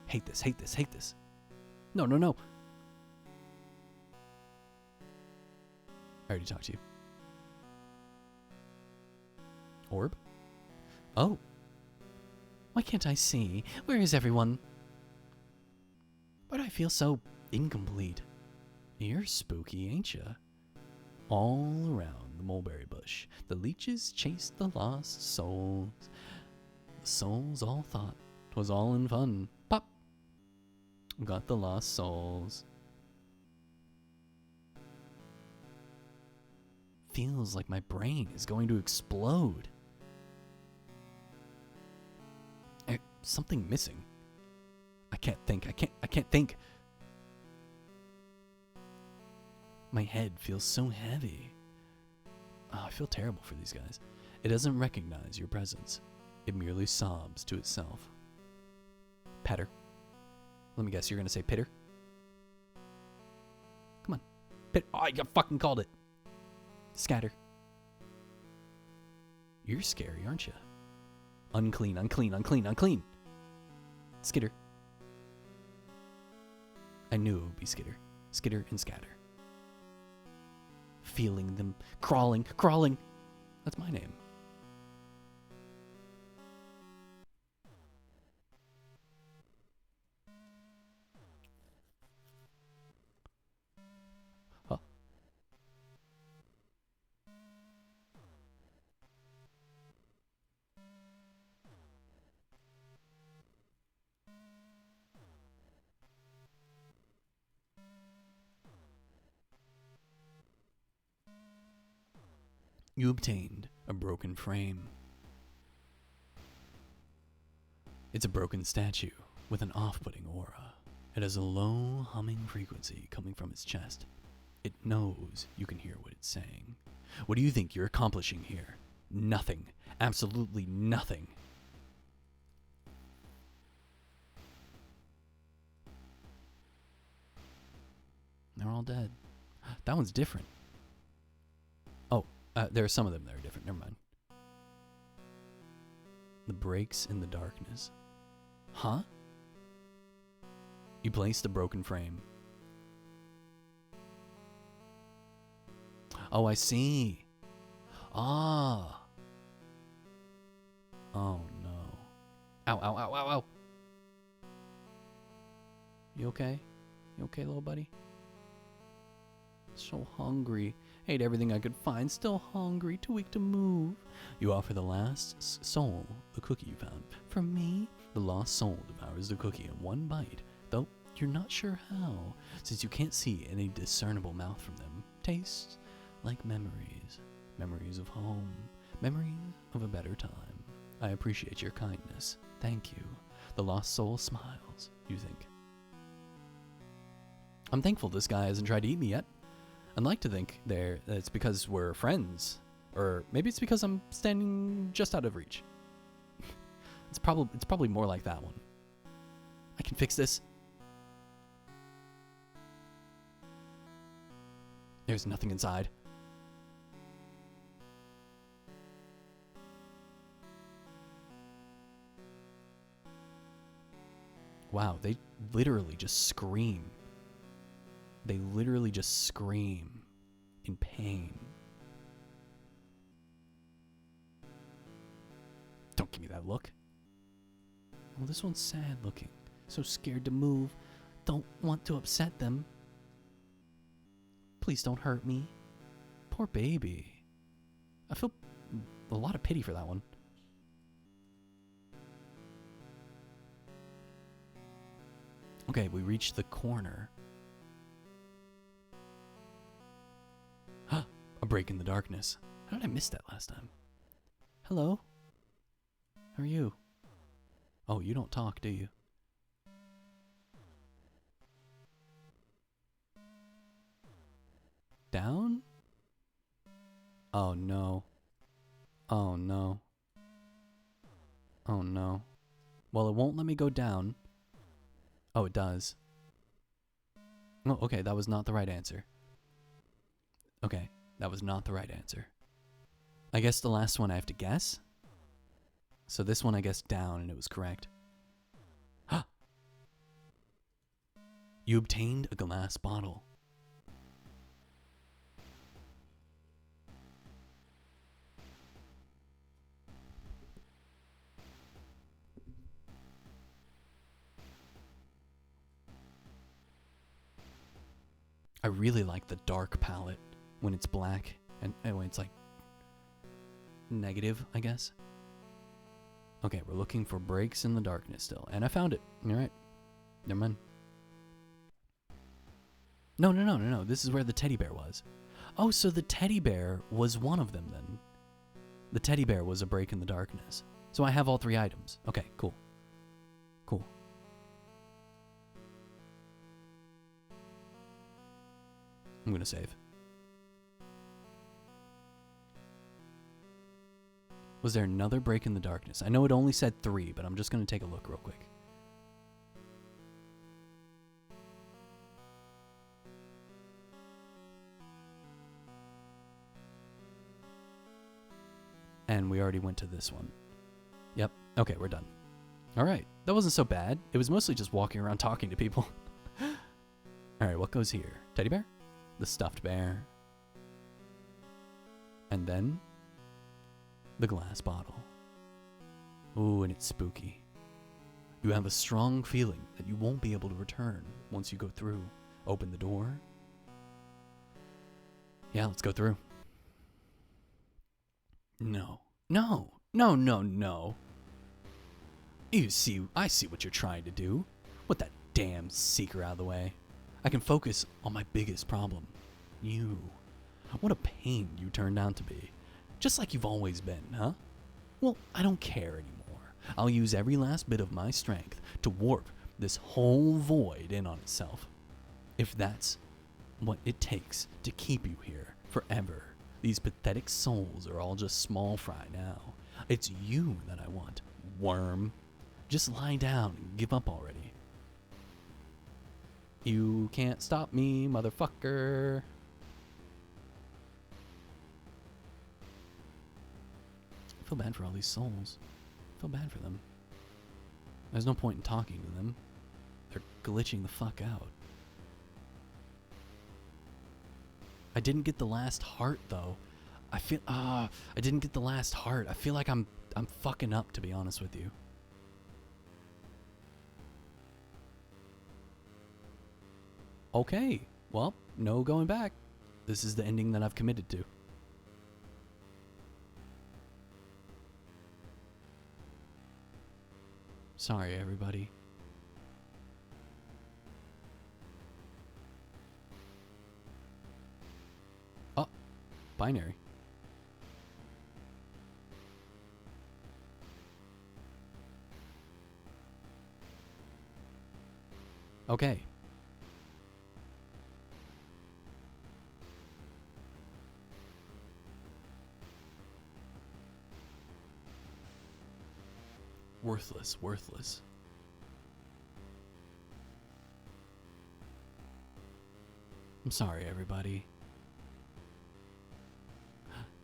Hate this, hate this, hate this. No. I already talked to you. Orb? Oh. Why can't I see? Where is everyone? Why do I feel so incomplete? You're spooky, ain't ya? All around the mulberry bush, the leeches chased the lost souls. The souls all thought 'twas all in fun. Pop! Got the lost souls. Feels like my brain is going to explode. Something missing. I can't think. I can't think. My head feels so heavy. Oh, I feel terrible for these guys. It doesn't recognize your presence. It merely sobs to itself. Petter. Let me guess, you're gonna say pitter? Come on. Pit. Oh, I fucking called it. Scatter. You're scary, aren't you? Unclean, unclean, unclean, unclean. Skitter. I knew it would be Skitter. Skitter and scatter. Feeling them crawling, crawling. That's my name. Huh? You obtained a broken frame. It's a broken statue with an off-putting aura. It has a low humming frequency coming from its chest. It knows you can hear what it's saying. What do you think you're accomplishing here? Nothing. Absolutely nothing. They're all dead. That one's different. Oh, there are some of them that are different. Never mind. The breaks in the darkness. Huh? You place the broken frame. Oh, I see. Ah. Oh, no. Ow, ow, ow, ow, ow. You okay? You okay, little buddy? So hungry. Ate everything I could find. Still hungry. Too weak to move. You offer the last soul the cookie you found. For me, the lost soul devours the cookie in one bite, though you're not sure how, since you can't see any discernible mouth from them. taste like memories. Memories of home. Memories of a better time. I appreciate your kindness. Thank you. The lost soul smiles, you think. I'm thankful this guy hasn't tried to eat me yet. I'd like to think it's because we're friends. Or maybe it's because I'm standing just out of reach. It's probably more like that one. I can fix this. There's nothing inside. Wow, they literally just scream. They literally just scream in pain. Don't give me that look. Well, this one's sad looking. So scared to move. Don't want to upset them. Please don't hurt me. Poor baby. I feel a lot of pity for that one. Okay, we reached the corner. Huh, a break in the darkness. How did I miss that last time? Hello? How are you? Oh, you don't talk, do you? Down? Oh no. Oh no. Oh no. Well, it won't let me go down. Oh, it does. Oh, okay, that was not the right answer. Okay, that was not the right answer. I guess the last one I have to guess? So this one I guessed down and it was correct. Huh! You obtained a glass bottle. I really like the dark palette when it's black and when it's like negative, I guess. Okay, we're looking for breaks in the darkness still. And I found it. You're right. Never mind. No. This is where the teddy bear was. Oh, so the teddy bear was one of them then. The teddy bear was a break in the darkness. So I have all 3 items. Okay, cool. Cool. I'm gonna save. Was there another break in the darkness? I know it only said 3, but I'm just gonna take a look real quick. And we already went to this one. Yep. Okay, we're done. Alright. That wasn't so bad. It was mostly just walking around talking to people. Alright, what goes here? Teddy bear? The stuffed bear. And then the glass bottle. Ooh, and it's spooky. You have a strong feeling that you won't be able to return once you go through. Open the door. Yeah, let's go through. No. I see what you're trying to do. Put that damn seeker out of the way. I can focus on my biggest problem. You. What a pain you turned out to be. Just like you've always been, huh? Well, I don't care anymore. I'll use every last bit of my strength to warp this whole void in on itself. If that's what it takes to keep you here forever. These pathetic souls are all just small fry now. It's you that I want, worm. Just lie down and give up already. You can't stop me, motherfucker. I feel bad for all these souls. I feel bad for them. There's no point in talking to them. They're glitching the fuck out. I didn't get the last heart though. I didn't get the last heart. I feel like I'm fucking up, to be honest with you. Okay, well, no going back. This is the ending that I've committed to. Sorry, everybody. binary. Okay. Worthless, worthless. I'm sorry, everybody.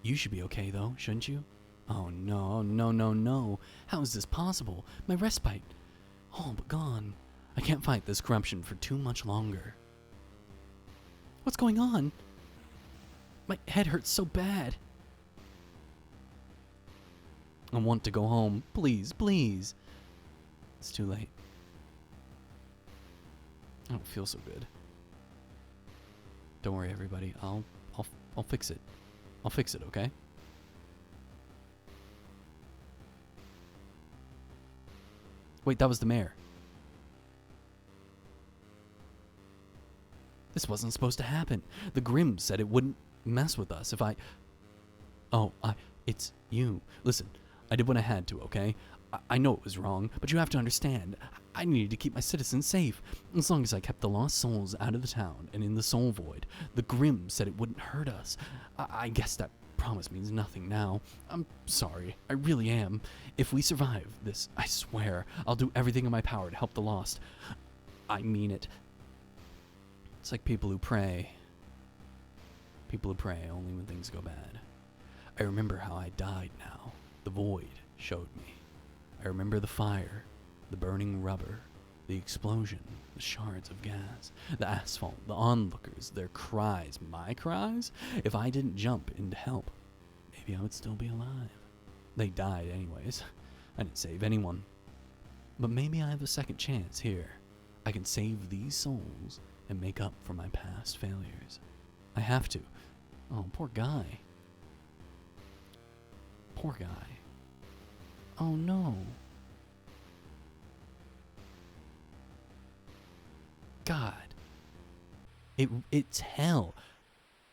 You should be okay, though, shouldn't you? Oh, no, no, no, no. How is this possible? My respite. All but gone. I can't fight this corruption for too much longer. What's going on? My head hurts so bad. I want to go home. Please, please. It's too late. I don't feel so good. Don't worry, everybody. I'll fix it. I'll fix it, okay? Wait, that was the mayor. This wasn't supposed to happen. The Grimm said it wouldn't mess with us if I... Oh, it's you. Listen, I did what I had to, okay? I know it was wrong, but you have to understand. I needed to keep my citizens safe. As long as I kept the lost souls out of the town and in the soul void, the Grimm said it wouldn't hurt us. I guess that promise means nothing now. I'm sorry. I really am. If we survive this, I swear, I'll do everything in my power to help the lost. I mean it. It's like people who pray. People who pray only when things go bad. I remember how I died now. The void showed me. I remember the fire, the burning rubber, the explosion, the shards of gas, the asphalt, the onlookers, their cries. My cries? If I didn't jump in to help, maybe I would still be alive. They died anyways. I didn't save anyone. But maybe I have a second chance here. I can save these souls and make up for my past failures. I have to. Oh, poor guy. Poor guy. Oh no. God. It's hell.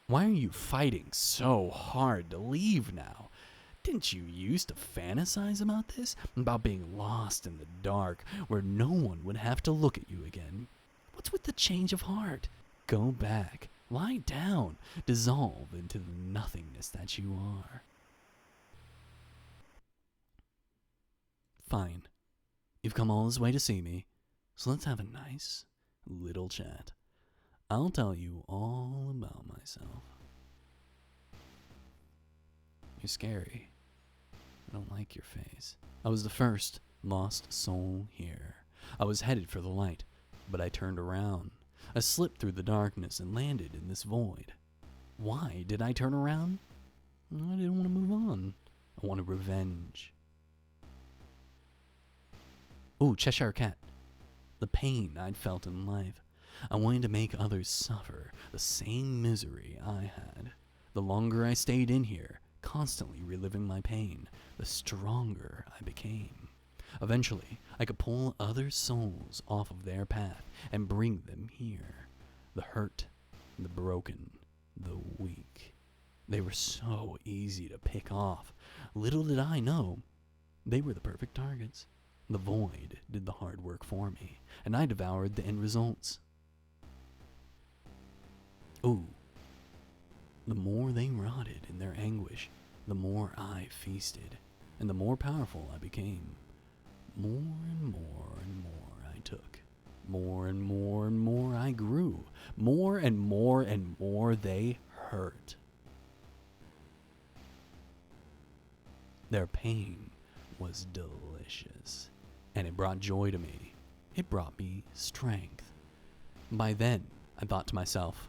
Why are you fighting so hard to leave now? Didn't you used to fantasize about this? About being lost in the dark, where no one would have to look at you again? What's with the change of heart? Go back. Lie down. Dissolve into the nothingness that you are. Fine. You've come all this way to see me, so let's have a nice little chat. I'll tell you all about myself. You're scary. I don't like your face. I was the first lost soul here. I was headed for the light, but I turned around. I slipped through the darkness and landed in this void. Why did I turn around? I didn't want to move on. I wanted revenge. Ooh, Cheshire Cat. The pain I'd felt in life. I wanted to make others suffer the same misery I had. The longer I stayed in here, constantly reliving my pain, the stronger I became. Eventually, I could pull other souls off of their path and bring them here. The hurt, the broken, the weak. They were so easy to pick off. Little did I know, they were the perfect targets. The void did the hard work for me, and I devoured the end results. Ooh. The more they rotted in their anguish, the more I feasted, and the more powerful I became. More and more and more I took. More and more and more I grew. More and more and more they hurt. Their pain was delicious, and it brought joy to me. It brought me strength. By then, I thought to myself,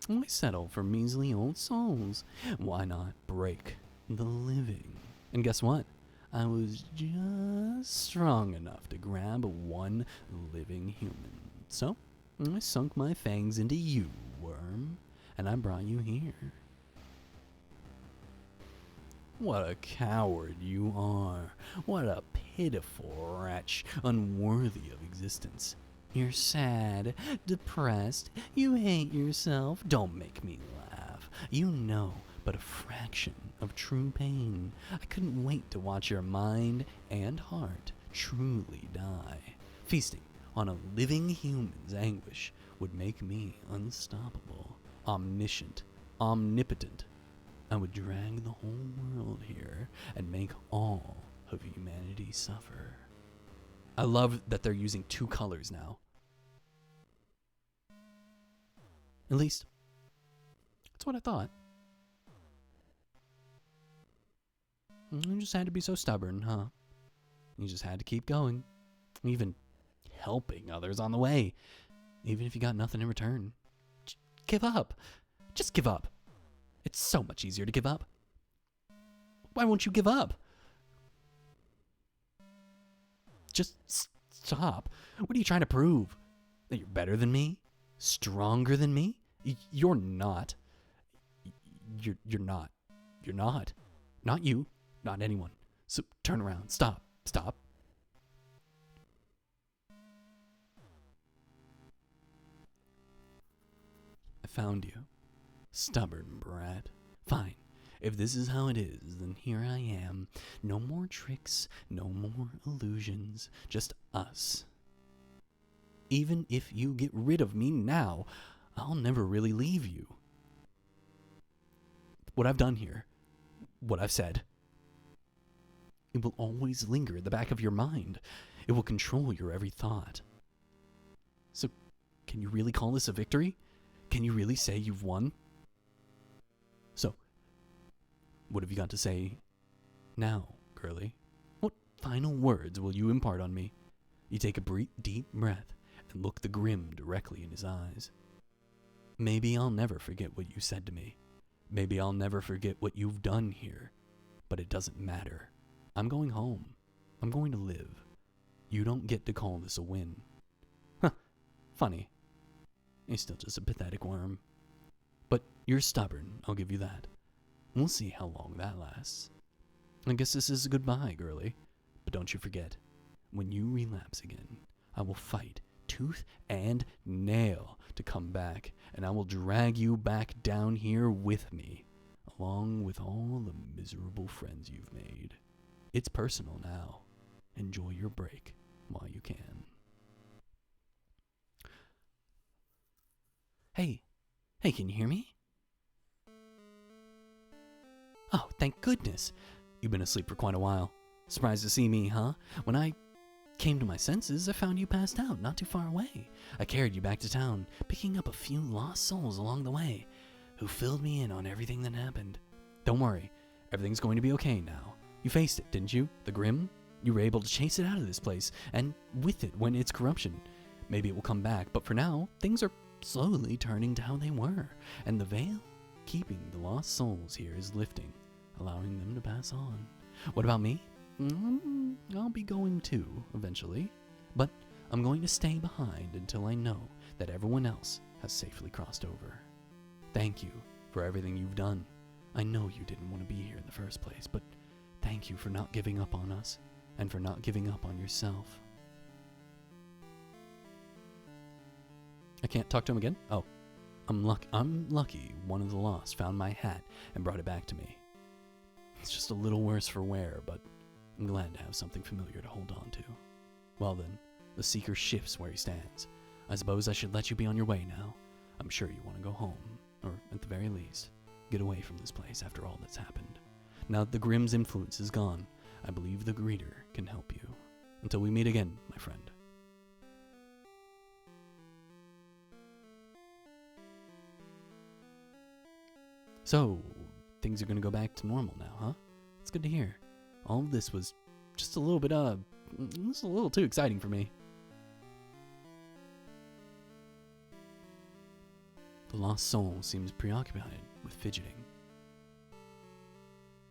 why settle for measly old souls? Why not break the living? And guess what? I was just strong enough to grab one living human. So, I sunk my fangs into you, worm, and I brought you here. What a coward you are. What a pitiful wretch, unworthy of existence. You're sad, depressed, you hate yourself. Don't make me laugh. you know but a fraction of true pain. I couldn't wait to watch your mind and heart truly die. Feasting on a living human's anguish would make me unstoppable, omniscient, omnipotent. I would drag the whole world here and make all of humanity suffer. I love that they're using two colors now. At least, that's what I thought. You just had to be so stubborn, huh? You just had to keep going. Even helping others on the way. Even if you got nothing in return. Give up. Just give up. It's so much easier to give up. Why won't you give up? Just stop. What are you trying to prove? That you're better than me? Stronger than me? You're not. You're not. You're not. Not you. Not anyone. So turn around. Stop. Stop. I found you. Stubborn brat. Fine. If this is how it is, then here I am. No more tricks, no more illusions, just us. Even if you get rid of me now, I'll never really leave you. What I've done here, what I've said, it will always linger at the back of your mind. It will control your every thought. So, can you really call this a victory? Can you really say you've won? So, what have you got to say now, girlie? What final words will you impart on me? You take a deep breath and look the Grim directly in his eyes. Maybe I'll never forget what you said to me. Maybe I'll never forget what you've done here. But it doesn't matter. I'm going home. I'm going to live. You don't get to call this a win. Huh. Funny. You're still just a pathetic worm. But you're stubborn, I'll give you that. We'll see how long that lasts. I guess this is a goodbye, girlie. But don't you forget, when you relapse again, I will fight tooth and nail to come back, and I will drag you back down here with me, along with all the miserable friends you've made. It's personal now. Enjoy your break while you can. Hey, can you hear me? Oh, thank goodness. You've been asleep for quite a while. Surprised to see me, huh? When I came to my senses, I found you passed out not too far away. I carried you back to town, picking up a few lost souls along the way, who filled me in on everything that happened. Don't worry, everything's going to be okay now. You faced it, didn't you? The Grim? You were able to chase it out of this place, and with it went its corruption. Maybe it will come back, but for now, things are slowly turning to how they were, and the veil keeping the lost souls here is lifting, allowing them to pass on. What about me? I'll be going too, eventually, but I'm going to stay behind until I know that everyone else has safely crossed over. Thank you for everything you've done. I know you didn't want to be here in the first place, but thank you for not giving up on us, and for not giving up on yourself. I can't talk to him again? Oh, I'm lucky one of the lost found my hat and brought it back to me. It's just a little worse for wear, but I'm glad to have something familiar to hold on to. Well then, the Seeker shifts where he stands. I suppose I should let you be on your way now. I'm sure you want to go home, or at the very least, get away from this place after all that's happened. Now that the Grim's influence is gone, I believe the Greeter can help you. Until we meet again, my friend. So, things are going to go back to normal now, huh? It's good to hear. All of this was just a little bit, this is a little too exciting for me. The lost soul seems preoccupied with fidgeting.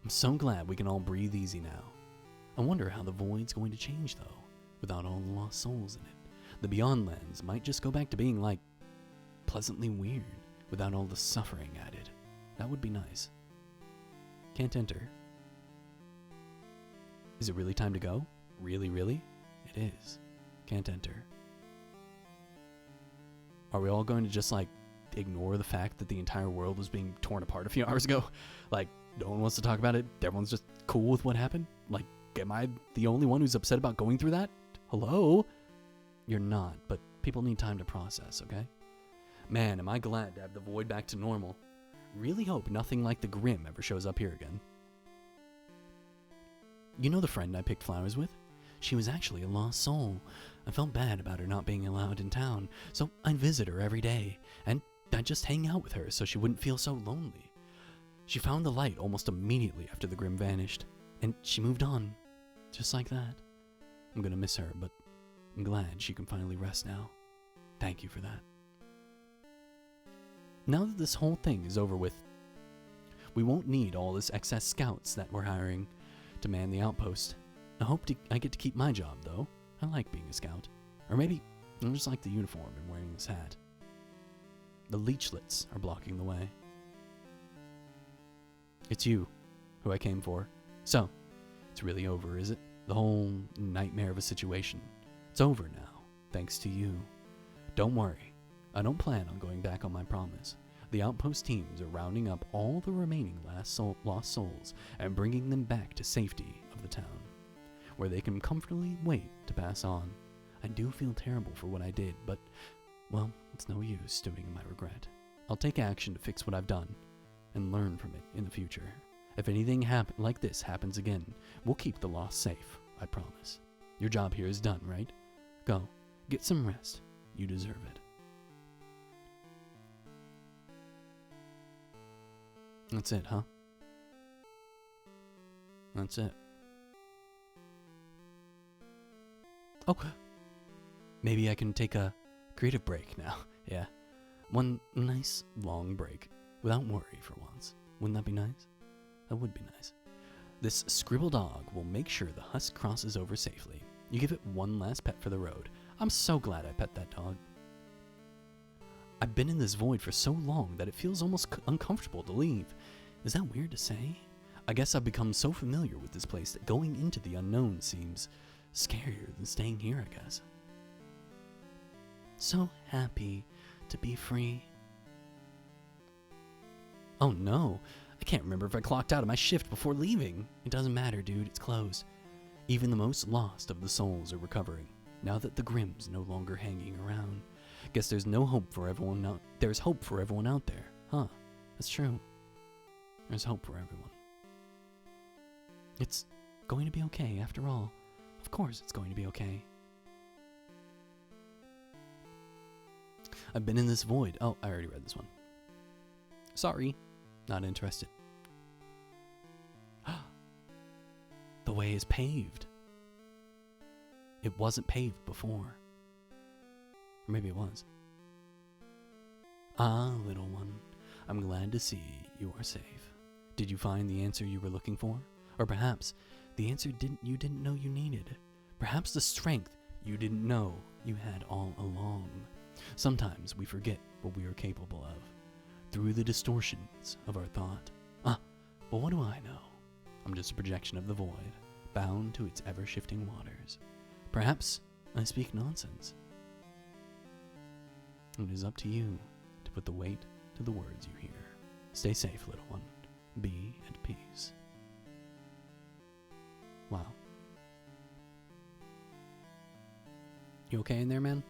I'm so glad we can all breathe easy now. I wonder how the void's going to change, though, without all the lost souls in it. The Beyond Lands might just go back to being, like, pleasantly weird, without all the suffering added. That would be nice. Can't enter. Is it really time to go? Really, really? It is. Can't enter. Are we all going to just, like, ignore the fact that the entire world was being torn apart a few hours ago? Like, no one wants to talk about it. Everyone's just cool with what happened. Like, am I the only one who's upset about going through that? Hello? You're not, but people need time to process, okay? Man, am I glad to have the void back to normal. Really hope nothing like the Grim ever shows up here again. You know the friend I picked flowers with? She was actually a lost soul. I felt bad about her not being allowed in town, so I'd visit her every day, and I'd just hang out with her so she wouldn't feel so lonely. She found the light almost immediately after the Grim vanished, and she moved on, just like that. I'm gonna miss her, but I'm glad she can finally rest now. Thank you for that. Now that this whole thing is over with, we won't need all this excess scouts that we're hiring to man the outpost. I get to keep my job, though. I like being a scout. Or maybe I just like the uniform and wearing this hat. The leechlets are blocking the way. It's you who I came for. So, it's really over, is it? The whole nightmare of a situation. It's over now, thanks to you. Don't worry. I don't plan on going back on my promise. The outpost teams are rounding up all the remaining lost souls and bringing them back to safety of the town, where they can comfortably wait to pass on. I do feel terrible for what I did, but, well, it's no use stewing in my regret. I'll take action to fix what I've done and learn from it in the future. If anything like this happens again, we'll keep the lost safe, I promise. Your job here is done, right? Go, get some rest. You deserve it. That's it, huh? That's it. Oh, maybe I can take a creative break now. Yeah. One nice long break without worry for once. Wouldn't that be nice? That would be nice. This scribble dog will make sure the husk crosses over safely. You give it one last pet for the road. I'm so glad I pet that dog. I've been in this void for so long that it feels almost uncomfortable to leave. Is that weird to say? I guess I've become so familiar with this place that going into the unknown seems scarier than staying here, I guess. So happy to be free. Oh no, I can't remember if I clocked out of my shift before leaving. It doesn't matter, dude, it's closed. Even the most lost of the souls are recovering, now that the Grim's no longer hanging around. Guess there's hope for everyone out there, huh? That's true. There's hope for everyone. It's going to be okay after all. Of course it's going to be okay. I've been in this void. Oh, I already read this one. Sorry, not interested. The way is paved. It wasn't paved before. Or maybe it was. Ah, little one, I'm glad to see you are safe. Did you find the answer you were looking for? Or perhaps the answer you didn't know you needed. Perhaps the strength you didn't know you had all along. Sometimes we forget what we are capable of through the distortions of our thought. But what do I know? I'm just a projection of the void, bound to its ever-shifting waters. Perhaps I speak nonsense. It is up to you to put the weight to the words you hear. Stay safe, little one. Be at peace. Wow. You okay in there, man?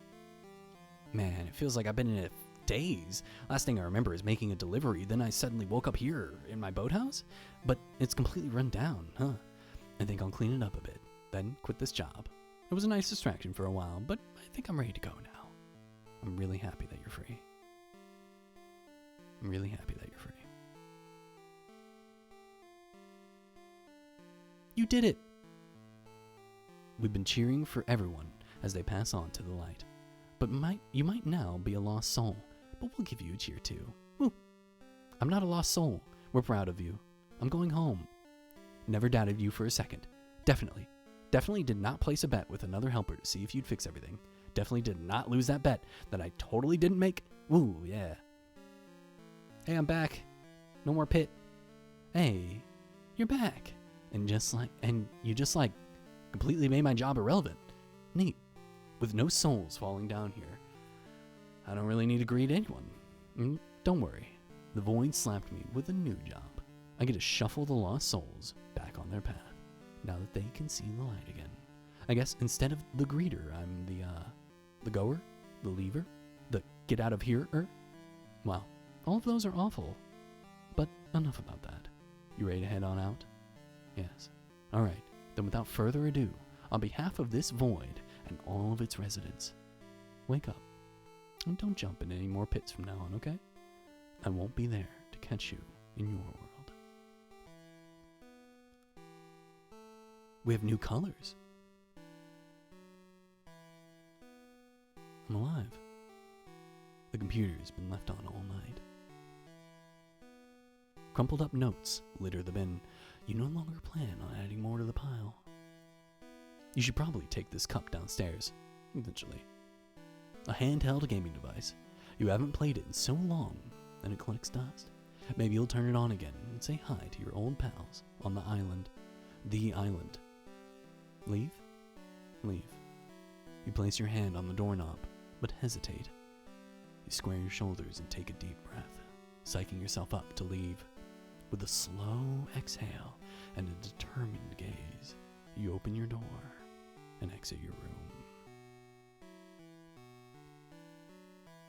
Man, it feels like I've been in it days. Last thing I remember is making a delivery, then I suddenly woke up here in my boathouse? But it's completely run down, huh? I think I'll clean it up a bit, then quit this job. It was a nice distraction for a while, but I think I'm ready to go now. I'm really happy that you're free. I'm really happy that you're free. You did it! We've been cheering for everyone as they pass on to the light. But you might now be a lost soul, but we'll give you a cheer too. Woo! I'm not a lost soul. We're proud of you. I'm going home. Never doubted you for a second. Definitely did not place a bet with another helper to see if you'd fix everything. Definitely did not lose that bet that I totally didn't make. Woo, yeah. Hey, I'm back. No more pit. Hey, you're back. And you just completely made my job irrelevant. Neat. With no souls falling down here, I don't really need to greet anyone. Don't worry. The Void slapped me with a new job. I get to shuffle the lost souls back on their path, now that they can see the light again. I guess instead of the greeter, I'm the goer, the leaver, the get out of here-er. Wow, all of those are awful. But enough about that. You ready to head on out? Yes. Alright, then without further ado, on behalf of this void and all of its residents, wake up and don't jump in any more pits from now on, okay? I won't be there to catch you in your world. We have new colors. I'm alive. The computer's been left on all night. Crumpled up notes litter the bin. You no longer plan on adding more to the pile. You should probably take this cup downstairs, eventually. A handheld gaming device. You haven't played it in so long, and it collects dust. Maybe you'll turn it on again and say hi to your old pals on the island. The island. Leave? Leave. You place your hand on the doorknob, but hesitate. You square your shoulders and take a deep breath, psyching yourself up to leave. With a slow exhale and a determined gaze, you open your door and exit your room.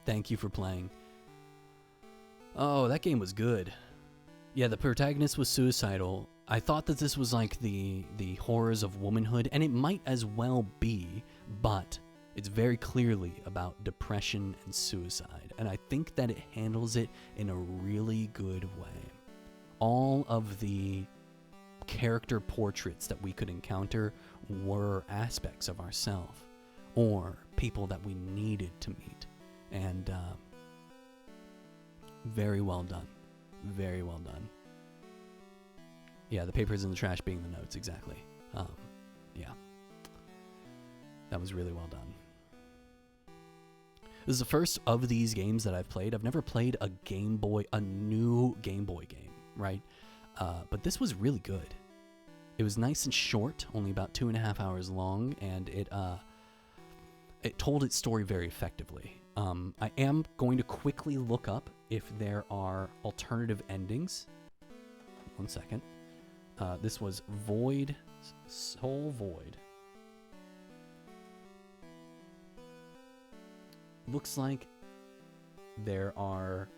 Thank you for playing. Oh, that game was good. Yeah, the protagonist was suicidal. I thought that this was like the horrors of womanhood, and it might as well be, but it's very clearly about depression and suicide, and I think that it handles it in a really good way. All of the character portraits that we could encounter were aspects of ourselves or people that we needed to meet, and very well done. Very well done. Yeah, the papers in the trash being the notes, exactly. Yeah. That was really well done. This is the first of these games that I've played. I've never played a new Game Boy game, right? But this was really good. It was nice and short, only about 2.5 hours long, and it told its story very effectively. I am going to quickly look up if there are alternative endings. One second. This was Void, Soul Void. Looks like there are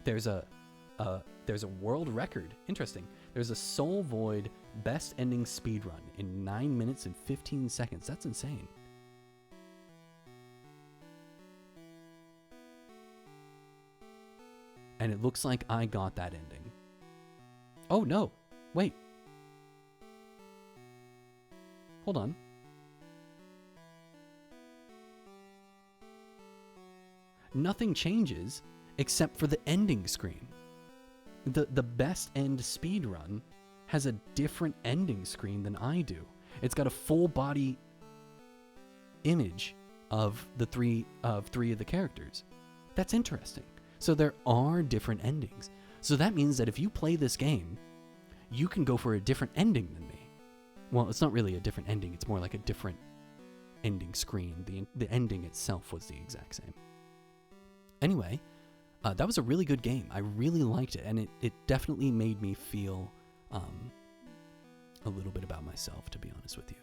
there's a world record. Interesting. There's a Soul Void best ending speedrun in 9 minutes and 15 seconds. That's insane. And it looks like I got that ending. Oh no, wait. Hold on. Nothing changes except for the ending screen. The best end speedrun has a different ending screen than I do. It's got a full body image of three of the characters. That's interesting. So there are different endings. So that means that if you play this game, you can go for a different ending than me. Well, it's not really a different ending. It's more like a different ending screen. The ending itself was the exact same. Anyway, that was a really good game. I really liked it, and it definitely made me feel a little bit about myself, to be honest with you.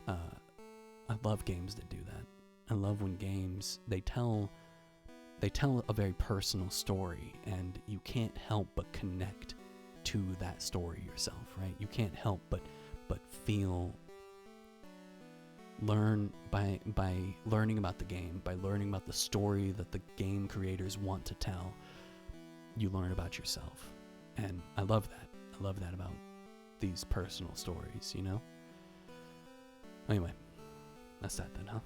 I love games that do that. I love when games, they tell a very personal story, and you can't help but connect to that story yourself, right? You can't help but learn by learning about the game, by learning about the story that the game creators want to tell. You learn about yourself, and I love that. I love that about these personal stories, you know? Anyway, that's that then, huh?